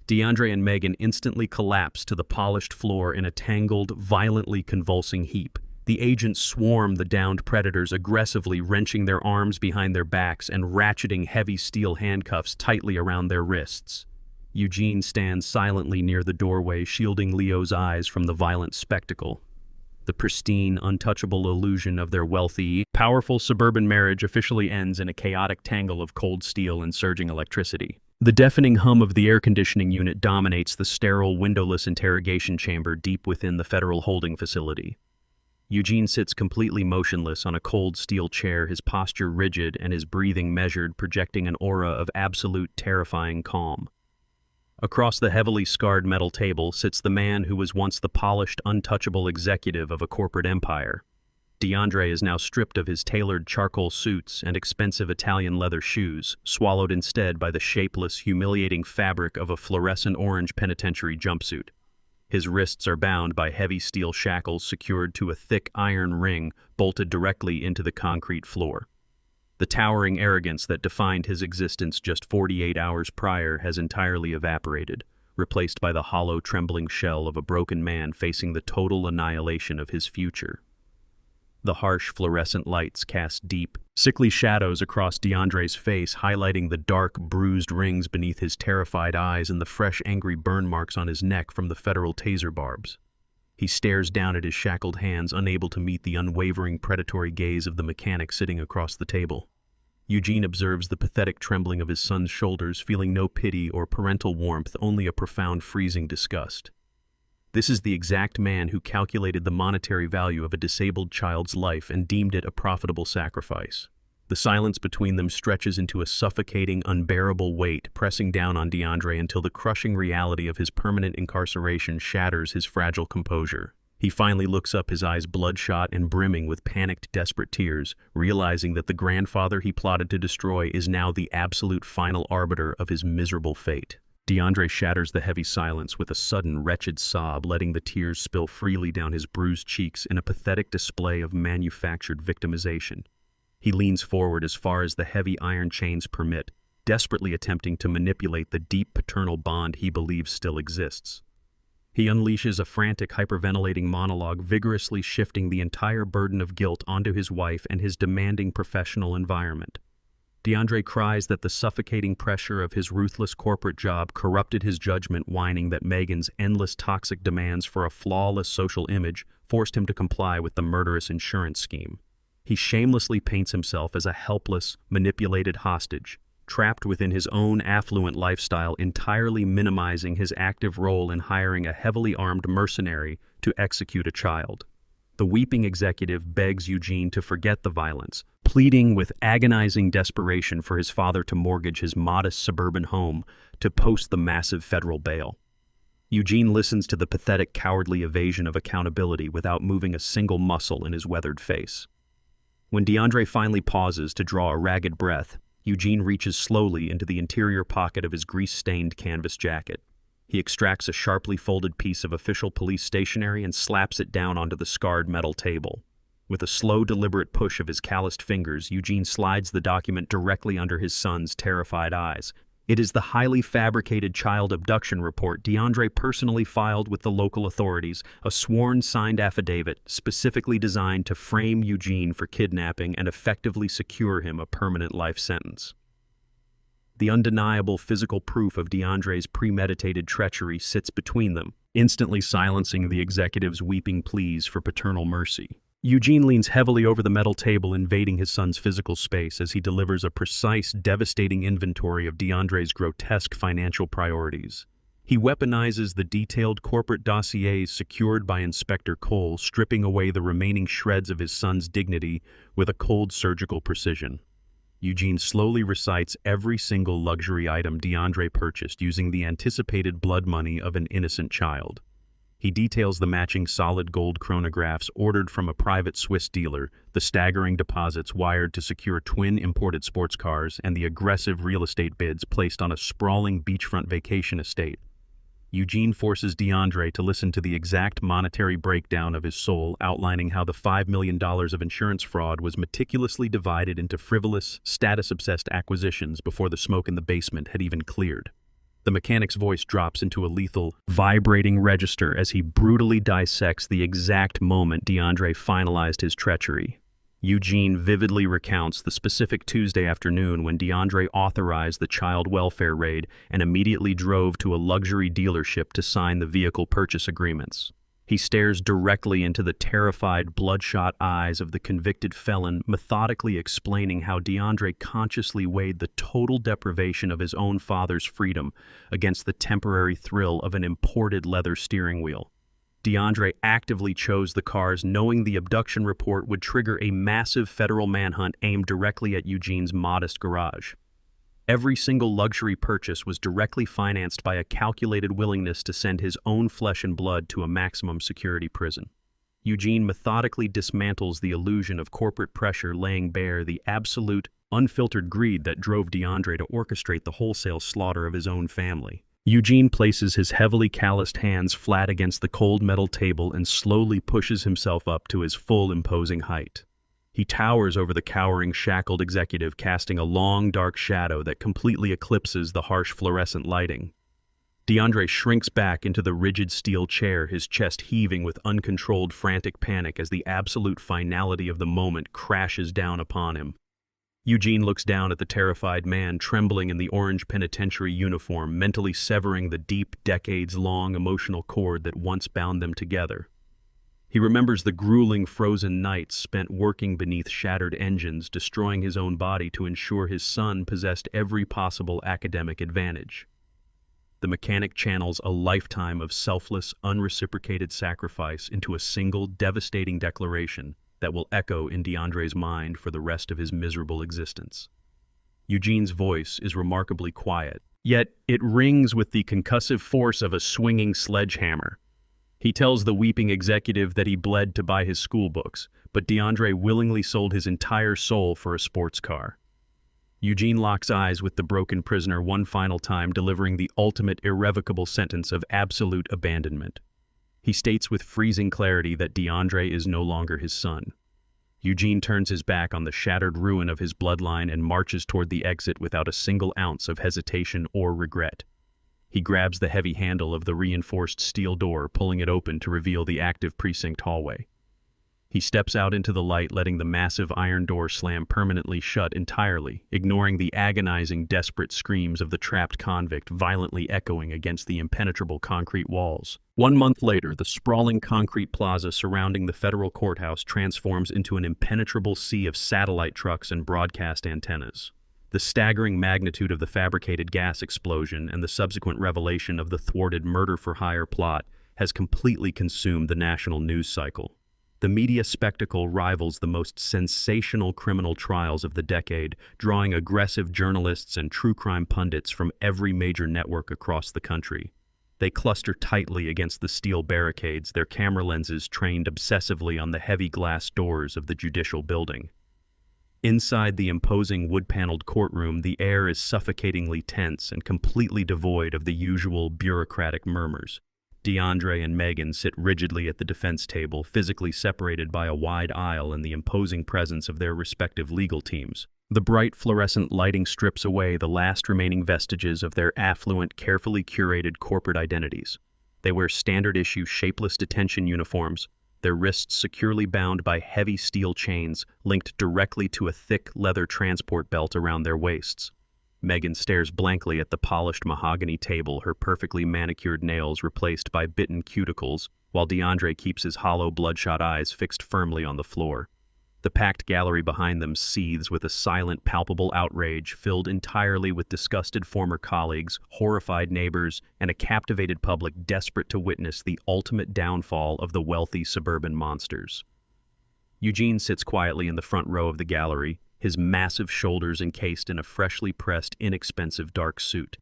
DeAndre and Megan instantly collapse to the polished floor in a tangled, violently convulsing heap. The agents swarm the downed predators, aggressively wrenching their arms behind their backs and ratcheting heavy steel handcuffs tightly around their wrists. Eugene stands silently near the doorway, shielding Leo's eyes from the violent spectacle. The pristine, untouchable illusion of their wealthy, powerful suburban marriage officially ends in a chaotic tangle of cold steel and surging electricity. The deafening hum of the air conditioning unit dominates the sterile, windowless interrogation chamber deep within the federal holding facility. Eugene sits completely motionless on a cold steel chair, his posture rigid and his breathing measured, projecting an aura of absolute, terrifying calm. Across the heavily scarred metal table sits the man who was once the polished, untouchable executive of a corporate empire. DeAndre is now stripped of his tailored charcoal suits and expensive Italian leather shoes, swallowed instead by the shapeless, humiliating fabric of a fluorescent orange penitentiary jumpsuit. His wrists are bound by heavy steel shackles secured to a thick iron ring bolted directly into the concrete floor. The towering arrogance that defined his existence just 48 hours prior has entirely evaporated, replaced by the hollow, trembling shell of a broken man facing the total annihilation of his future. The harsh fluorescent lights cast deep, sickly shadows across DeAndre's face, highlighting the dark, bruised rings beneath his terrified eyes and the fresh, angry burn marks on his neck from the federal taser barbs. He stares down at his shackled hands, unable to meet the unwavering, predatory gaze of the mechanic sitting across the table. Eugene observes the pathetic trembling of his son's shoulders, feeling no pity or parental warmth, only a profound, freezing disgust. This is the exact man who calculated the monetary value of a disabled child's life and deemed it a profitable sacrifice. The silence between them stretches into a suffocating, unbearable weight, pressing down on DeAndre until the crushing reality of his permanent incarceration shatters his fragile composure. He finally looks up, his eyes bloodshot and brimming with panicked, desperate tears, realizing that the grandfather he plotted to destroy is now the absolute final arbiter of his miserable fate. DeAndre shatters the heavy silence with a sudden, wretched sob, letting the tears spill freely down his bruised cheeks in a pathetic display of manufactured victimization. He leans forward as far as the heavy iron chains permit, desperately attempting to manipulate the deep paternal bond he believes still exists. He unleashes a frantic, hyperventilating monologue, vigorously shifting the entire burden of guilt onto his wife and his demanding professional environment. DeAndre cries that the suffocating pressure of his ruthless corporate job corrupted his judgment, whining that Megan's endless toxic demands for a flawless social image forced him to comply with the murderous insurance scheme. He shamelessly paints himself as a helpless, manipulated hostage, trapped within his own affluent lifestyle, entirely minimizing his active role in hiring a heavily armed mercenary to execute a child. The weeping executive begs Eugene to forget the violence, pleading with agonizing desperation for his father to mortgage his modest suburban home to post the massive federal bail. Eugene listens to the pathetic, cowardly evasion of accountability without moving a single muscle in his weathered face. When DeAndre finally pauses to draw a ragged breath, Eugene reaches slowly into the interior pocket of his grease-stained canvas jacket. He extracts a sharply folded piece of official police stationery and slaps it down onto the scarred metal table. With a slow, deliberate push of his calloused fingers, Eugene slides the document directly under his son's terrified eyes. It is the highly fabricated child abduction report DeAndre personally filed with the local authorities, a sworn signed affidavit specifically designed to frame Eugene for kidnapping and effectively secure him a permanent life sentence. The undeniable physical proof of DeAndre's premeditated treachery sits between them, instantly silencing the executive's weeping pleas for paternal mercy. Eugene leans heavily over the metal table, invading his son's physical space as he delivers a precise, devastating inventory of DeAndre's grotesque financial priorities. He weaponizes the detailed corporate dossiers secured by Inspector Cole, stripping away the remaining shreds of his son's dignity with a cold, surgical precision. Eugene slowly recites every single luxury item DeAndre purchased using the anticipated blood money of an innocent child. He details the matching solid gold chronographs ordered from a private Swiss dealer, the staggering deposits wired to secure twin imported sports cars, and the aggressive real estate bids placed on a sprawling beachfront vacation estate. Eugene forces DeAndre to listen to the exact monetary breakdown of his soul, outlining how the $5 million of insurance fraud was meticulously divided into frivolous, status-obsessed acquisitions before the smoke in the basement had even cleared. The mechanic's voice drops into a lethal, vibrating register as he brutally dissects the exact moment DeAndre finalized his treachery. Eugene vividly recounts the specific Tuesday afternoon when DeAndre authorized the child welfare raid and immediately drove to a luxury dealership to sign the vehicle purchase agreements. He stares directly into the terrified, bloodshot eyes of the convicted felon, methodically explaining how DeAndre consciously weighed the total deprivation of his own father's freedom against the temporary thrill of an imported leather steering wheel. DeAndre actively chose the cars knowing the abduction report would trigger a massive federal manhunt aimed directly at Eugene's modest garage. Every single luxury purchase was directly financed by a calculated willingness to send his own flesh and blood to a maximum security prison. Eugene methodically dismantles the illusion of corporate pressure, laying bare the absolute, unfiltered greed that drove DeAndre to orchestrate the wholesale slaughter of his own family. Eugene places his heavily calloused hands flat against the cold metal table and slowly pushes himself up to his full imposing height. He towers over the cowering, shackled executive, casting a long, dark shadow that completely eclipses the harsh fluorescent lighting. DeAndre shrinks back into the rigid steel chair, his chest heaving with uncontrolled, frantic panic as the absolute finality of the moment crashes down upon him. Eugene looks down at the terrified man, trembling in the orange penitentiary uniform, mentally severing the deep, decades-long emotional cord that once bound them together. He remembers the grueling frozen nights spent working beneath shattered engines, destroying his own body to ensure his son possessed every possible academic advantage. The mechanic channels a lifetime of selfless, unreciprocated sacrifice into a single, devastating declaration that will echo in DeAndre's mind for the rest of his miserable existence. Eugene's voice is remarkably quiet, yet it rings with the concussive force of a swinging sledgehammer. He tells the weeping executive that he bled to buy his school books, but DeAndre willingly sold his entire soul for a sports car. Eugene locks eyes with the broken prisoner one final time, delivering the ultimate irrevocable sentence of absolute abandonment. He states with freezing clarity that DeAndre is no longer his son. Eugene turns his back on the shattered ruin of his bloodline and marches toward the exit without a single ounce of hesitation or regret. He grabs the heavy handle of the reinforced steel door, pulling it open to reveal the active precinct hallway. He steps out into the light, letting the massive iron door slam permanently shut entirely, ignoring the agonizing, desperate screams of the trapped convict violently echoing against the impenetrable concrete walls. 1 month later, the sprawling concrete plaza surrounding the federal courthouse transforms into an impenetrable sea of satellite trucks and broadcast antennas. The staggering magnitude of the fabricated gas explosion and the subsequent revelation of the thwarted murder-for-hire plot has completely consumed the national news cycle. The media spectacle rivals the most sensational criminal trials of the decade, drawing aggressive journalists and true crime pundits from every major network across the country. They cluster tightly against the steel barricades, their camera lenses trained obsessively on the heavy glass doors of the judicial building. Inside the imposing wood-paneled courtroom, the air is suffocatingly tense and completely devoid of the usual bureaucratic murmurs. DeAndre and Megan sit rigidly at the defense table, physically separated by a wide aisle in the imposing presence of their respective legal teams. The bright fluorescent lighting strips away the last remaining vestiges of their affluent, carefully curated corporate identities. They wear standard-issue, shapeless detention uniforms, their wrists securely bound by heavy steel chains linked directly to a thick leather transport belt around their waists. Megan stares blankly at the polished mahogany table, her perfectly manicured nails replaced by bitten cuticles, while DeAndre keeps his hollow, bloodshot eyes fixed firmly on the floor. The packed gallery behind them seethes with a silent, palpable outrage filled entirely with disgusted former colleagues, horrified neighbors, and a captivated public desperate to witness the ultimate downfall of the wealthy suburban monsters. Eugene sits quietly in the front row of the gallery, his massive shoulders encased in a freshly pressed, inexpensive dark suit.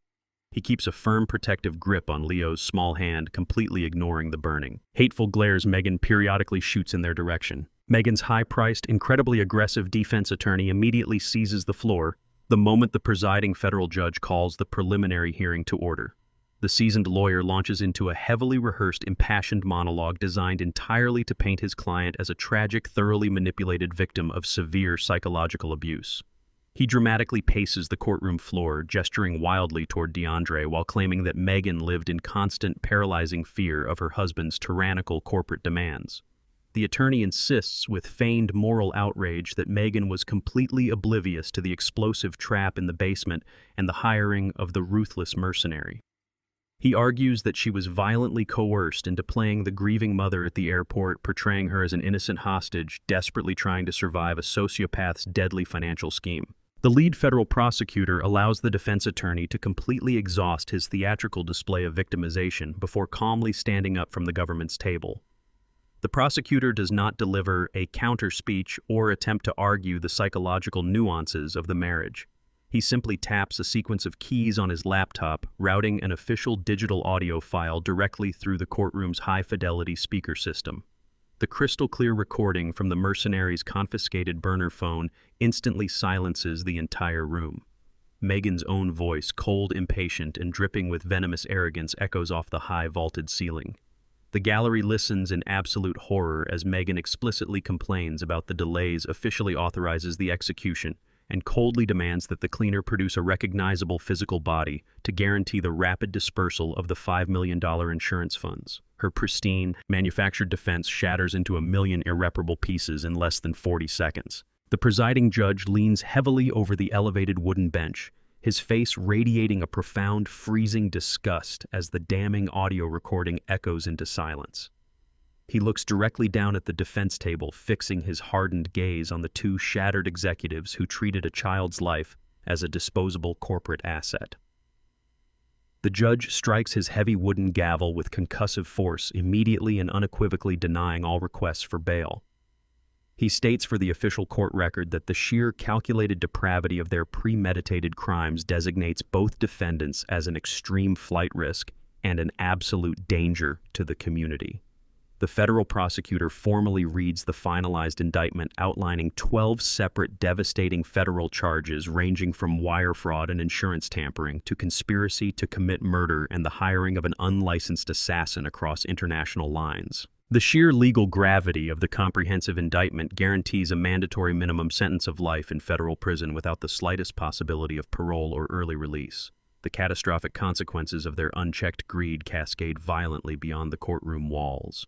He keeps a firm, protective grip on Leo's small hand, completely ignoring the burning, hateful glares Megan periodically shoots in their direction. Megan's high-priced, incredibly aggressive defense attorney immediately seizes the floor the moment the presiding federal judge calls the preliminary hearing to order. The seasoned lawyer launches into a heavily rehearsed, impassioned monologue designed entirely to paint his client as a tragic, thoroughly manipulated victim of severe psychological abuse. He dramatically paces the courtroom floor, gesturing wildly toward DeAndre while claiming that Megan lived in constant, paralyzing fear of her husband's tyrannical corporate demands. The attorney insists with feigned moral outrage that Megan was completely oblivious to the explosive trap in the basement and the hiring of the ruthless mercenary. He argues that she was violently coerced into playing the grieving mother at the airport, portraying her as an innocent hostage, desperately trying to survive a sociopath's deadly financial scheme. The lead federal prosecutor allows the defense attorney to completely exhaust his theatrical display of victimization before calmly standing up from the government's table. The prosecutor does not deliver a counter-speech or attempt to argue the psychological nuances of the marriage. He simply taps a sequence of keys on his laptop, routing an official digital audio file directly through the courtroom's high-fidelity speaker system. The crystal-clear recording from the mercenary's confiscated burner phone instantly silences the entire room. Megan's own voice, cold, impatient, and dripping with venomous arrogance, echoes off the high vaulted ceiling. The gallery listens in absolute horror as Megan explicitly complains about the delays, officially authorizes the execution, and coldly demands that the cleaner produce a recognizable physical body to guarantee the rapid dispersal of the $5 million insurance funds. Her pristine, manufactured defense shatters into a million irreparable pieces in less than 40 seconds. The presiding judge leans heavily over the elevated wooden bench, his face radiating a profound, freezing disgust as the damning audio recording echoes into silence. He looks directly down at the defense table, fixing his hardened gaze on the two shattered executives who treated a child's life as a disposable corporate asset. The judge strikes his heavy wooden gavel with concussive force, immediately and unequivocally denying all requests for bail. He states for the official court record that the sheer calculated depravity of their premeditated crimes designates both defendants as an extreme flight risk and an absolute danger to the community. The federal prosecutor formally reads the finalized indictment, outlining 12 separate devastating federal charges ranging from wire fraud and insurance tampering to conspiracy to commit murder and the hiring of an unlicensed assassin across international lines. The sheer legal gravity of the comprehensive indictment guarantees a mandatory minimum sentence of life in federal prison without the slightest possibility of parole or early release. The catastrophic consequences of their unchecked greed cascade violently beyond the courtroom walls.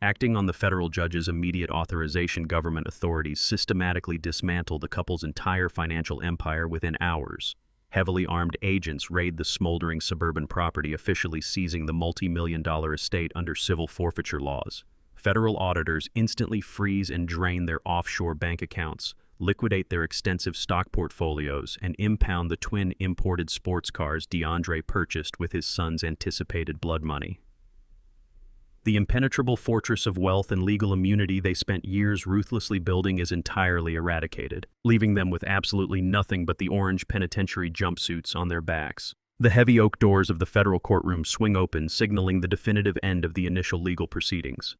Acting on the federal judge's immediate authorization, government authorities systematically dismantle the couple's entire financial empire within hours. Heavily armed agents raid the smoldering suburban property, officially seizing the multi-million-dollar estate under civil forfeiture laws. Federal auditors instantly freeze and drain their offshore bank accounts, liquidate their extensive stock portfolios, and impound the twin imported sports cars DeAndre purchased with his son's anticipated blood money. The impenetrable fortress of wealth and legal immunity they spent years ruthlessly building is entirely eradicated, leaving them with absolutely nothing but the orange penitentiary jumpsuits on their backs. The heavy oak doors of the federal courtroom swing open, signaling the definitive end of the initial legal proceedings.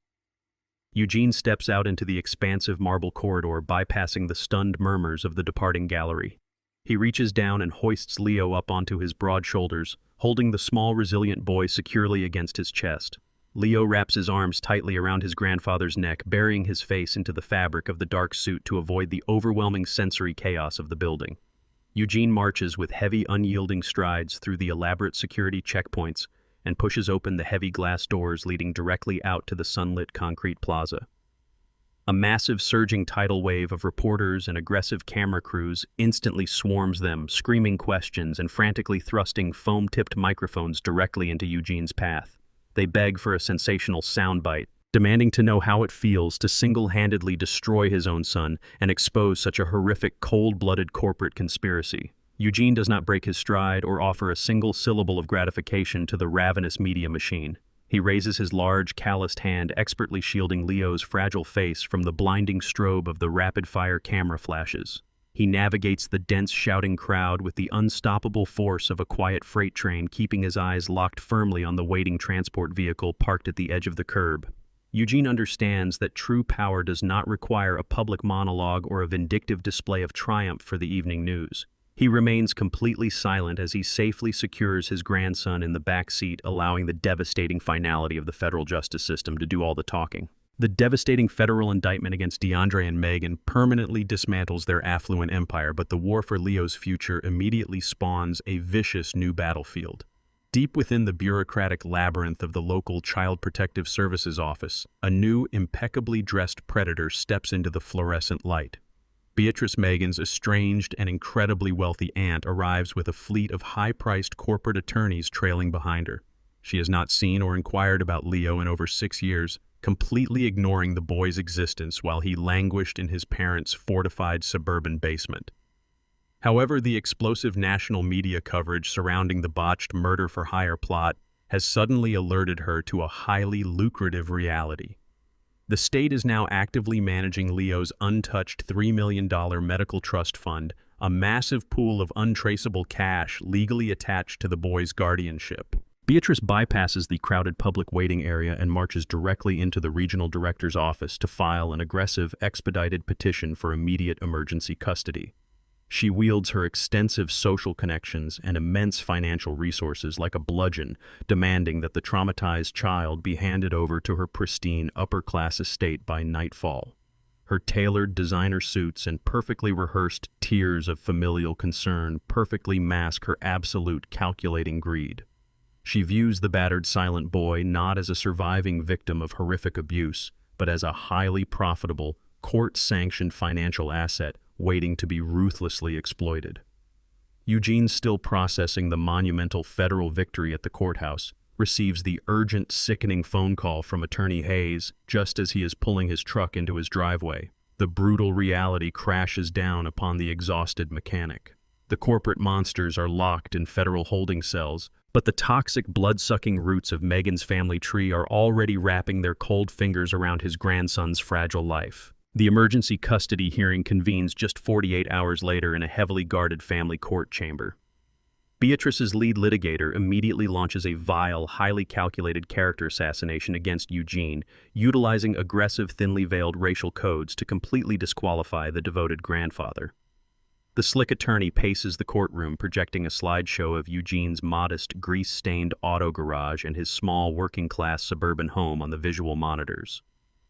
Eugene steps out into the expansive marble corridor, bypassing the stunned murmurs of the departing gallery. He reaches down and hoists Leo up onto his broad shoulders, holding the small, resilient boy securely against his chest. Leo wraps his arms tightly around his grandfather's neck, burying his face into the fabric of the dark suit to avoid the overwhelming sensory chaos of the building. Eugene marches with heavy, unyielding strides through the elaborate security checkpoints and pushes open the heavy glass doors leading directly out to the sunlit concrete plaza. A massive, surging tidal wave of reporters and aggressive camera crews instantly swarms them, screaming questions and frantically thrusting foam-tipped microphones directly into Eugene's path. They beg for a sensational soundbite, demanding to know how it feels to single-handedly destroy his own son and expose such a horrific, cold-blooded corporate conspiracy. Eugene does not break his stride or offer a single syllable of gratification to the ravenous media machine. He raises his large, calloused hand, expertly shielding Leo's fragile face from the blinding strobe of the rapid-fire camera flashes. He navigates the dense, shouting crowd with the unstoppable force of a quiet freight train, keeping his eyes locked firmly on the waiting transport vehicle parked at the edge of the curb. Eugene understands that true power does not require a public monologue or a vindictive display of triumph for the evening news. He remains completely silent as he safely secures his grandson in the back seat, allowing the devastating finality of the federal justice system to do all the talking. The devastating federal indictment against DeAndre and Megan permanently dismantles their affluent empire, but the war for Leo's future immediately spawns a vicious new battlefield. Deep within the bureaucratic labyrinth of the local Child Protective Services office, a new, impeccably dressed predator steps into the fluorescent light. Beatrice Megan's estranged and incredibly wealthy aunt arrives with a fleet of high-priced corporate attorneys trailing behind her. She has not seen or inquired about Leo in over 6 years, completely ignoring the boy's existence while he languished in his parents' fortified suburban basement. However, the explosive national media coverage surrounding the botched murder-for-hire plot has suddenly alerted her to a highly lucrative reality. The state is now actively managing Leo's untouched $3 million medical trust fund, a massive pool of untraceable cash legally attached to the boy's guardianship. Beatrice bypasses the crowded public waiting area and marches directly into the regional director's office to file an aggressive, expedited petition for immediate emergency custody. She wields her extensive social connections and immense financial resources like a bludgeon, demanding that the traumatized child be handed over to her pristine, upper-class estate by nightfall. Her tailored designer suits and perfectly rehearsed tears of familial concern perfectly mask her absolute calculating greed. She views the battered silent boy not as a surviving victim of horrific abuse, but as a highly profitable, court-sanctioned financial asset waiting to be ruthlessly exploited. Eugene, still processing the monumental federal victory at the courthouse, receives the urgent, sickening phone call from Attorney Hayes just as he is pulling his truck into his driveway. The brutal reality crashes down upon the exhausted mechanic. The corporate monsters are locked in federal holding cells, but the toxic, blood-sucking roots of Megan's family tree are already wrapping their cold fingers around his grandson's fragile life. The emergency custody hearing convenes just 48 hours later in a heavily guarded family court chamber. Beatrice's lead litigator immediately launches a vile, highly calculated character assassination against Eugene, utilizing aggressive, thinly veiled racial codes to completely disqualify the devoted grandfather. The slick attorney paces the courtroom, projecting a slideshow of Eugene's modest, grease-stained auto garage and his small, working-class suburban home on the visual monitors.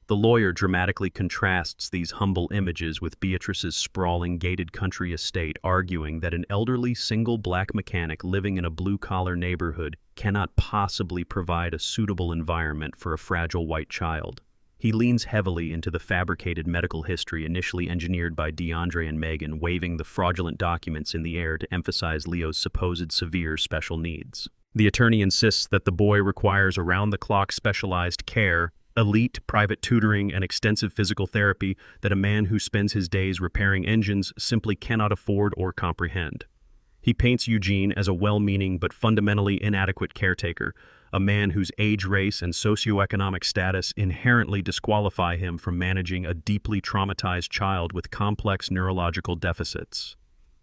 The lawyer dramatically contrasts these humble images with Beatrice's sprawling, gated country estate, arguing that an elderly, single black mechanic living in a blue-collar neighborhood cannot possibly provide a suitable environment for a fragile white child. He leans heavily into the fabricated medical history initially engineered by DeAndre and Megan, waving the fraudulent documents in the air to emphasize Leo's supposed severe special needs. The attorney insists that the boy requires around-the-clock specialized care, elite private tutoring, and extensive physical therapy that a man who spends his days repairing engines simply cannot afford or comprehend. He paints Eugene as a well-meaning but fundamentally inadequate caretaker, a man whose age, race, and socioeconomic status inherently disqualify him from managing a deeply traumatized child with complex neurological deficits.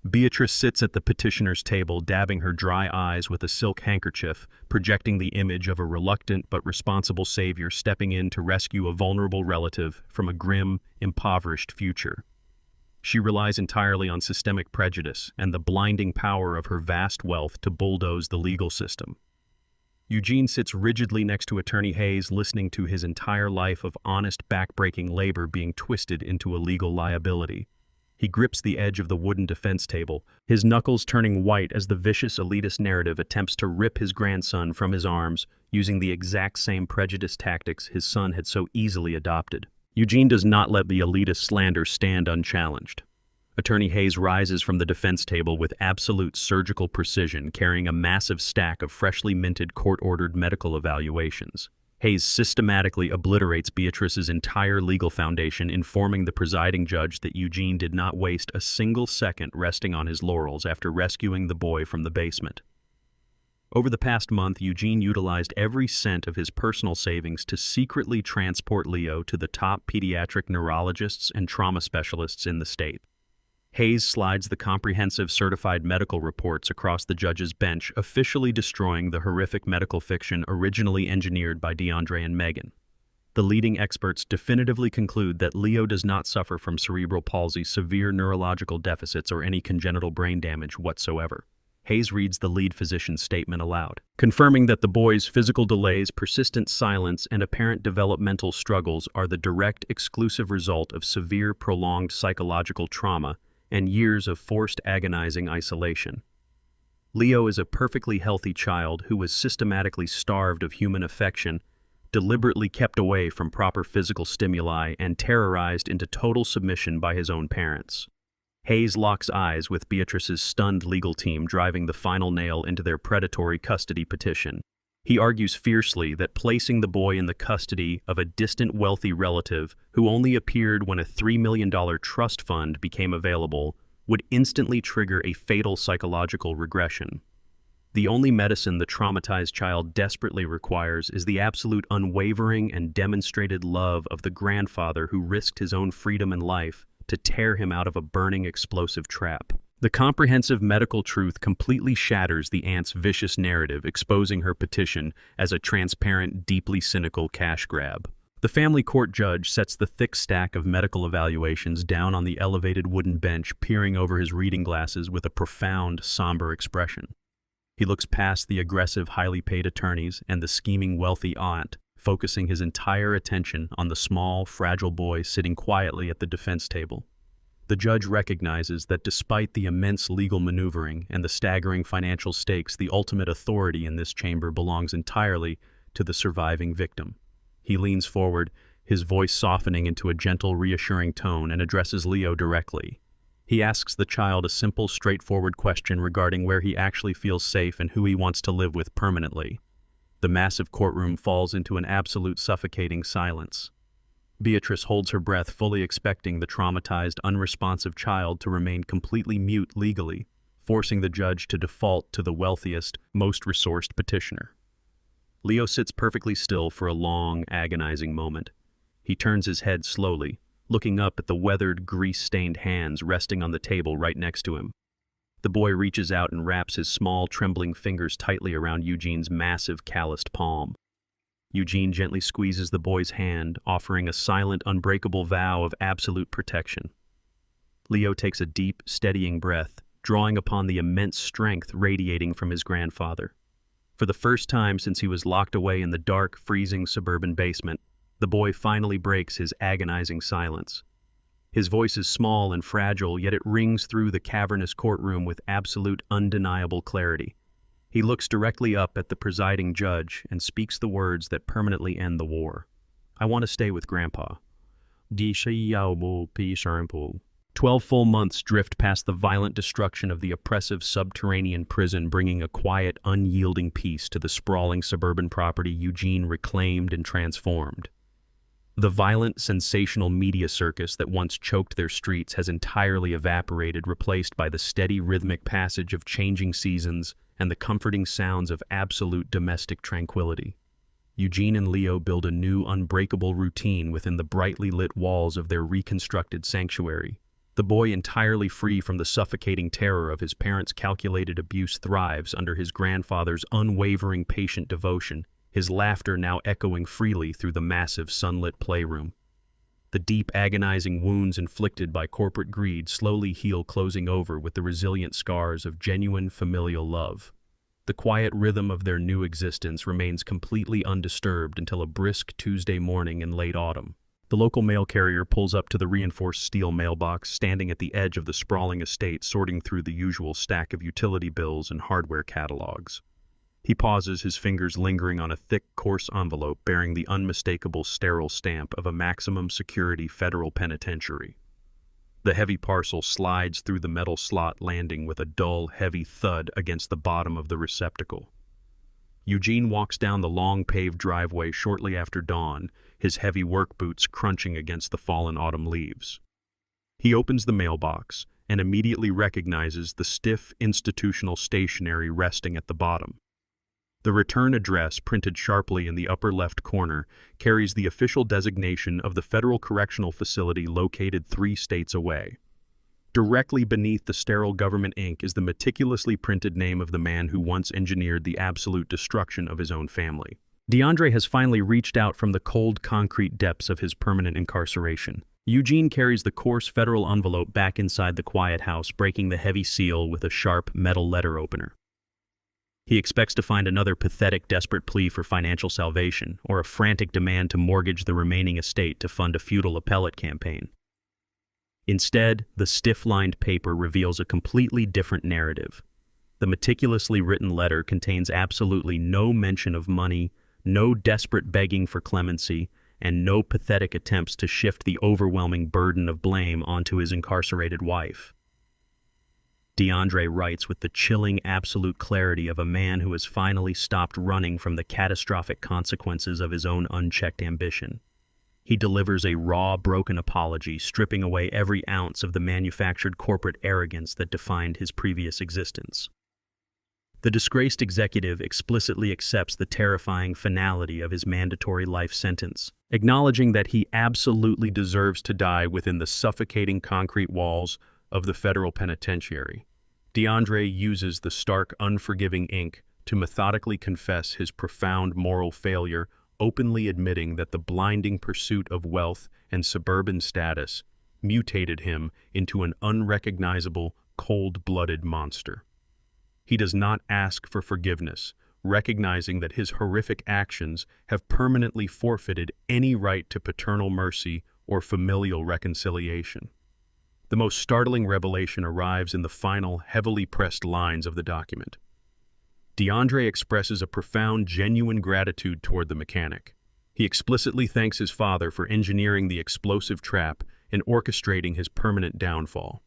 Beatrice sits at the petitioner's table, dabbing her dry eyes with a silk handkerchief, projecting the image of a reluctant but responsible savior stepping in to rescue a vulnerable relative from a grim, impoverished future. She relies entirely on systemic prejudice and the blinding power of her vast wealth to bulldoze the legal system. Eugene sits rigidly next to Attorney Hayes, listening to his entire life of honest, back-breaking labor being twisted into a legal liability. He grips the edge of the wooden defense table, his knuckles turning white as the vicious elitist narrative attempts to rip his grandson from his arms, using the exact same prejudice tactics his son had so easily adopted. Eugene does not let the elitist slander stand unchallenged. Attorney Hayes rises from the defense table with absolute surgical precision, carrying a massive stack of freshly minted court-ordered medical evaluations. Hayes systematically obliterates Beatrice's entire legal foundation, informing the presiding judge that Eugene did not waste a single second resting on his laurels after rescuing the boy from the basement. Over the past month, Eugene utilized every cent of his personal savings to secretly transport Leo to the top pediatric neurologists and trauma specialists in the state. Hayes slides the comprehensive certified medical reports across the judge's bench, officially destroying the horrific medical fiction originally engineered by DeAndre and Megan. The leading experts definitively conclude that Leo does not suffer from cerebral palsy, severe neurological deficits, or any congenital brain damage whatsoever. Hayes reads the lead physician's statement aloud, confirming that the boy's physical delays, persistent silence, and apparent developmental struggles are the direct, exclusive result of severe, prolonged psychological trauma and years of forced, agonizing isolation. Leo is a perfectly healthy child who was systematically starved of human affection, deliberately kept away from proper physical stimuli, and terrorized into total submission by his own parents. Hayes locks eyes with Beatrice's stunned legal team, driving the final nail into their predatory custody petition. He argues fiercely that placing the boy in the custody of a distant wealthy relative who only appeared when a $3 million trust fund became available would instantly trigger a fatal psychological regression. The only medicine the traumatized child desperately requires is the absolute unwavering and demonstrated love of the grandfather who risked his own freedom and life to tear him out of a burning explosive trap. The comprehensive medical truth completely shatters the aunt's vicious narrative, exposing her petition as a transparent, deeply cynical cash grab. The family court judge sets the thick stack of medical evaluations down on the elevated wooden bench, peering over his reading glasses with a profound, somber expression. He looks past the aggressive, highly paid attorneys and the scheming, wealthy aunt, focusing his entire attention on the small, fragile boy sitting quietly at the defense table. The judge recognizes that despite the immense legal maneuvering and the staggering financial stakes, the ultimate authority in this chamber belongs entirely to the surviving victim. He leans forward, his voice softening into a gentle, reassuring tone, and addresses Leo directly. He asks the child a simple, straightforward question regarding where he actually feels safe and who he wants to live with permanently. The massive courtroom falls into an absolute suffocating silence. Beatrice holds her breath, fully expecting the traumatized, unresponsive child to remain completely mute legally, forcing the judge to default to the wealthiest, most resourced petitioner. Leo sits perfectly still for a long, agonizing moment. He turns his head slowly, looking up at the weathered, grease-stained hands resting on the table right next to him. The boy reaches out and wraps his small, trembling fingers tightly around Eugene's massive, calloused palm. Eugene gently squeezes the boy's hand, offering a silent, unbreakable vow of absolute protection. Leo takes a deep, steadying breath, drawing upon the immense strength radiating from his grandfather. For the first time since he was locked away in the dark, freezing suburban basement, the boy finally breaks his agonizing silence. His voice is small and fragile, yet it rings through the cavernous courtroom with absolute, undeniable clarity. He looks directly up at the presiding judge and speaks the words that permanently end the war. "I want to stay with Grandpa." 12 full months drift past the violent destruction of the oppressive subterranean prison, bringing a quiet, unyielding peace to the sprawling suburban property Eugene reclaimed and transformed. The violent, sensational media circus that once choked their streets has entirely evaporated, replaced by the steady, rhythmic passage of changing seasons and the comforting sounds of absolute domestic tranquility. Eugene and Leo build a new, unbreakable routine within the brightly lit walls of their reconstructed sanctuary. The boy, entirely free from the suffocating terror of his parents' calculated abuse, thrives under his grandfather's unwavering, patient devotion, his laughter now echoing freely through the massive, sunlit playroom. The deep, agonizing wounds inflicted by corporate greed slowly heal, closing over with the resilient scars of genuine familial love. The quiet rhythm of their new existence remains completely undisturbed until a brisk Tuesday morning in late autumn. The local mail carrier pulls up to the reinforced steel mailbox, standing at the edge of the sprawling estate, sorting through the usual stack of utility bills and hardware catalogs. He pauses, his fingers lingering on a thick, coarse envelope bearing the unmistakable sterile stamp of a maximum security federal penitentiary. The heavy parcel slides through the metal slot, landing with a dull, heavy thud against the bottom of the receptacle. Eugene walks down the long paved driveway shortly after dawn, his heavy work boots crunching against the fallen autumn leaves. He opens the mailbox and immediately recognizes the stiff institutional stationery resting at the bottom. The return address, printed sharply in the upper left corner, carries the official designation of the federal correctional facility located 3 states away. Directly beneath the sterile government ink is the meticulously printed name of the man who once engineered the absolute destruction of his own family. DeAndre has finally reached out from the cold, concrete depths of his permanent incarceration. Eugene carries the coarse federal envelope back inside the quiet house, breaking the heavy seal with a sharp metal letter opener. He expects to find another pathetic, desperate plea for financial salvation, or a frantic demand to mortgage the remaining estate to fund a futile appellate campaign. Instead, the stiff-lined paper reveals a completely different narrative. The meticulously written letter contains absolutely no mention of money, no desperate begging for clemency, and no pathetic attempts to shift the overwhelming burden of blame onto his incarcerated wife. DeAndre writes with the chilling absolute clarity of a man who has finally stopped running from the catastrophic consequences of his own unchecked ambition. He delivers a raw, broken apology, stripping away every ounce of the manufactured corporate arrogance that defined his previous existence. The disgraced executive explicitly accepts the terrifying finality of his mandatory life sentence, acknowledging that he absolutely deserves to die within the suffocating concrete walls of the federal penitentiary. DeAndre uses the stark, unforgiving ink to methodically confess his profound moral failure, openly admitting that the blinding pursuit of wealth and suburban status mutated him into an unrecognizable, cold-blooded monster. He does not ask for forgiveness, recognizing that his horrific actions have permanently forfeited any right to paternal mercy or familial reconciliation. The most startling revelation arrives in the final, heavily pressed lines of the document. DeAndre expresses a profound, genuine gratitude toward the mechanic. He explicitly thanks his father for engineering the explosive trap and orchestrating his permanent downfall.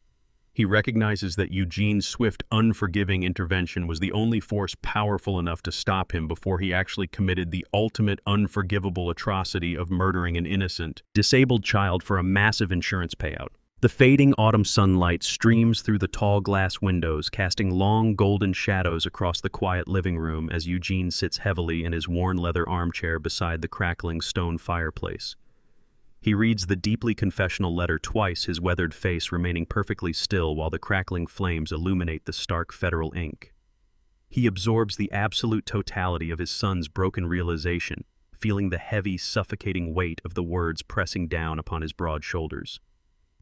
He recognizes that Eugene's swift, unforgiving intervention was the only force powerful enough to stop him before he actually committed the ultimate unforgivable atrocity of murdering an innocent, disabled child for a massive insurance payout. The fading autumn sunlight streams through the tall glass windows, casting long golden shadows across the quiet living room as Eugene sits heavily in his worn leather armchair beside the crackling stone fireplace. He reads the deeply confessional letter twice, his weathered face remaining perfectly still while the crackling flames illuminate the stark federal ink. He absorbs the absolute totality of his son's broken realization, feeling the heavy, suffocating weight of the words pressing down upon his broad shoulders.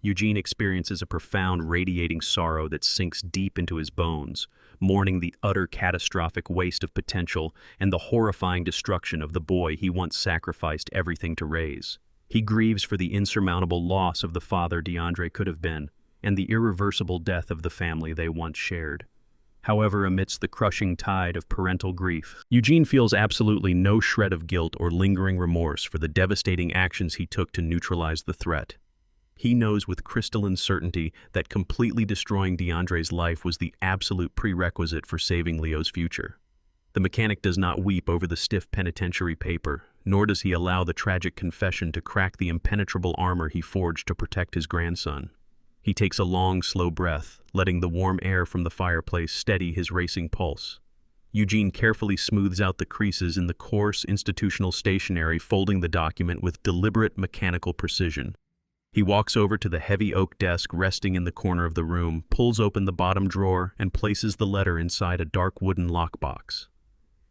Eugene experiences a profound, radiating sorrow that sinks deep into his bones, mourning the utter catastrophic waste of potential and the horrifying destruction of the boy he once sacrificed everything to raise. He grieves for the insurmountable loss of the father DeAndre could have been, and the irreversible death of the family they once shared. However, amidst the crushing tide of parental grief, Eugene feels absolutely no shred of guilt or lingering remorse for the devastating actions he took to neutralize the threat. He knows with crystalline certainty that completely destroying DeAndre's life was the absolute prerequisite for saving Leo's future. The mechanic does not weep over the stiff penitentiary paper, nor does he allow the tragic confession to crack the impenetrable armor he forged to protect his grandson. He takes a long, slow breath, letting the warm air from the fireplace steady his racing pulse. Eugene carefully smooths out the creases in the coarse institutional stationery, folding the document with deliberate mechanical precision. He walks over to the heavy oak desk resting in the corner of the room, pulls open the bottom drawer, and places the letter inside a dark wooden lockbox.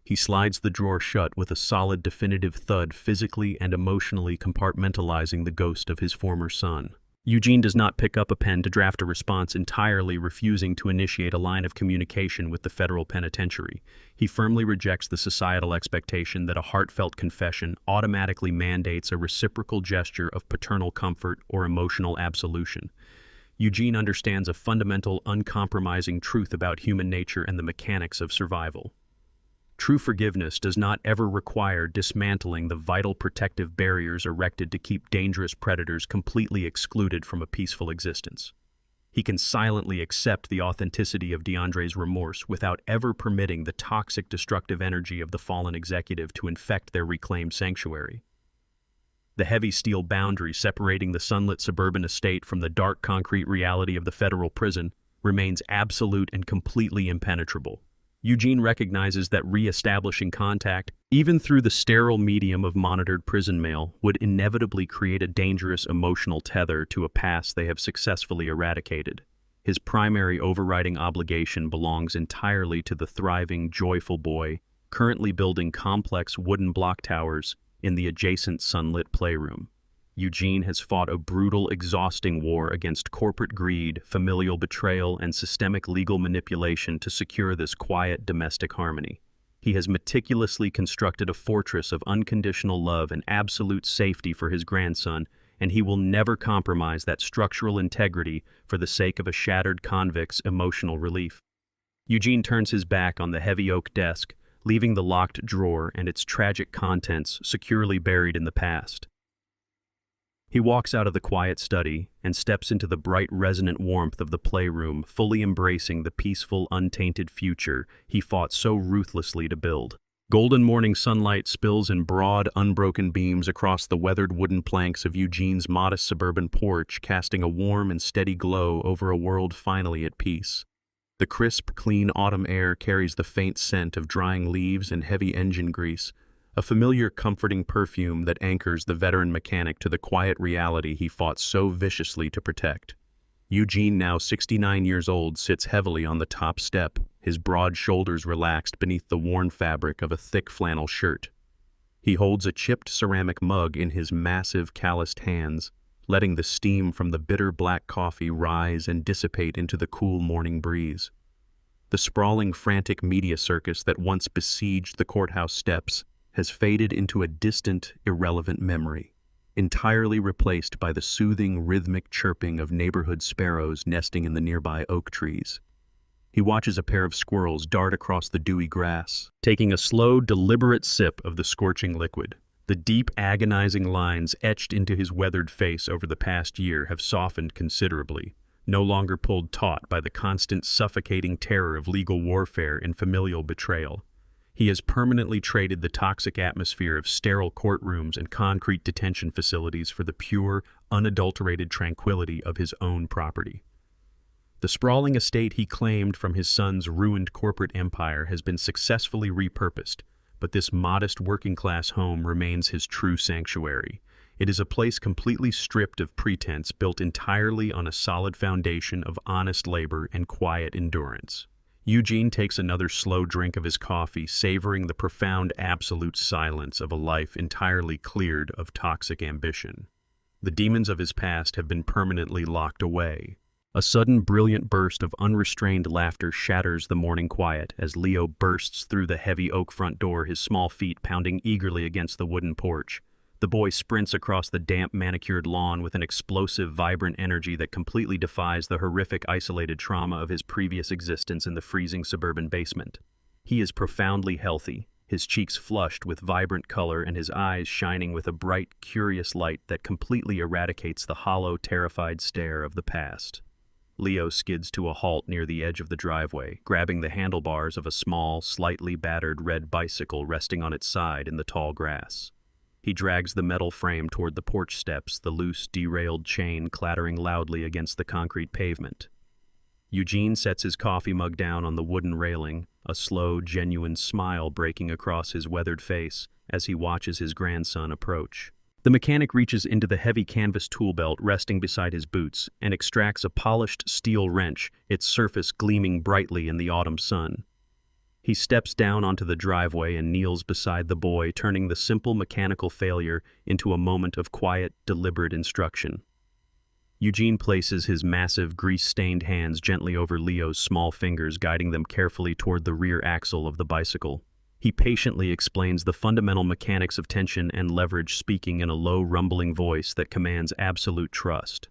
He slides the drawer shut with a solid, definitive thud, physically and emotionally compartmentalizing the ghost of his former son. Eugene does not pick up a pen to draft a response, entirely refusing to initiate a line of communication with the federal penitentiary. He firmly rejects the societal expectation that a heartfelt confession automatically mandates a reciprocal gesture of paternal comfort or emotional absolution. Eugene understands a fundamental, uncompromising truth about human nature and the mechanics of survival. True forgiveness does not ever require dismantling the vital protective barriers erected to keep dangerous predators completely excluded from a peaceful existence. He can silently accept the authenticity of DeAndre's remorse without ever permitting the toxic, destructive energy of the fallen executive to infect their reclaimed sanctuary. The heavy steel boundary separating the sunlit suburban estate from the dark concrete reality of the federal prison remains absolute and completely impenetrable. Eugene recognizes that re-establishing contact, even through the sterile medium of monitored prison mail, would inevitably create a dangerous emotional tether to a past they have successfully eradicated. His primary overriding obligation belongs entirely to the thriving, joyful boy, currently building complex wooden block towers in the adjacent sunlit playroom. Eugene has fought a brutal, exhausting war against corporate greed, familial betrayal, and systemic legal manipulation to secure this quiet domestic harmony. He has meticulously constructed a fortress of unconditional love and absolute safety for his grandson, and he will never compromise that structural integrity for the sake of a shattered convict's emotional relief. Eugene turns his back on the heavy oak desk, leaving the locked drawer and its tragic contents securely buried in the past. He walks out of the quiet study and steps into the bright, resonant warmth of the playroom, fully embracing the peaceful, untainted future he fought so ruthlessly to build. Golden morning sunlight spills in broad, unbroken beams across the weathered wooden planks of Eugene's modest suburban porch, casting a warm and steady glow over a world finally at peace. The crisp, clean autumn air carries the faint scent of drying leaves and heavy engine grease, a familiar, comforting perfume that anchors the veteran mechanic to the quiet reality he fought so viciously to protect. Eugene, now 69 years old, sits heavily on the top step, his broad shoulders relaxed beneath the worn fabric of a thick flannel shirt. He holds a chipped ceramic mug in his massive, calloused hands, letting the steam from the bitter black coffee rise and dissipate into the cool morning breeze. The sprawling, frantic media circus that once besieged the courthouse steps has faded into a distant, irrelevant memory, entirely replaced by the soothing, rhythmic chirping of neighborhood sparrows nesting in the nearby oak trees. He watches a pair of squirrels dart across the dewy grass, taking a slow, deliberate sip of the scorching liquid. The deep, agonizing lines etched into his weathered face over the past year have softened considerably, no longer pulled taut by the constant, suffocating terror of legal warfare and familial betrayal. He has permanently traded the toxic atmosphere of sterile courtrooms and concrete detention facilities for the pure, unadulterated tranquility of his own property. The sprawling estate he claimed from his son's ruined corporate empire has been successfully repurposed, but this modest working-class home remains his true sanctuary. It is a place completely stripped of pretense, built entirely on a solid foundation of honest labor and quiet endurance. Eugene takes another slow drink of his coffee, savoring the profound absolute silence of a life entirely cleared of toxic ambition. The demons of his past have been permanently locked away. A sudden, brilliant burst of unrestrained laughter shatters the morning quiet as Leo bursts through the heavy oak front door, his small feet pounding eagerly against the wooden porch. The boy sprints across the damp, manicured lawn with an explosive, vibrant energy that completely defies the horrific, isolated trauma of his previous existence in the freezing suburban basement. He is profoundly healthy, his cheeks flushed with vibrant color and his eyes shining with a bright, curious light that completely eradicates the hollow, terrified stare of the past. Leo skids to a halt near the edge of the driveway, grabbing the handlebars of a small, slightly battered red bicycle resting on its side in the tall grass. He drags the metal frame toward the porch steps, the loose, derailed chain clattering loudly against the concrete pavement. Eugene sets his coffee mug down on the wooden railing, a slow, genuine smile breaking across his weathered face as he watches his grandson approach. The mechanic reaches into the heavy canvas tool belt resting beside his boots and extracts a polished steel wrench, its surface gleaming brightly in the autumn sun. He steps down onto the driveway and kneels beside the boy, turning the simple mechanical failure into a moment of quiet, deliberate instruction. Eugene places his massive, grease-stained hands gently over Leo's small fingers, guiding them carefully toward the rear axle of the bicycle. He patiently explains the fundamental mechanics of tension and leverage, speaking in a low, rumbling voice that commands absolute trust.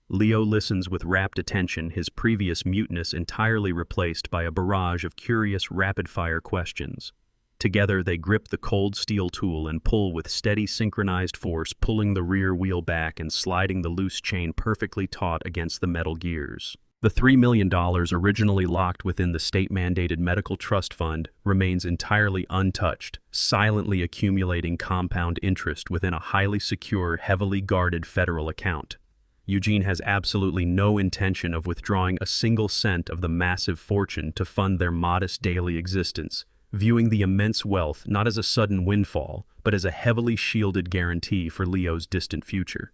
Leo listens with rapt attention, his previous muteness entirely replaced by a barrage of curious, rapid-fire questions. Together, they grip the cold steel tool and pull with steady, synchronized force, pulling the rear wheel back and sliding the loose chain perfectly taut against the metal gears. The $3 million originally locked within the state-mandated medical trust fund remains entirely untouched, silently accumulating compound interest within a highly secure, heavily guarded federal account. Eugene has absolutely no intention of withdrawing a single cent of the massive fortune to fund their modest daily existence, viewing the immense wealth not as a sudden windfall, but as a heavily shielded guarantee for Leo's distant future.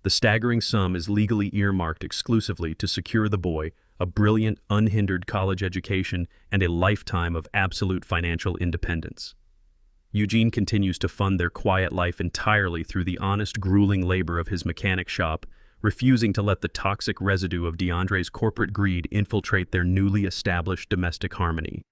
The staggering sum is legally earmarked exclusively to secure the boy a brilliant, unhindered college education and a lifetime of absolute financial independence. Eugene continues to fund their quiet life entirely through the honest, grueling labor of his mechanic shop, refusing to let the toxic residue of DeAndre's corporate greed infiltrate their newly established domestic harmony.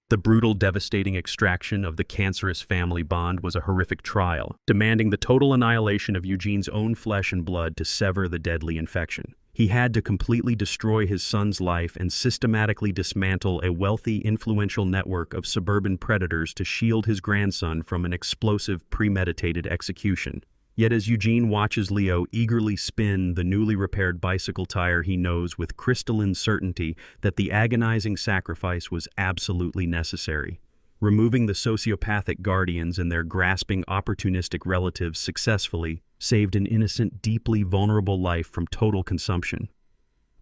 The brutal, devastating extraction of the cancerous family bond was a horrific trial, demanding the total annihilation of Eugene's own flesh and blood to sever the deadly infection. He had to completely destroy his son's life and systematically dismantle a wealthy, influential network of suburban predators to shield his grandson from an explosive, premeditated execution. Yet as Eugene watches Leo eagerly spin the newly repaired bicycle tire, he knows with crystalline certainty that the agonizing sacrifice was absolutely necessary. Removing the sociopathic guardians and their grasping, opportunistic relatives successfully saved an innocent, deeply vulnerable life from total consumption.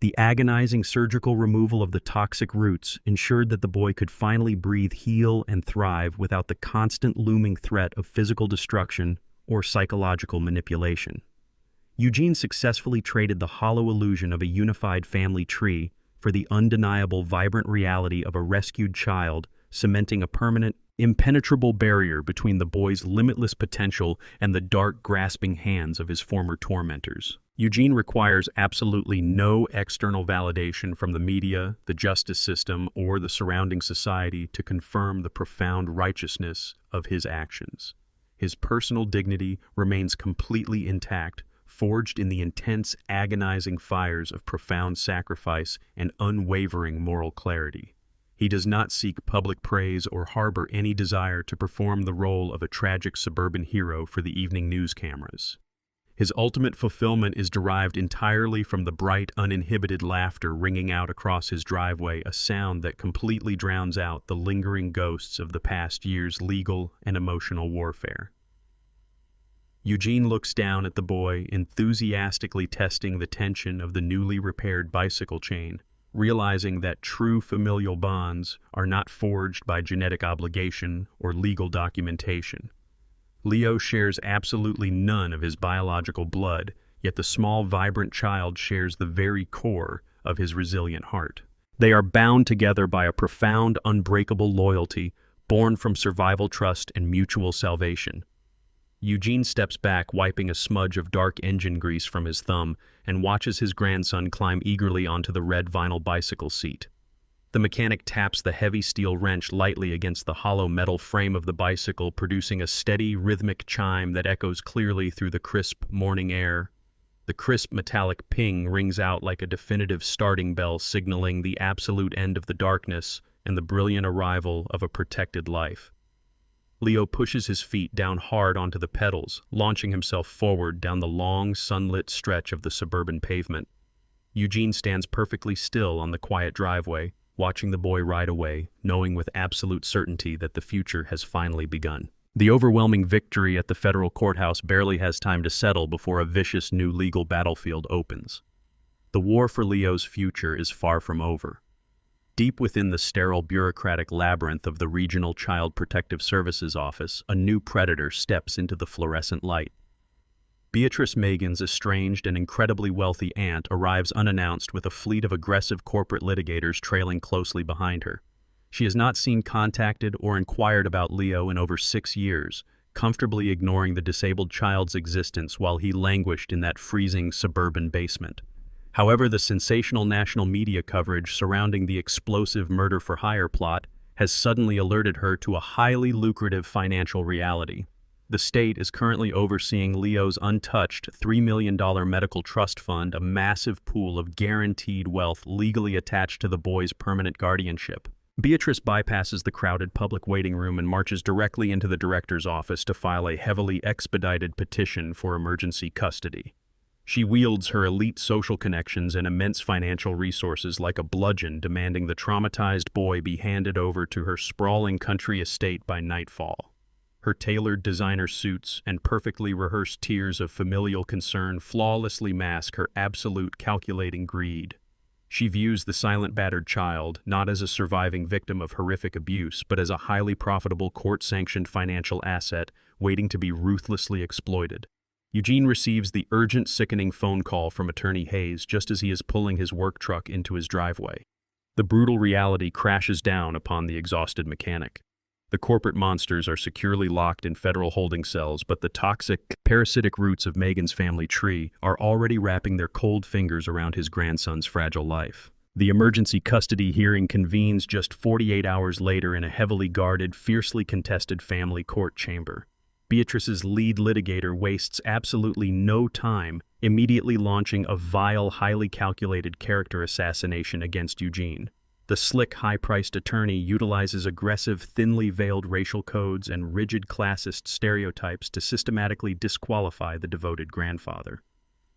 The agonizing surgical removal of the toxic roots ensured that the boy could finally breathe, heal, and thrive without the constant looming threat of physical destruction or psychological manipulation. Eugene successfully traded the hollow illusion of a unified family tree for the undeniable, vibrant reality of a rescued child, cementing a permanent, impenetrable barrier between the boy's limitless potential and the dark, grasping hands of his former tormentors. Eugene requires absolutely no external validation from the media, the justice system, or the surrounding society to confirm the profound righteousness of his actions. His personal dignity remains completely intact, forged in the intense, agonizing fires of profound sacrifice and unwavering moral clarity. He does not seek public praise or harbor any desire to perform the role of a tragic suburban hero for the evening news cameras. His ultimate fulfillment is derived entirely from the bright, uninhibited laughter ringing out across his driveway, a sound that completely drowns out the lingering ghosts of the past year's legal and emotional warfare. Eugene looks down at the boy, enthusiastically testing the tension of the newly repaired bicycle chain, realizing that true familial bonds are not forged by genetic obligation or legal documentation. Leo shares absolutely none of his biological blood, yet the small, vibrant child shares the very core of his resilient heart. They are bound together by a profound, unbreakable loyalty, born from survival trust and mutual salvation. Eugene steps back, wiping a smudge of dark engine grease from his thumb, and watches his grandson climb eagerly onto the red vinyl bicycle seat. The mechanic taps the heavy steel wrench lightly against the hollow metal frame of the bicycle, producing a steady, rhythmic chime that echoes clearly through the crisp morning air. The crisp metallic ping rings out like a definitive starting bell, signaling the absolute end of the darkness and the brilliant arrival of a protected life. Leo pushes his feet down hard onto the pedals, launching himself forward down the long, sunlit stretch of the suburban pavement. Eugene stands perfectly still on the quiet driveway, watching the boy ride away, knowing with absolute certainty that the future has finally begun. The overwhelming victory at the federal courthouse barely has time to settle before a vicious new legal battlefield opens. The war for Leo's future is far from over. Deep within the sterile bureaucratic labyrinth of the Regional Child Protective Services Office, a new predator steps into the fluorescent light. Beatrice Megan's estranged and incredibly wealthy aunt arrives unannounced with a fleet of aggressive corporate litigators trailing closely behind her. She has not seen, contacted, or inquired about Leo in over 6 years, comfortably ignoring the disabled child's existence while he languished in that freezing suburban basement. However, the sensational national media coverage surrounding the explosive murder-for-hire plot has suddenly alerted her to a highly lucrative financial reality. The state is currently overseeing Leo's untouched $3 million medical trust fund, a massive pool of guaranteed wealth legally attached to the boy's permanent guardianship. Beatrice bypasses the crowded public waiting room and marches directly into the director's office to file a heavily expedited petition for emergency custody. She wields her elite social connections and immense financial resources like a bludgeon, demanding the traumatized boy be handed over to her sprawling country estate by nightfall. Her tailored designer suits and perfectly rehearsed tears of familial concern flawlessly mask her absolute calculating greed. She views the silent battered child not as a surviving victim of horrific abuse, but as a highly profitable court-sanctioned financial asset waiting to be ruthlessly exploited. Eugene receives the urgent, sickening phone call from Attorney Hayes just as he is pulling his work truck into his driveway. The brutal reality crashes down upon the exhausted mechanic. The corporate monsters are securely locked in federal holding cells, but the toxic, parasitic roots of Megan's family tree are already wrapping their cold fingers around his grandson's fragile life. The emergency custody hearing convenes just 48 hours later in a heavily guarded, fiercely contested family court chamber. Beatrice's lead litigator wastes absolutely no time, immediately launching a vile, highly calculated character assassination against Eugene. The slick, high-priced attorney utilizes aggressive, thinly veiled racial codes and rigid classist stereotypes to systematically disqualify the devoted grandfather.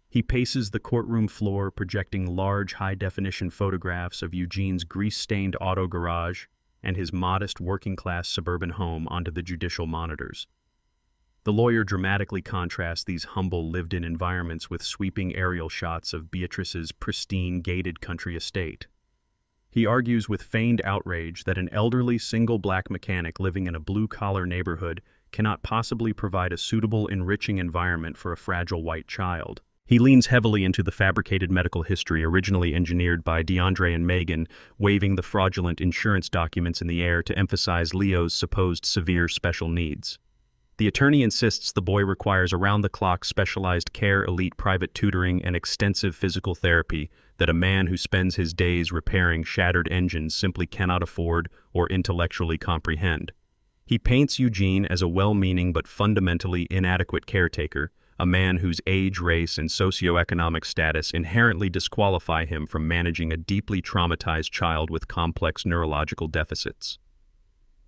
He paces the courtroom floor, projecting large, high-definition photographs of Eugene's grease-stained auto garage and his modest, working-class suburban home onto the judicial monitors. The lawyer dramatically contrasts these humble, lived-in environments with sweeping aerial shots of Beatrice's pristine, gated country estate. He argues with feigned outrage that an elderly, single black mechanic living in a blue-collar neighborhood cannot possibly provide a suitable, enriching environment for a fragile white child. He leans heavily into the fabricated medical history originally engineered by DeAndre and Megan, waving the fraudulent insurance documents in the air to emphasize Leo's supposed severe special needs. The attorney insists the boy requires around-the-clock specialized care, elite private tutoring, and extensive physical therapy that a man who spends his days repairing shattered engines simply cannot afford or intellectually comprehend. He paints Eugene as a well-meaning but fundamentally inadequate caretaker, a man whose age, race, and socioeconomic status inherently disqualify him from managing a deeply traumatized child with complex neurological deficits.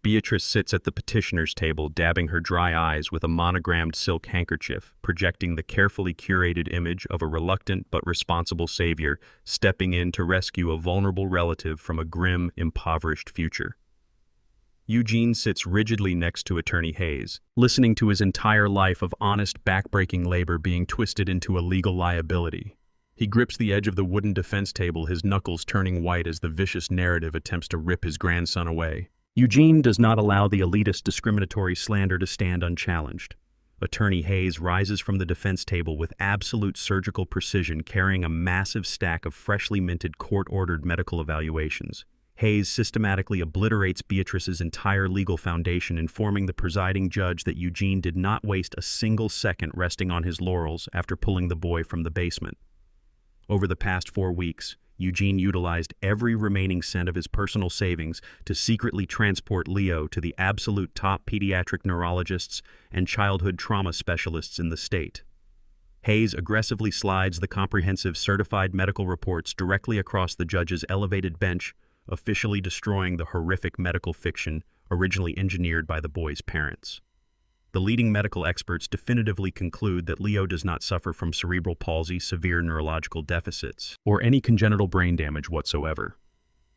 Beatrice sits at the petitioner's table, dabbing her dry eyes with a monogrammed silk handkerchief, projecting the carefully curated image of a reluctant but responsible savior stepping in to rescue a vulnerable relative from a grim, impoverished future. Eugene sits rigidly next to Attorney Hayes, listening to his entire life of honest, backbreaking labor being twisted into a legal liability. He grips the edge of the wooden defense table, his knuckles turning white as the vicious narrative attempts to rip his grandson away. Eugene does not allow the elitist discriminatory slander to stand unchallenged. Attorney Hayes rises from the defense table with absolute surgical precision, carrying a massive stack of freshly minted court-ordered medical evaluations. Hayes systematically obliterates Beatrice's entire legal foundation, informing the presiding judge that Eugene did not waste a single second resting on his laurels after pulling the boy from the basement. Over the past 4 weeks, Eugene utilized every remaining cent of his personal savings to secretly transport Leo to the absolute top pediatric neurologists and childhood trauma specialists in the state. Hayes aggressively slides the comprehensive certified medical reports directly across the judge's elevated bench, officially destroying the horrific medical fiction originally engineered by the boy's parents. The leading medical experts definitively conclude that Leo does not suffer from cerebral palsy, severe neurological deficits, or any congenital brain damage whatsoever.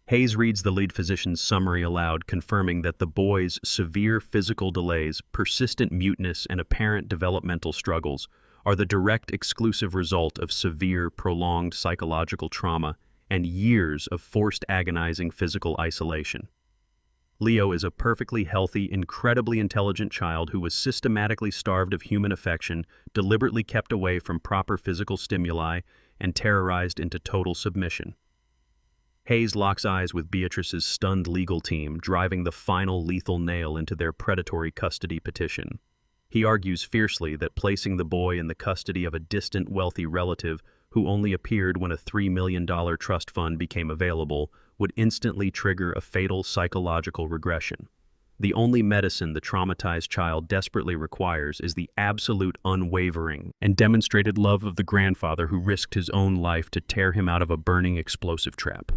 Hayes reads the lead physician's summary aloud, confirming that the boy's severe physical delays, persistent muteness, and apparent developmental struggles are the direct exclusive result of severe, prolonged psychological trauma and years of forced agonizing physical isolation. Leo is a perfectly healthy, incredibly intelligent child who was systematically starved of human affection, deliberately kept away from proper physical stimuli, and terrorized into total submission. Hayes locks eyes with Beatrice's stunned legal team, driving the final lethal nail into their predatory custody petition. He argues fiercely that placing the boy in the custody of a distant, wealthy relative who only appeared when a $3 million trust fund became available would instantly trigger a fatal psychological regression. The only medicine the traumatized child desperately requires is the absolute, unwavering, and demonstrated love of the grandfather who risked his own life to tear him out of a burning explosive trap.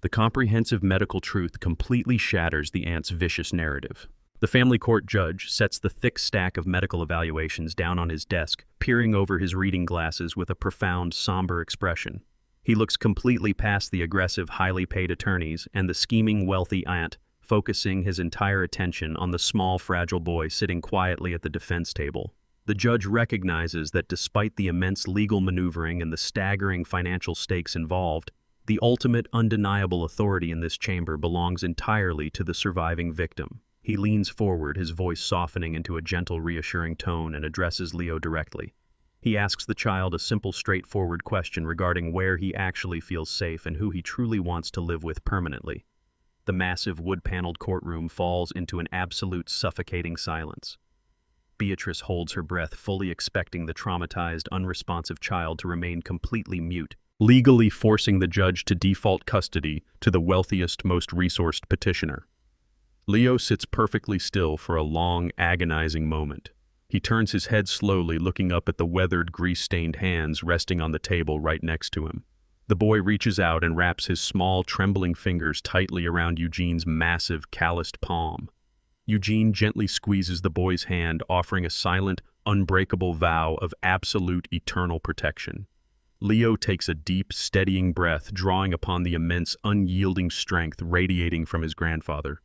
The comprehensive medical truth completely shatters the aunt's vicious narrative. The family court judge sets the thick stack of medical evaluations down on his desk, peering over his reading glasses with a profound, somber expression. He looks completely past the aggressive, highly paid attorneys and the scheming, wealthy aunt, focusing his entire attention on the small, fragile boy sitting quietly at the defense table. The judge recognizes that despite the immense legal maneuvering and the staggering financial stakes involved, the ultimate, undeniable authority in this chamber belongs entirely to the surviving victim. He leans forward, his voice softening into a gentle, reassuring tone, and addresses Leo directly. He asks the child a simple, straightforward question regarding where he actually feels safe and who he truly wants to live with permanently. The massive wood-paneled courtroom falls into an absolute, suffocating silence. Beatrice holds her breath, fully expecting the traumatized, unresponsive child to remain completely mute, legally forcing the judge to default custody to the wealthiest, most resourced petitioner. Leo sits perfectly still for a long, agonizing moment. He turns his head slowly, looking up at the weathered, grease-stained hands resting on the table right next to him. The boy reaches out and wraps his small, trembling fingers tightly around Eugene's massive, calloused palm. Eugene gently squeezes the boy's hand, offering a silent, unbreakable vow of absolute eternal protection. Leo takes a deep, steadying breath, drawing upon the immense, unyielding strength radiating from his grandfather.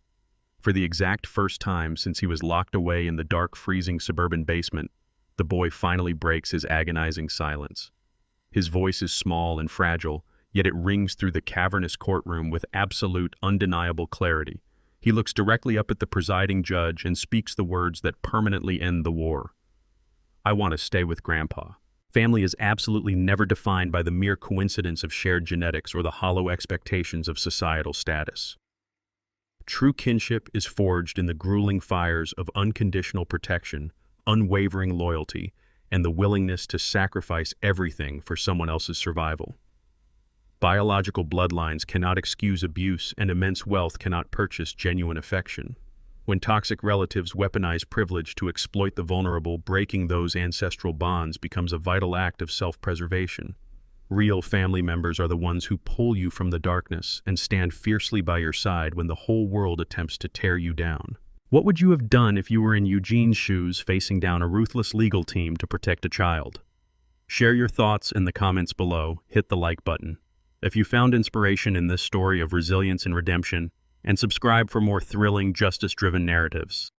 For the exact first time since he was locked away in the dark, freezing suburban basement, the boy finally breaks his agonizing silence. His voice is small and fragile, yet it rings through the cavernous courtroom with absolute, undeniable clarity. He looks directly up at the presiding judge and speaks the words that permanently end the war. "I want to stay with Grandpa." Family is absolutely never defined by the mere coincidence of shared genetics or the hollow expectations of societal status. True kinship is forged in the grueling fires of unconditional protection, unwavering loyalty, and the willingness to sacrifice everything for someone else's survival. Biological bloodlines cannot excuse abuse, and immense wealth cannot purchase genuine affection. When toxic relatives weaponize privilege to exploit the vulnerable, breaking those ancestral bonds becomes a vital act of self-preservation. Real family members are the ones who pull you from the darkness and stand fiercely by your side when the whole world attempts to tear you down. What would you have done if you were in Eugene's shoes facing down a ruthless legal team to protect a child? Share your thoughts in the comments below, hit the like button. If you found inspiration in this story of resilience and redemption, and subscribe for more thrilling, justice-driven narratives.